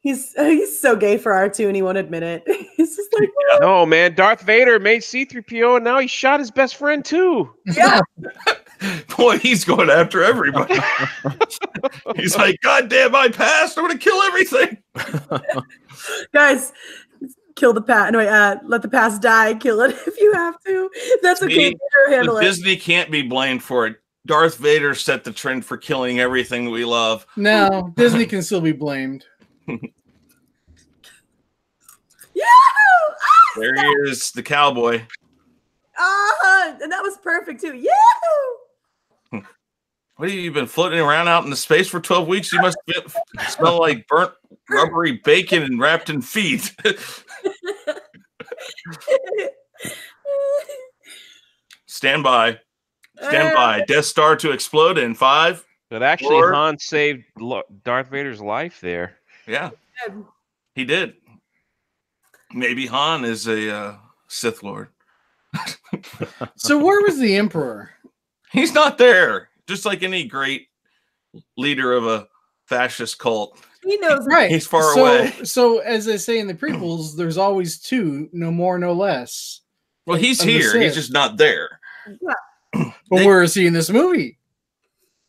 He's so gay for R2 and he won't admit it. He's just like, No, man, Darth Vader made C-3PO and now he shot his best friend too. yeah. Boy, he's going after everybody. He's like, "God damn, I passed. I'm going to kill everything." Guys, kill the past. No, let the past die. Kill it if you have to. That's okay. Vader handle it. Disney can't be blamed for it. Darth Vader set the trend for killing everything we love. No, Disney can still be blamed. Yahoo! There he is, the cowboy. And that was perfect too. Yahoo! What have you been floating around out in the space for 12 weeks? You must smell like burnt rubbery bacon and wrapped in feet. Stand by. Stand by. Death Star to explode in 5. But actually, 4. Han saved Darth Vader's life there. Yeah, he did. Maybe Han is a Sith Lord. So where was the Emperor? He's not there. Just like any great leader of a fascist cult. He knows. Right. He's far away. So as they say in the prequels, there's always 2, no more, no less. Well, he's Of the here. He's Sith. just not there. But where is he in this movie?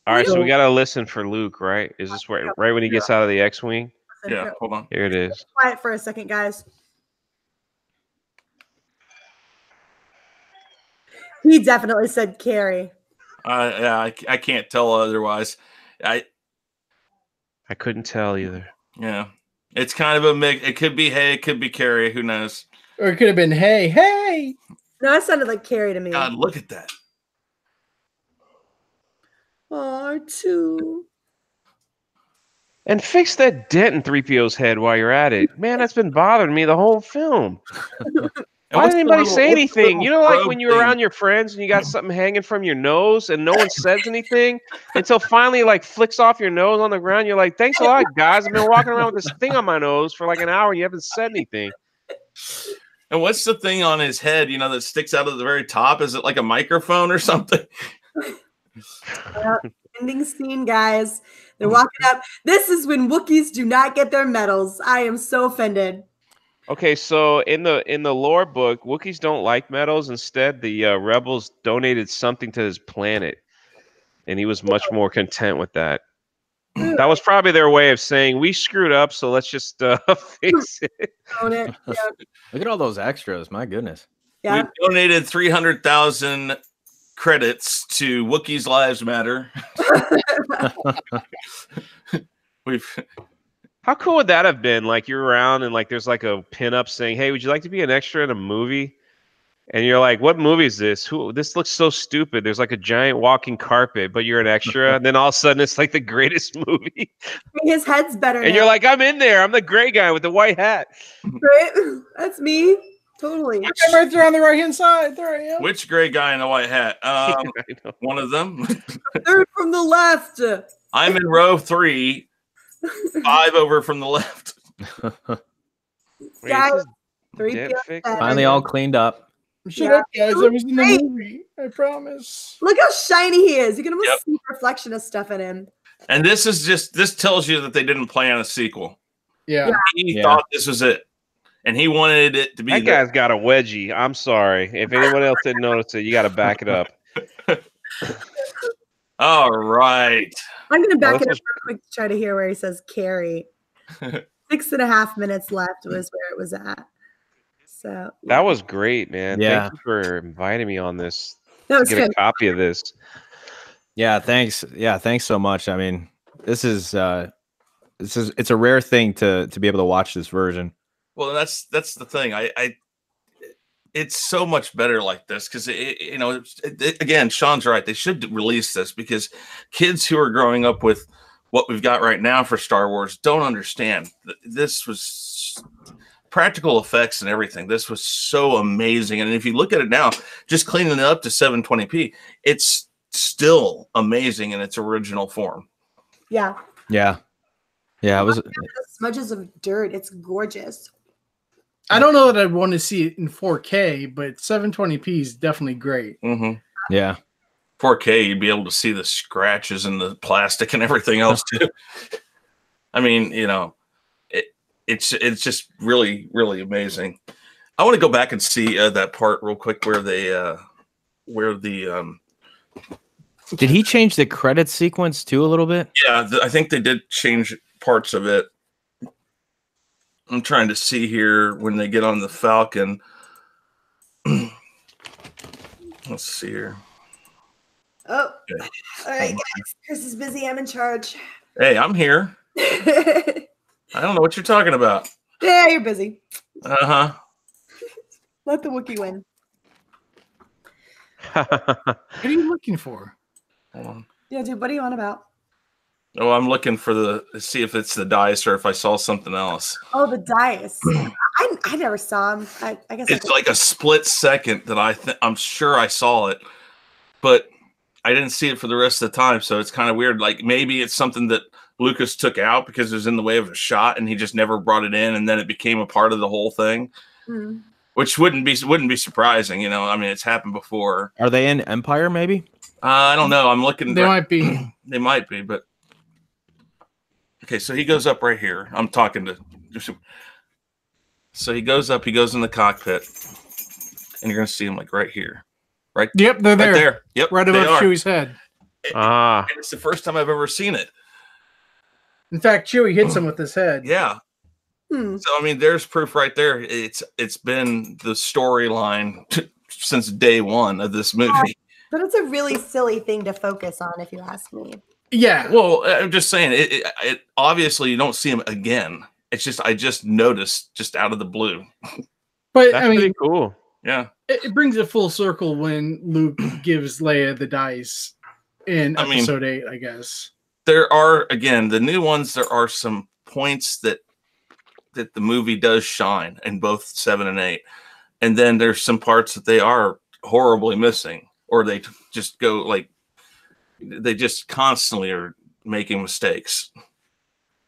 All right, so we got to listen for Luke, right? Is this right when he gets out of the X-Wing? Yeah, hold on. Here it is. Quiet for a second, guys. He definitely said Carrie. Yeah, I can't tell otherwise. I couldn't tell either. Yeah, it's kind of a mix. It could be hey, it could be Carrie. Who knows? Or it could have been, hey. No, that sounded like Carrie to me. God, look at that. R2. And fix that dent in 3PO's head while you're at it. Man, that's been bothering me the whole film. Why didn't anybody say anything? You know, like when you're around your friends and you got something hanging from your nose and no one says anything until finally like flicks off your nose on the ground. You're like, thanks a lot, guys. I've been walking around with this thing on my nose for like an hour and you haven't said anything. And what's the thing on his head, that sticks out at the very top? Is it like a microphone or something? Ending scene, guys. They're walking up. This is when Wookiees do not get their medals. I am so offended. Okay, so in the lore book, Wookiees don't like medals. Instead, the rebels donated something to his planet, and he was much more content with that. That was probably their way of saying we screwed up, so let's just fix it. Own it. Yeah. Look at all those extras. My goodness. Yeah. We donated 300,000 credits to Wookiees Lives Matter. How cool would that have been? Like you're around and like there's like a pinup saying, "Hey, would you like to be an extra in a movie?" And you're like, "What movie is this? Who? This looks so stupid. There's like a giant walking carpet, but you're an extra." And then all of a sudden, it's like the greatest movie. His head's better. And now. you're like, "I'm in there. I'm the gray guy with the white hat." Right? That's me. Totally. I'm right there on the right hand side. There I am. Which gray guy in a white hat? One of them. Third from the left. I'm in row 3, 5 over from the left. Guys, Finally all cleaned up. Shut up, guys. I was in the movie. I promise. Look how shiny he is. You can almost see reflection of stuff in him. And this tells you that they didn't plan a sequel. Yeah. He thought this was it. And he wanted it to be. That guy's got a wedgie. I'm sorry. If anyone else didn't notice it, you got to back it up. All right. I'm going to back it up real quick to try to hear where he says carry. 6.5 minutes left was where it was at. So that was great, man. Yeah. Thank you for inviting me on this. That was get good. a copy of this. Yeah, thanks. Yeah, thanks so much. I mean, it's a rare thing to be able to watch this version. Well, that's the thing. It's so much better like this because again, Sean's right. They should release this because kids who are growing up with what we've got right now for Star Wars don't understand. This was practical effects and everything. This was so amazing. And if you look at it now, just cleaning it up to 720p, it's still amazing in its original form. Yeah. Yeah. Yeah. It was smudges of dirt. It's gorgeous. I don't know that I'd want to see it in 4K, but 720p is definitely great. Mm-hmm. Yeah. 4K, you'd be able to see the scratches and the plastic and everything else too. I mean, it's just really, really amazing. I want to go back and see that part real quick where the Did he change the credit sequence too a little bit? Yeah, I think they did change parts of it. I'm trying to see here when they get on the Falcon. Let's see here. Oh, okay. All right, guys. Chris is busy. I'm in charge. Hey, I'm here. I don't know what you're talking about. Yeah, you're busy. Uh-huh. Let the Wookiee win. What are you looking for? Hold on. Yeah, dude, what are you on about? Oh, I'm looking for see if it's the dice or if I saw something else. Oh, the dice. I never saw him. I guess it's like a split second that I'm sure I saw it, but I didn't see it for the rest of the time. So it's kind of weird. Like maybe it's something that Lucas took out because it was in the way of a shot and he just never brought it in, and then it became a part of the whole thing. Mm. Which wouldn't be surprising, I mean, it's happened before. Are they in Empire? Maybe. I don't know. I'm looking. They might be. They might be, but okay. So he goes up right here. I'm talking to. So he goes up. He goes in the cockpit, and you're gonna see him like right here, right. Yep, they're there. Right there. Yep, right above Chewie's head. And it's the first time I've ever seen it. In fact, Chewie hits him with his head. Yeah. So I mean, there's proof right there. It's been the storyline since day one of this movie. But it's a really silly thing to focus on, if you ask me. Yeah. Well, I'm just saying, it obviously you don't see him again. It's just I just noticed just out of the blue. But that's pretty cool. Yeah. It brings it full circle when Luke gives Leia the dice in episode 8, I guess. There are, again, the new ones, there are some points that the movie does shine in both 7 and 8. And then there's some parts that they are horribly missing, or they just go like, they just constantly are making mistakes.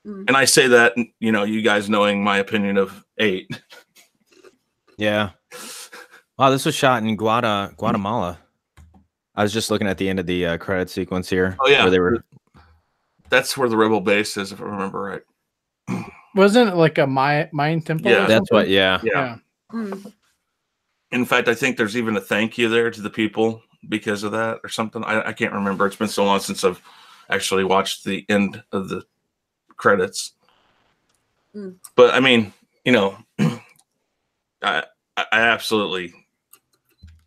And I say that, you guys knowing my opinion of 8. Yeah. Wow, this was shot in Guatemala. I was just looking at the end of the credit sequence here. Oh, yeah. Where they were. That's where the Rebel base is, if I remember right. Wasn't it like a Mayan temple? Yeah. or That's what. something? Yeah. Yeah. Mm. In fact, I think there's even a thank you there to the people because of that or something. I can't remember. It's been so long since I've actually watched the end of the credits. But I mean, you know, I absolutely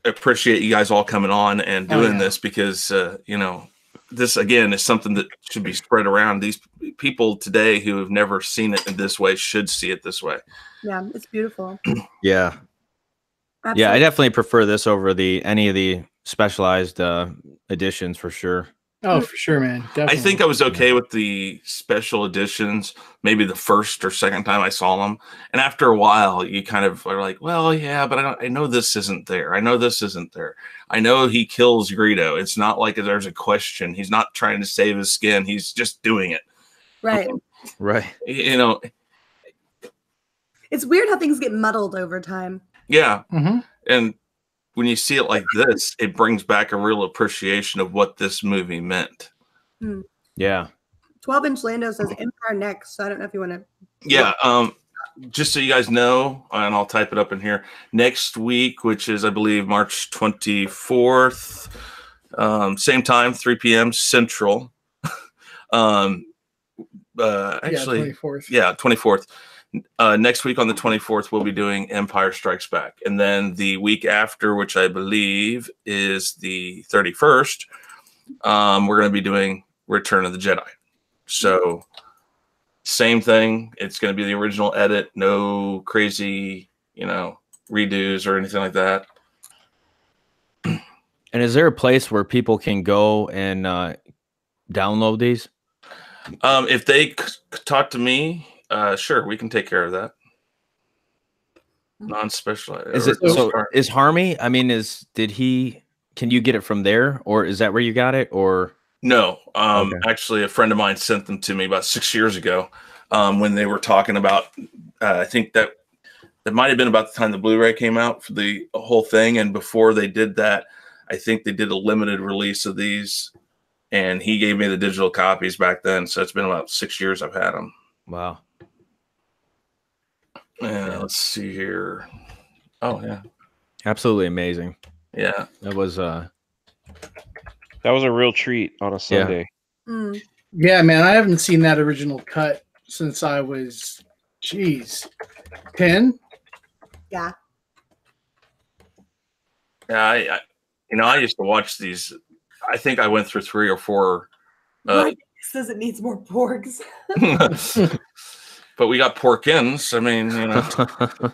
appreciate you guys all coming on and doing this because, you know, this again is something that should be spread around. These people today who have never seen it in this way should see it this way. Yeah, it's beautiful. Yeah. Absolutely. Yeah, I definitely prefer this over any of the specialized editions for sure. Oh, for sure, man. Definitely. I think I was okay with the special editions, maybe the first or second time I saw them. And after a while, you kind of are like, well, yeah, but I know this isn't there. I know this isn't there. I know he kills Greedo. It's not like there's a question. He's not trying to save his skin. He's just doing it. Right. Right. You know, It's weird how things get muddled over time. yeah. Mhm. And when you see it like this, it brings back a real appreciation of what this movie meant. Yeah. 12-inch Lando says Empire next, so I don't know if you want to. Yeah. Just so you guys know, and I'll type it up in here, next week, which is, I believe, March 24th, same time, 3 p.m. Central. Actually, 24th. yeah, 24th. Next week on the 24th, we'll be doing Empire Strikes Back. And then the week after, which I believe is the 31st, we're going to be doing Return of the Jedi. So same thing. It's going to be the original edit. No crazy, you know, redos or anything like that. And is there a place where people can go and download these? If they talk to me, sure, we can take care of that. Non-specialized. Is it so? Is Harmy? I mean, can you get it from there, or is that where you got it, or? No, Okay. actually, a friend of mine sent them to me about 6 years ago when they were talking about. I think that might have been about the time the Blu-ray came out for the whole thing, and before they did that, I think they did a limited release of these, and he gave me the digital copies back then. So it's been about 6 years I've had them. Wow. Let's see here. Oh yeah, Absolutely amazing. yeah. That was That was a real treat on a Sunday. Yeah, man. I haven't seen that original cut since I was, 10. Yeah. Yeah, I used to watch these. I think I went through 3 or 4. Right. Says it needs more porgs. But we got porkins. I mean, you know,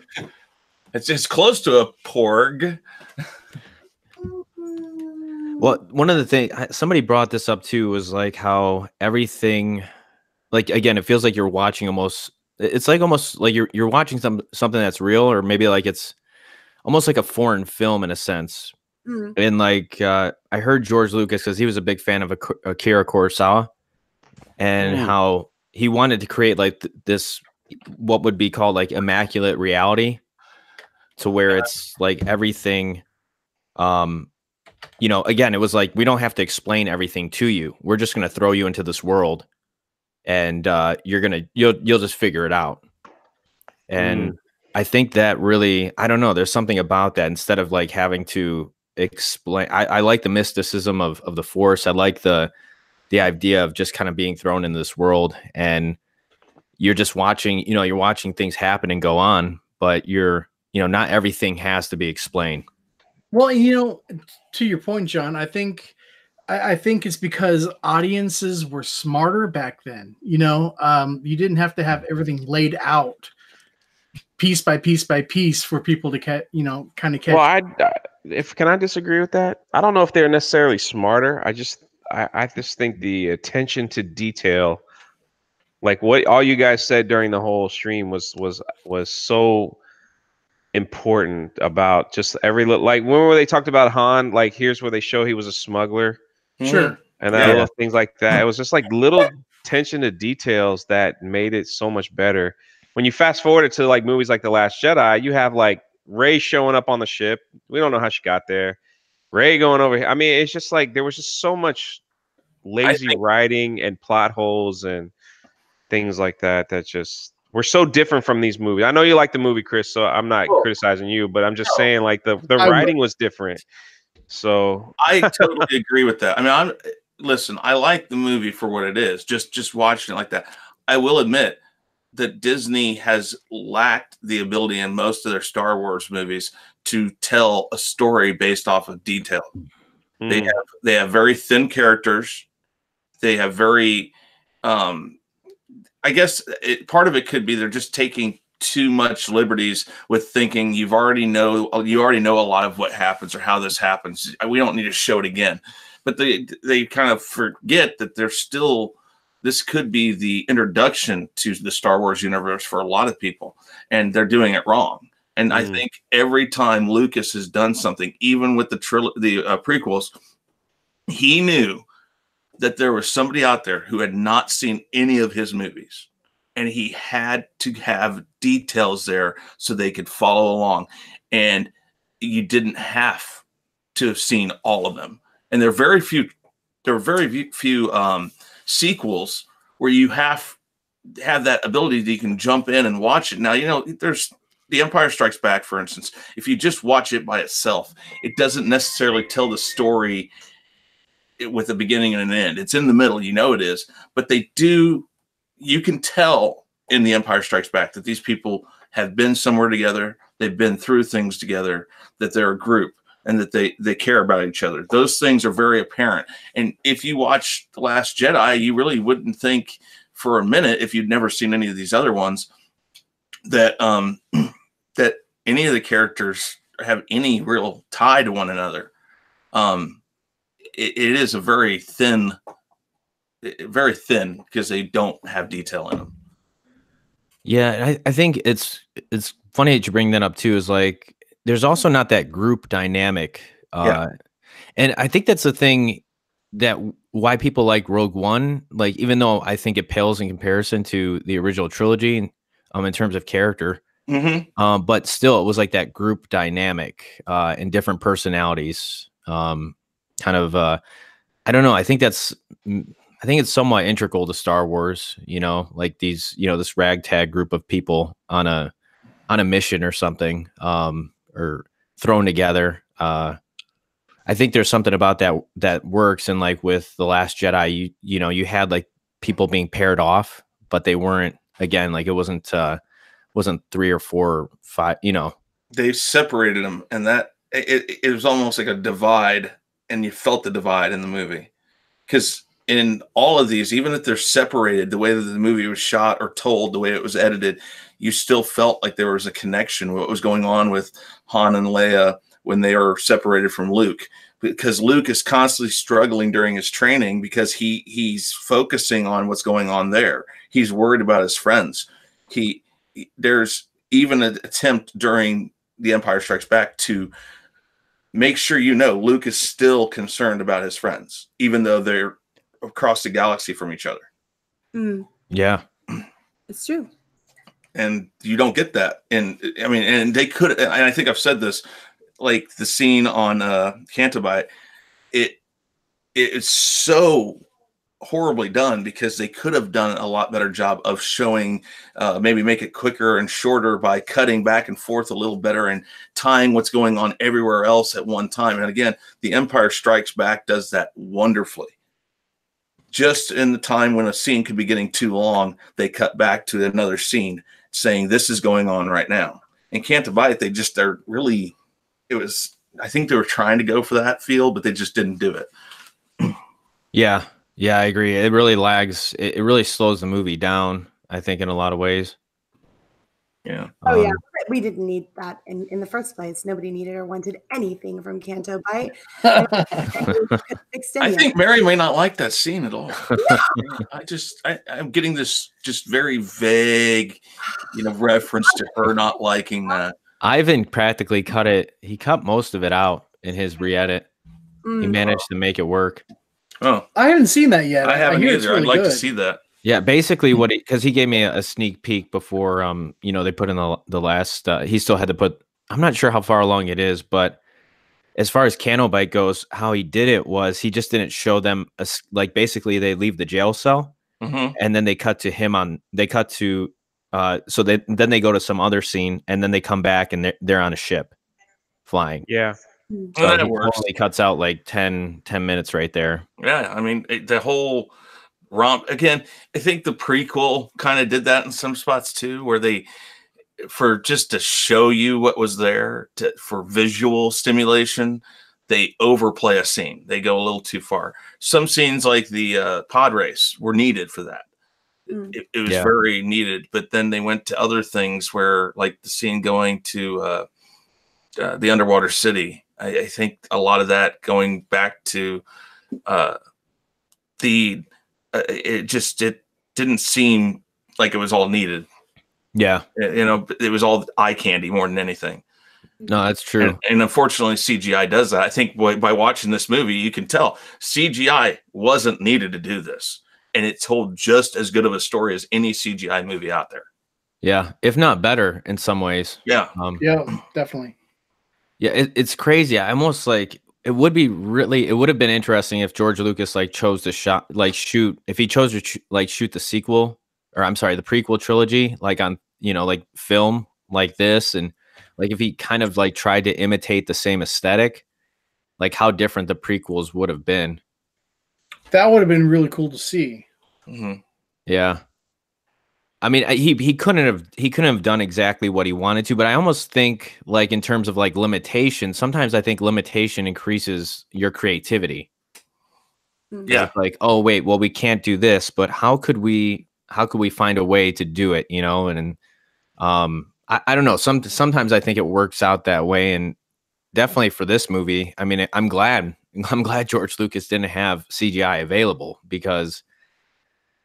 it's close to a porg. well, one of the things somebody brought this up too was like how everything, like again, it feels like you're watching almost. It's like almost like you're watching something that's real, or maybe like it's almost like a foreign film in a sense. And like I heard George Lucas, because he was a big fan of Akira Kurosawa, and how he wanted to create like this, what would be called like immaculate reality, to where it's like everything, you know, again, it was like, we don't have to explain everything to you. We're just going to throw you into this world, and you'll just figure it out. And I think that really, I don't know, there's something about that, instead of like having to explain. I like the mysticism of the Force. I like the idea of just kind of being thrown into this world, and you're just watching, you know, you're watching things happen and go on, but not everything has to be explained. Well, you know, to your point, John, I think it's because audiences were smarter back then. You know, you didn't have to have everything laid out piece by piece by piece for people to kind of catch. Well, can I disagree with that? I don't know if they're necessarily smarter. I just think the attention to detail, like what all you guys said during the whole stream, was so important about just every little, like when they talked about Han, like here's where they show he was a smuggler, Sure, and little things like that. It was just like little attention to details that made it so much better. When you fast forward it to like movies like The Last Jedi, you have like Rey showing up on the ship. We don't know how she got there. Rey going over here. I mean, it's just like there was just so much lazy writing and plot holes and things like that. That just We're so different from these movies. I know you like the movie, Chris, so I'm not criticizing you, but I'm just saying like the writing was different. So I totally agree with that. I mean, listen, I like the movie for what it is. Just watching it like that. I will admit that Disney has lacked the ability in most of their Star Wars movies to tell a story based off of detail. They have very thin characters. They have very I guess part of it could be they're just taking too much liberties with thinking you already know a lot of what happens or how this happens. We don't need to show it again. But they kind of forget that there's still, this could be the introduction to the Star Wars universe for a lot of people, and they're doing it wrong. And I think every time Lucas has done something, even with the prequels, he knew that there was somebody out there who had not seen any of his movies, and he had to have details there so they could follow along. And you didn't have to have seen all of them. And there are very few sequels where you have that ability that you can jump in and watch it. Now, you know, there's The Empire Strikes Back, for instance. If you just watch it by itself, it doesn't necessarily tell the story with a beginning and an end. It's in the middle, you know it is. But you can tell in The Empire Strikes Back that these people have been somewhere together, they've been through things together, that they're a group, and that they care about each other. Those things are very apparent. And if you watch The Last Jedi, you really wouldn't think for a minute, if you'd never seen any of these other ones, that that any of the characters have any real tie to one another. It is a very thin because they don't have detail in them. Yeah, I think it's funny that you bring that up too. Is like there's also not that group dynamic, and I think that's the thing that why people like Rogue One. Like even though I think it pales in comparison to the original trilogy, in terms of character, but still it was like that group dynamic and different personalities. Kind of I don't know. I think it's somewhat integral to Star Wars, you know, like these, you know, this ragtag group of people on a mission or something, or thrown together. I think there's something about that works. And like with The Last Jedi, you know, you had like people being paired off, but they weren't, again, like it wasn't 3 or 4 or 5, you know. They separated them, and that it was almost like a divide, and you felt the divide in the movie. Because in all of these, even if they're separated, the way that the movie was shot or told, the way it was edited, you still felt like there was a connection. What was going on with Han and Leia when they are separated from Luke, because Luke is constantly struggling during his training because he's focusing on what's going on there. He's worried about his friends. There's even an attempt during The Empire Strikes Back to make sure, you know, Luke is still concerned about his friends, even though they're across the galaxy from each other. Yeah, It's true. And you don't get that. And I mean, and they could, and I think I've said this, like the scene on Canto Bight, it's so horribly done because they could have done a lot better job of showing, maybe make it quicker and shorter by cutting back and forth a little better and tying what's going on everywhere else at one time. And again, The Empire Strikes Back does that wonderfully. Just in the time when a scene could be getting too long, they cut back to another scene saying this is going on right now. In Canto Bight, I think they were trying to go for that feel, but they just didn't do it. Yeah, I agree. It really lags. It really slows the movie down, I think, in a lot of ways. Yeah. Oh, yeah. We didn't need that in the first place. Nobody needed or wanted anything from Canto Bight. I think Mary may not like that scene at all. I'm getting this just very vague, you know, reference to her not liking that. Ivan practically cut it. He cut most of it out in his re-edit. He managed to make it work. Oh, I haven't seen that yet. I haven't either. Really I'd like good. to see that. Yeah, basically because he gave me a sneak peek before, you know, they put in the last, he still had to put, I'm not sure how far along it is, but as far as Canto Bight goes, how he did it was he just didn't show them, like basically they leave the jail cell and then they cut to So then they go to some other scene, and then they come back and they're on a ship flying. Yeah. So that he works. only cuts out like 10 minutes right there. Yeah, I mean the whole romp again. I think the prequel kind of did that in some spots too, where they, for just to show you what was there for visual stimulation, they overplay a scene. They go a little too far. Some scenes like the pod race were needed for that. It was very needed, but then they went to other things where, like the scene going to the underwater city. I think a lot of that going back to it didn't seem like it was all needed. Yeah. It was all eye candy more than anything. No, that's true. And unfortunately, CGI does that. I think by watching this movie, you can tell CGI wasn't needed to do this. And it told just as good of a story as any CGI movie out there. Yeah, if not better in some ways. Yeah. Yeah, definitely. Yeah, it's crazy. I almost like it would have been interesting if George Lucas chose to shoot if he chose to shoot the sequel, or I'm sorry, the prequel trilogy on film like this, and if he kind of tried to imitate the same aesthetic, how different the prequels would have been. That would have been really cool to see. Mm-hmm. Yeah. I mean, he couldn't have done exactly what he wanted to, but I almost think in terms of limitation, sometimes I think limitation increases your creativity. Yeah. It's oh wait, well, we can't do this, but how could we find a way to do it? And I don't know. Sometimes I think it works out that way, and definitely for this movie, I mean, I'm glad George Lucas didn't have CGI available, because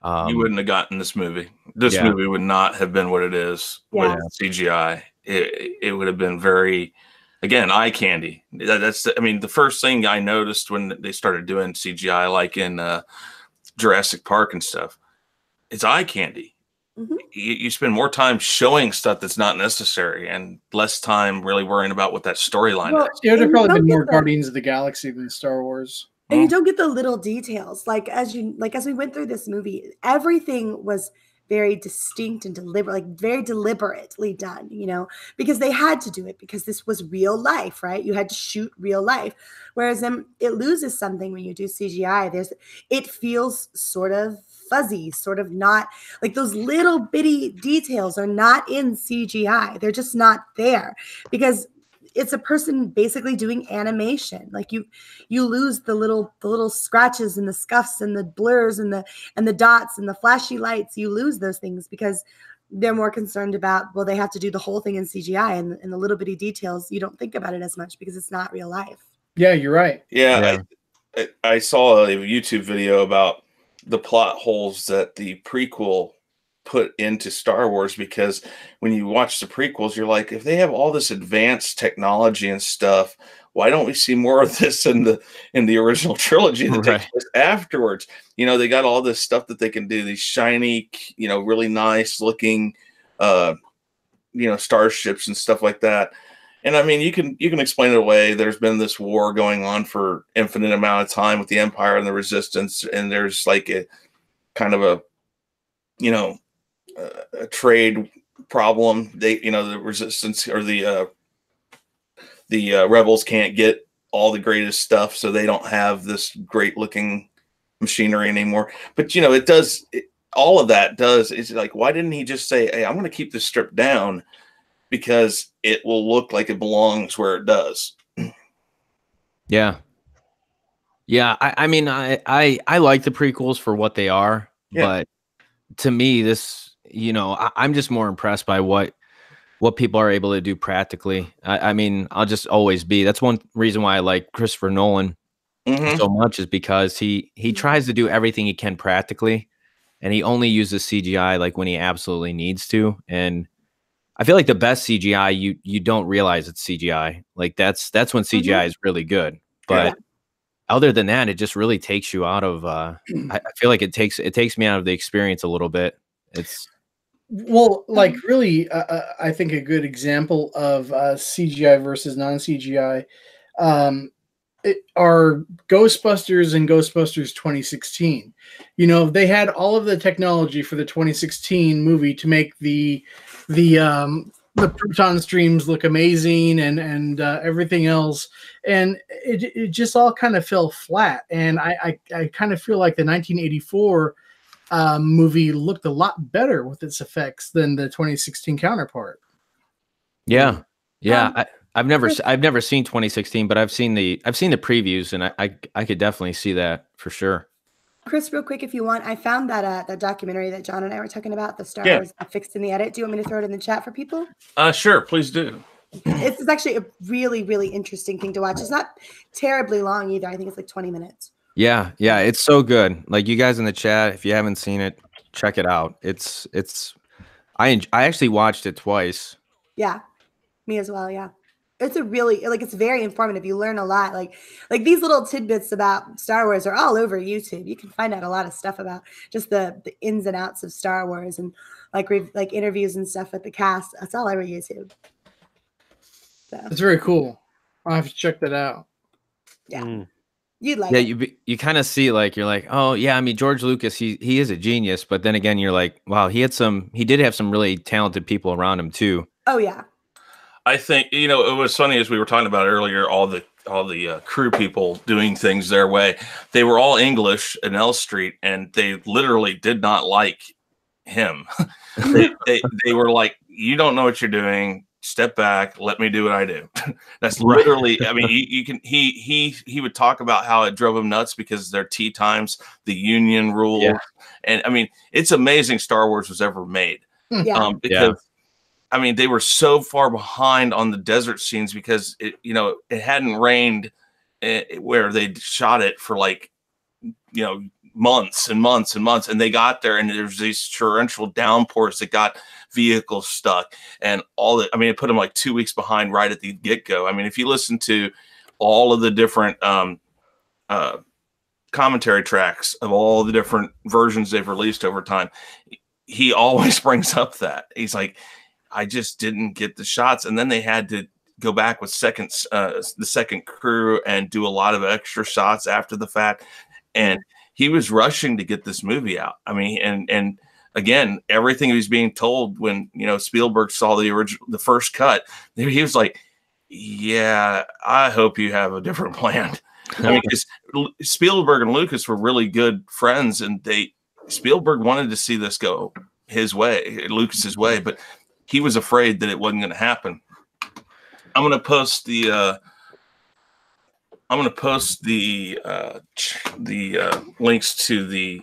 you wouldn't have gotten this movie. This movie would not have been what it is with CGI. It would have been very, again, eye candy. The first thing I noticed when they started doing CGI, like in Jurassic Park and stuff, it's eye candy. Mm-hmm. You spend more time showing stuff that's not necessary and less time really worrying about what that storyline is. It would have probably been more Guardians of the Galaxy than Star Wars. And you don't get the little details. As we went through this movie, everything was very distinct and deliberate, very deliberately done, because they had to do it, because this was real life, right? You had to shoot real life. Whereas then it loses something when you do CGI. It feels sort of fuzzy, sort of not, those little bitty details are not in CGI. They're just not there, because it's a person basically doing animation. You lose the little scratches and the scuffs and the blurs and the dots and the flashy lights. You lose those things because they're more concerned about, well, they have to do the whole thing in CGI, and the little bitty details, you don't think about it as much because it's not real life. Yeah, you're right. Yeah. I saw a YouTube video about the plot holes that the prequel put into Star Wars, because when you watch the prequels, you're like, if they have all this advanced technology and stuff, why don't we see more of this in the original trilogy that takes place afterwards? They got all this stuff that they can do, these shiny, really nice looking starships and stuff like that. And I mean, you can explain it away. There's been this war going on for infinite amount of time with the Empire and the Resistance, and there's a kind of a trade problem. They, the Resistance or the rebels can't get all the greatest stuff, so they don't have this great looking machinery anymore. But it does. All of that does. It's why didn't he just say, "Hey, I'm going to keep this stripped down because it will look like it belongs where it does." Yeah. I mean, I like the prequels for what they are, but to me, this, I'm just more impressed by what people are able to do practically. I mean, I'll just always be. That's one reason why I like Christopher Nolan so much, is because he tries to do everything he can practically, and he only uses CGI when he absolutely needs to. And I feel like the best CGI, you don't realize it's CGI. That's when CGI is really good. But other than that, it just really takes you out of. I feel like it takes me out of the experience a little bit. It's really, I think a good example of CGI versus non-CGI. are Ghostbusters and Ghostbusters 2016. You know, they had all of the technology for the 2016 movie to make the proton streams look amazing and everything else, and it just all kind of fell flat. And I kind of feel like the 1984 movie looked a lot better with its effects than the 2016 counterpart. Yeah, yeah. I've never seen 2016, but I've seen the previews, and I could definitely see that for sure. Chris, real quick, if you want, I found that documentary that John and I were talking about, the Star Wars fixed in the edit. Do you want me to throw it in the chat for people? Sure, please do. It's actually a really, really interesting thing to watch. It's not terribly long either. I think it's like 20 minutes. Yeah, it's so good. Like, you guys in the chat, if you haven't seen it, check it out. I actually watched it twice. Yeah, me as well. Yeah. It's a really, like, it's very informative. You learn a lot. Like these little tidbits about Star Wars are all over YouTube. You can find out a lot of stuff about just the ins and outs of Star Wars, and like interviews and stuff with the cast. That's all over YouTube. So. It's very cool. I'll have to check that out. Yeah. You'd like it. You kind of see, like, you're like, oh yeah, I mean, George Lucas, he is a genius, but then again, you're like, wow, he did have some really talented people around him too. Oh yeah. I think, you know, it was funny, as we were talking about earlier, all the crew people doing things their way. They were all English in L Street, and they literally did not like him. they were like, you don't know what you're doing. Step back. Let me do what I do. That's literally, I mean, he would talk about how it drove him nuts because their tea times, the union rule. Yeah. And I mean, it's amazing Star Wars was ever made. Yeah. Because I mean, they were so far behind on the desert scenes because it hadn't rained where they shot it for, like, you know, months and months and months. And they got there, and there's these torrential downpours that got vehicles stuck and all that. I mean, it put them like 2 weeks behind right at the get-go. I mean, if you listen to all of the different commentary tracks of all the different versions they've released over time, he always brings up that. He's like, I just didn't get the shots. And then they had to go back with the second crew and do a lot of extra shots after the fact. And he was rushing to get this movie out. I mean, and again, everything he was being told when, you know, Spielberg saw the first cut, he was like, yeah, I hope you have a different plan. I mean, because Spielberg and Lucas were really good friends, and Spielberg wanted to see this go his way, Lucas's way, but he was afraid that it wasn't going to happen. I'm going to post the links to the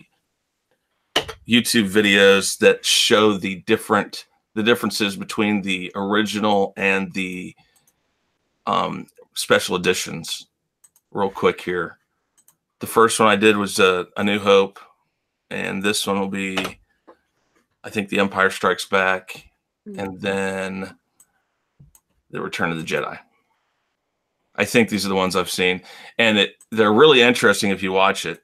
YouTube videos that show the differences between the original and the special editions real quick here. The first one I did was A New Hope, and this one will be, I think, The Empire Strikes Back, and then The Return of the Jedi. I think these are the ones I've seen, and they're really interesting if you watch it.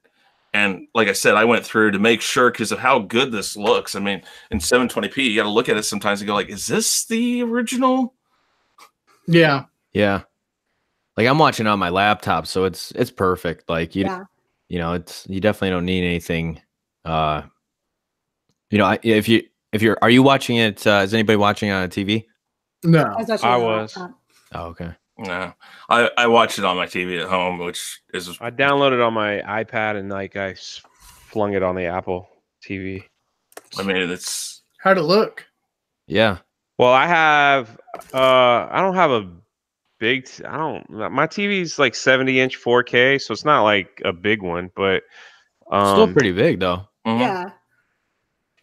And like I said, I went through to make sure because of how good this looks. I mean, in 720p, you got to look at it sometimes and go like, is this the original? Yeah. Yeah. Like, I'm watching on my laptop, so it's perfect. Like, you know, you definitely don't need anything. You know, are you watching it? Is anybody watching it on a TV? No, I was. Oh, okay. No, I watched it on my TV at home, which is, I downloaded it on my iPad, and like I flung it on the Apple TV. I mean, it's, how'd it look? Yeah. Well, I don't have a big, my TV's like 70-inch 4K, so it's not like a big one, but still pretty big though. Yeah.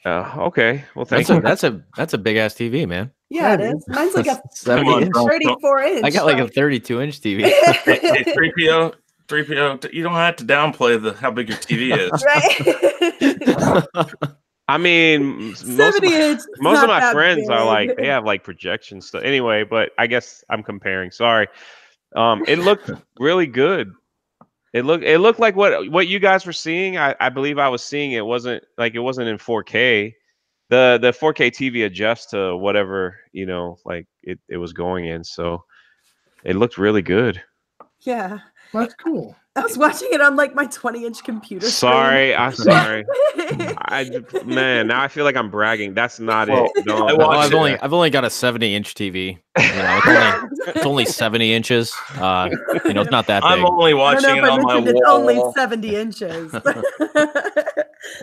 Okay. Well, thank you. That's a big ass TV, man. Yeah, it is. Mine's like a 34-inch. I got like a 32-inch TV. Hey, 3PO, you don't have to downplay how big your TV is. Right. I mean, most of my friends are like, they have like projection stuff. Anyway, but I guess I'm comparing. Sorry. It looked really good. It looked like what you guys were seeing. I believe I was seeing it wasn't in 4K. The 4K TV adjusts to whatever, you know, like it was going in. So it looked really good. Yeah. That's cool. I was watching it on like my 20-inch computer. Sorry, I'm sorry. Man, now I feel like I'm bragging. That's not it. No, I've only got a 70-inch TV. You know, it's only 70 inches. You know, it's not that big. I'm only watching it on my wall. It's only 70 inches.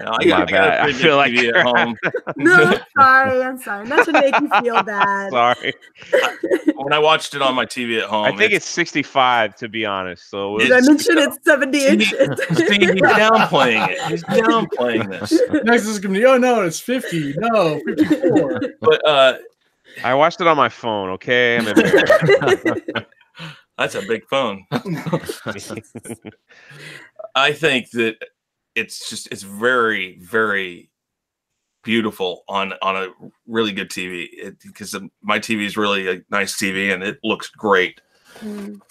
I feel like TV at home. No, I'm sorry. Not to make you feel bad. Sorry. When I watched it on my TV at home, I think it's 65 to be honed. So did I mention it's 70 inches? See, he's downplaying it. He's downplaying this. Next is gonna be, oh no, it's 50. No, 54. But I watched it on my phone. Okay, I'm embarrassed. that's a big phone. I think that it's very, very beautiful on a really good TV because my TV is really a nice TV and it looks great. And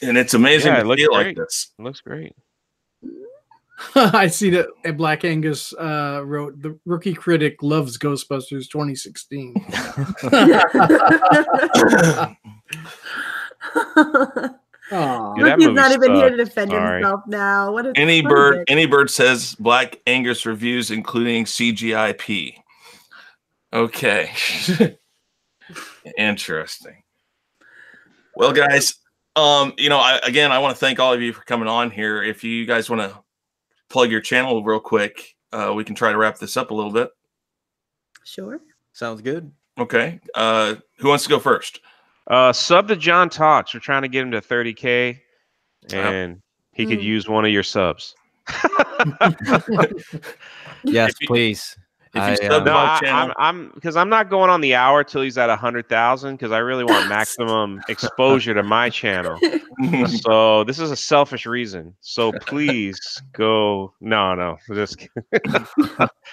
it's amazing to feel like this. It looks great. I see that Black Angus wrote, the rookie critic loves Ghostbusters 2016. Rookie's not even here to defend himself now. What Any bird says Black Angus reviews, including CGIP. Okay. Interesting. Well, guys, you know, I want to thank all of you for coming on here. If you guys want to plug your channel real quick, we can try to wrap this up a little bit. Sure. Sounds good. Okay. Who wants to go first? Sub to John Talks. We're trying to get him to 30K, and he could use one of your subs. Yes, please. Because I'm not going on the hour till he's at 100,000 because I really want maximum exposure to my channel. So this is a selfish reason. So please go. No, just kidding.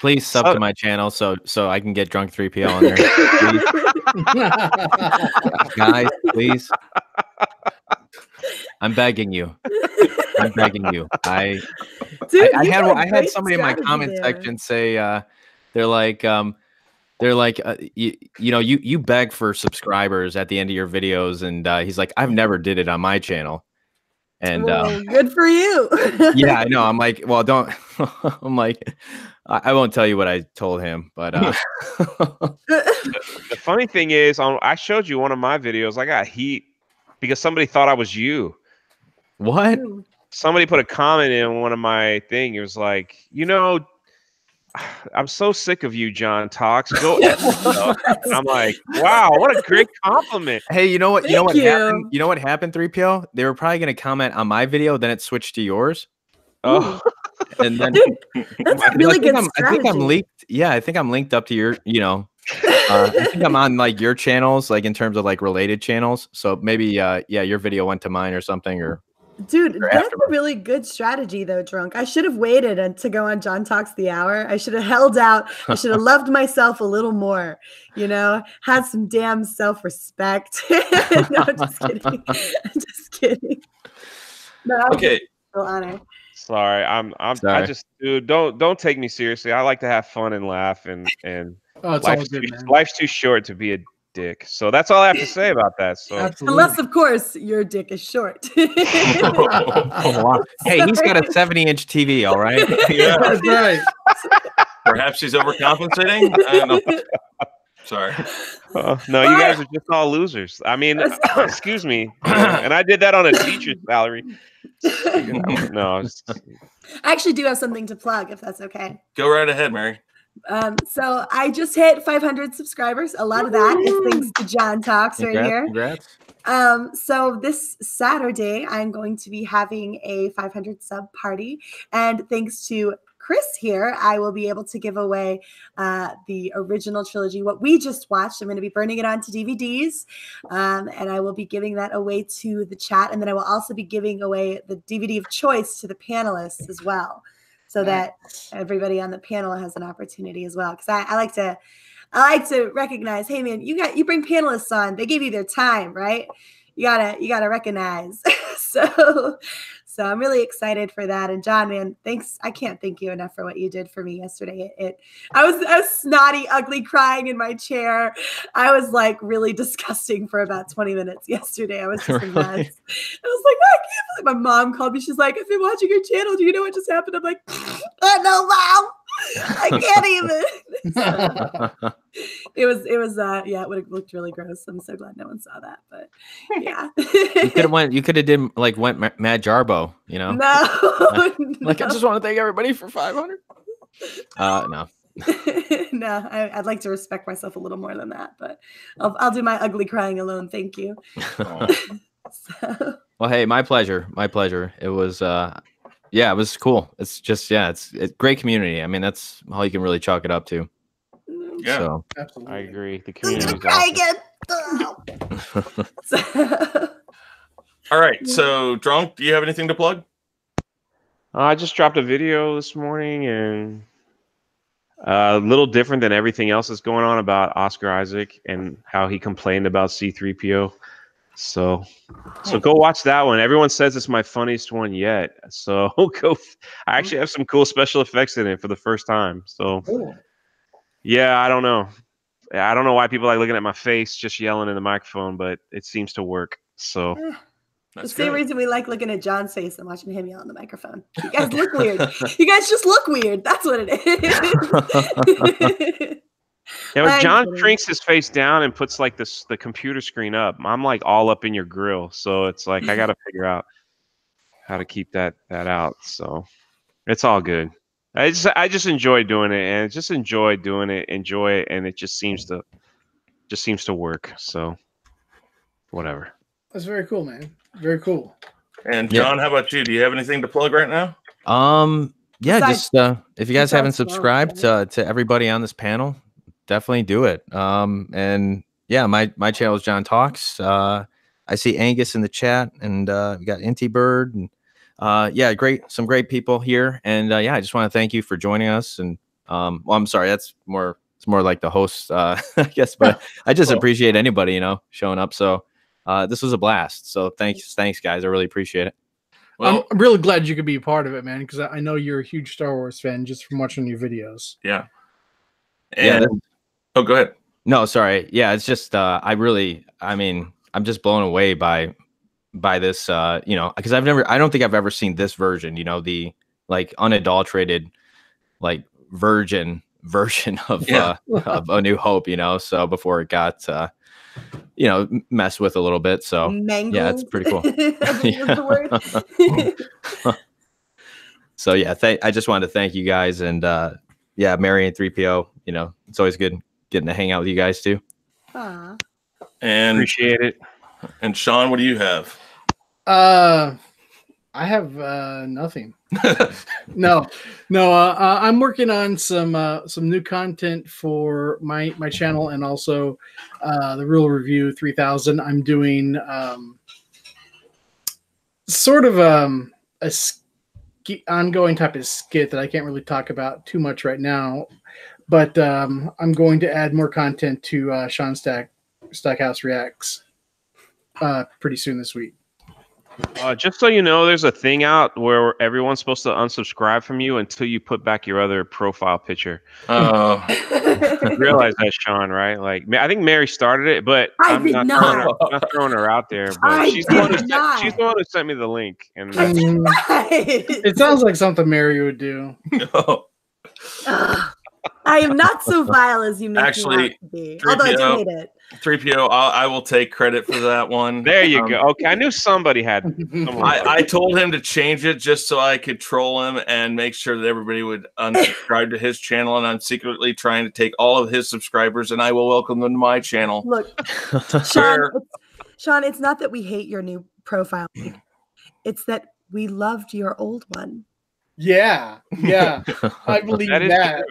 Please sub to my channel so I can get drunk 3PL on there. Guys, please. I'm begging you. I'm begging you. I had somebody in my comment section say they're like you know, you beg for subscribers at the end of your videos, and he's like, I've never did it on my channel. And good for you. Yeah, I know. I'm like, well, don't. I'm like, I won't tell you what I told him, but the funny thing is, I showed you one of my videos. I got heat because somebody thought I was you. What? Somebody put a comment in one of my thing. It was like, you know, I'm so sick of you, John Talks. Go. I'm like, wow, what a great compliment. Hey, you know what? You know what happened? You know what happened, 3PO? They were probably going to comment on my video, then it switched to yours. Oh, and then that's a really good strategy. I think I'm linked. Yeah, I think I'm linked up to your. You know, I think I'm on like your channels, like in terms of like related channels. So maybe, yeah, your video went to mine or something, or. Dude, that's a really good strategy, though, Drunk. I should have waited to go on John Talks the Hour. I should have held out. I should have loved myself a little more, you know, had some damn self-respect. No, I'm just kidding. I'm just kidding. No, okay. Honor. Sorry, I just, dude, don't take me seriously. I like to have fun and laugh, and life's too short to be a dick. So that's all I have to say about that. So unless of course your dick is short. Oh, wow. Hey, he's got a 70-inch TV, all right? Yeah, that's right. Perhaps he's overcompensating. I don't know. Sorry. No, you guys are just all losers. I mean, excuse me. And I did that on a teacher's salary. No, I actually do have something to plug, if that's okay. Go right ahead, Mary. So I just hit 500 subscribers. A lot of that is thanks to John Talks right here. Congrats. So this Saturday, I'm going to be having a 500 sub party, and thanks to Chris here, I will be able to give away the original trilogy, what we just watched. I'm going to be burning it onto DVDs, and I will be giving that away to the chat, and then I will also be giving away the DVD of choice to the panelists as well, so that everybody on the panel has an opportunity as well. Because I like to recognize, hey man, you bring panelists on, they gave you their time, right? You gotta recognize. So I'm really excited for that. And John, man, thanks. I can't thank you enough for what you did for me yesterday. I was snotty, ugly, crying in my chair. I was like really disgusting for about 20 minutes yesterday. I was just a mess. I was like, I can't My mom called me. She's like, I've been watching your channel. Do you know what just happened? I'm like, oh no, Mom. I can't even. It was yeah, it would have looked really gross. I'm so glad no one saw that. But yeah. You could have did like went Mad Jarbo, you know? No. Like I just want to thank everybody for 500. No. No, I'd like to respect myself a little more than that, but I'll do my ugly crying alone. Thank you. So. Well, hey, my pleasure. My pleasure. It was it was cool. It's just it's great community. I mean, that's all you can really chalk it up to. Yeah, so, I agree. The community. All right. So, Drunk, do you have anything to plug? I just dropped a video this morning, and a little different than everything else that's going on about Oscar Isaac and how he complained about C-3PO. So go watch that one. Everyone says it's my funniest one yet. So go. I actually have some cool special effects in it for the first time. So yeah, I don't know. I don't know why people like looking at my face just yelling in the microphone, but it seems to work. So the same reason we like looking at John's face and watching him yell in the microphone. You guys look weird. You guys just look weird. That's what it is. Yeah, when John shrinks his face down and puts like the computer screen up, I'm like all up in your grill. So it's like I got to figure out how to keep that out. So it's all good. I just enjoy doing it, and enjoy it, and it just seems to work. So whatever. That's very cool, man. Very cool. And John, how about you? Do you have anything to plug right now? Yeah, just if you guys haven't subscribed to everybody on this panel, definitely do it. And yeah, my channel is John Talks. I see Angus in the chat, and we got Inty Bird, and yeah, some great people here. And yeah, I just want to thank you for joining us. And well, I'm sorry, it's more like the host, I guess, but I just appreciate anybody, showing up. So this was a blast. So thanks guys. I really appreciate it. Well, I'm really glad you could be a part of it, man, because I know you're a huge Star Wars fan just from watching your videos. Yeah. And oh, go ahead. No, sorry. Yeah, it's just I'm just blown away by this, because I don't think I've ever seen this version, the like unadulterated, like virgin version of A New Hope, so before it got messed with a little bit. So mangled. Yeah, it's pretty cool. So yeah, I just wanted to thank you guys, and yeah, Mary and 3PO, it's always good getting to hang out with you guys too. Aww. And appreciate it. And Shaun, what do you have? I have nothing. No. I'm working on some new content for my channel, and also the Real Review 3000. I'm doing sort of a ongoing type of skit that I can't really talk about too much right now, but I'm going to add more content to Shaun Stackhouse Reacts pretty soon this week. Just so you know, there's a thing out where everyone's supposed to unsubscribe from you until you put back your other profile picture. Oh, realize that, Shaun, right? Like, I think Mary started it, but I'm not throwing her out there. But she's the one who sent me the link. And it sounds like something Mary would do. I am not so vile as you make me out to be. Although I do hate it. 3PO, I will take credit for that one. There you go. Okay, I knew somebody had. I told him to change it just so I could troll him and make sure that everybody would unsubscribe to his channel. And I'm secretly trying to take all of his subscribers, and I will welcome them to my channel. Look, Shaun, it's not that we hate your new profile. It's that we loved your old one. Yeah, I believe that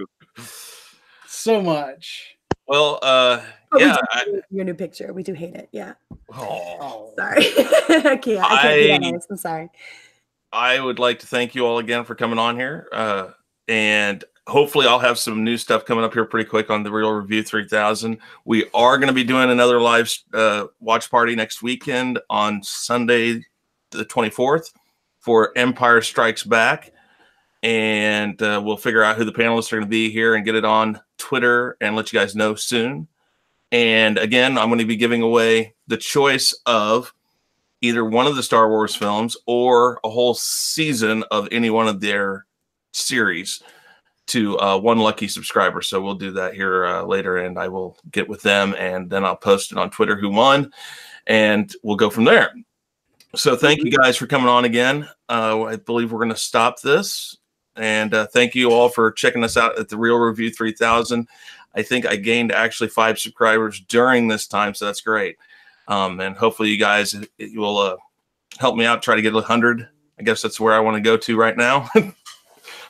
so much. Well, yeah, your new picture. We do hate it. Yeah. Oh, sorry. I can't be that honest. I'm sorry. I would like to thank you all again for coming on here, and hopefully, I'll have some new stuff coming up here pretty quick on the Real Review 3000. We are going to be doing another live watch party next weekend on Sunday, the 24th, for Empire Strikes Back. And we'll figure out who the panelists are going to be here and get it on Twitter and let you guys know soon. And again, I'm going to be giving away the choice of either one of the Star Wars films or a whole season of any one of their series to one lucky subscriber. So we'll do that here later, and I will get with them, and then I'll post it on Twitter who won, and we'll go from there. So thank you guys for coming on again. I believe we're going to stop this, and thank you all for checking us out at the Real Review 3000. I think I gained actually 5 subscribers during this time, so that's great. And hopefully you guys will help me out, try to get 100. I guess that's where I want to go to right now.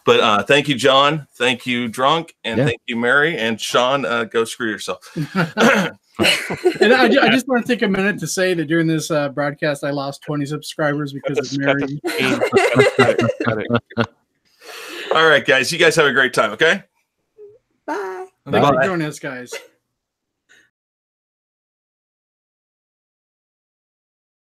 But thank you, John. Thank you, Drunk. And thank you, Mary. And Shaun, go screw yourself. And I just want to take a minute to say that during this broadcast, I lost 20 subscribers because of Mary. All right, guys. You guys have a great time, okay? Bye. Thanks for joining us, guys.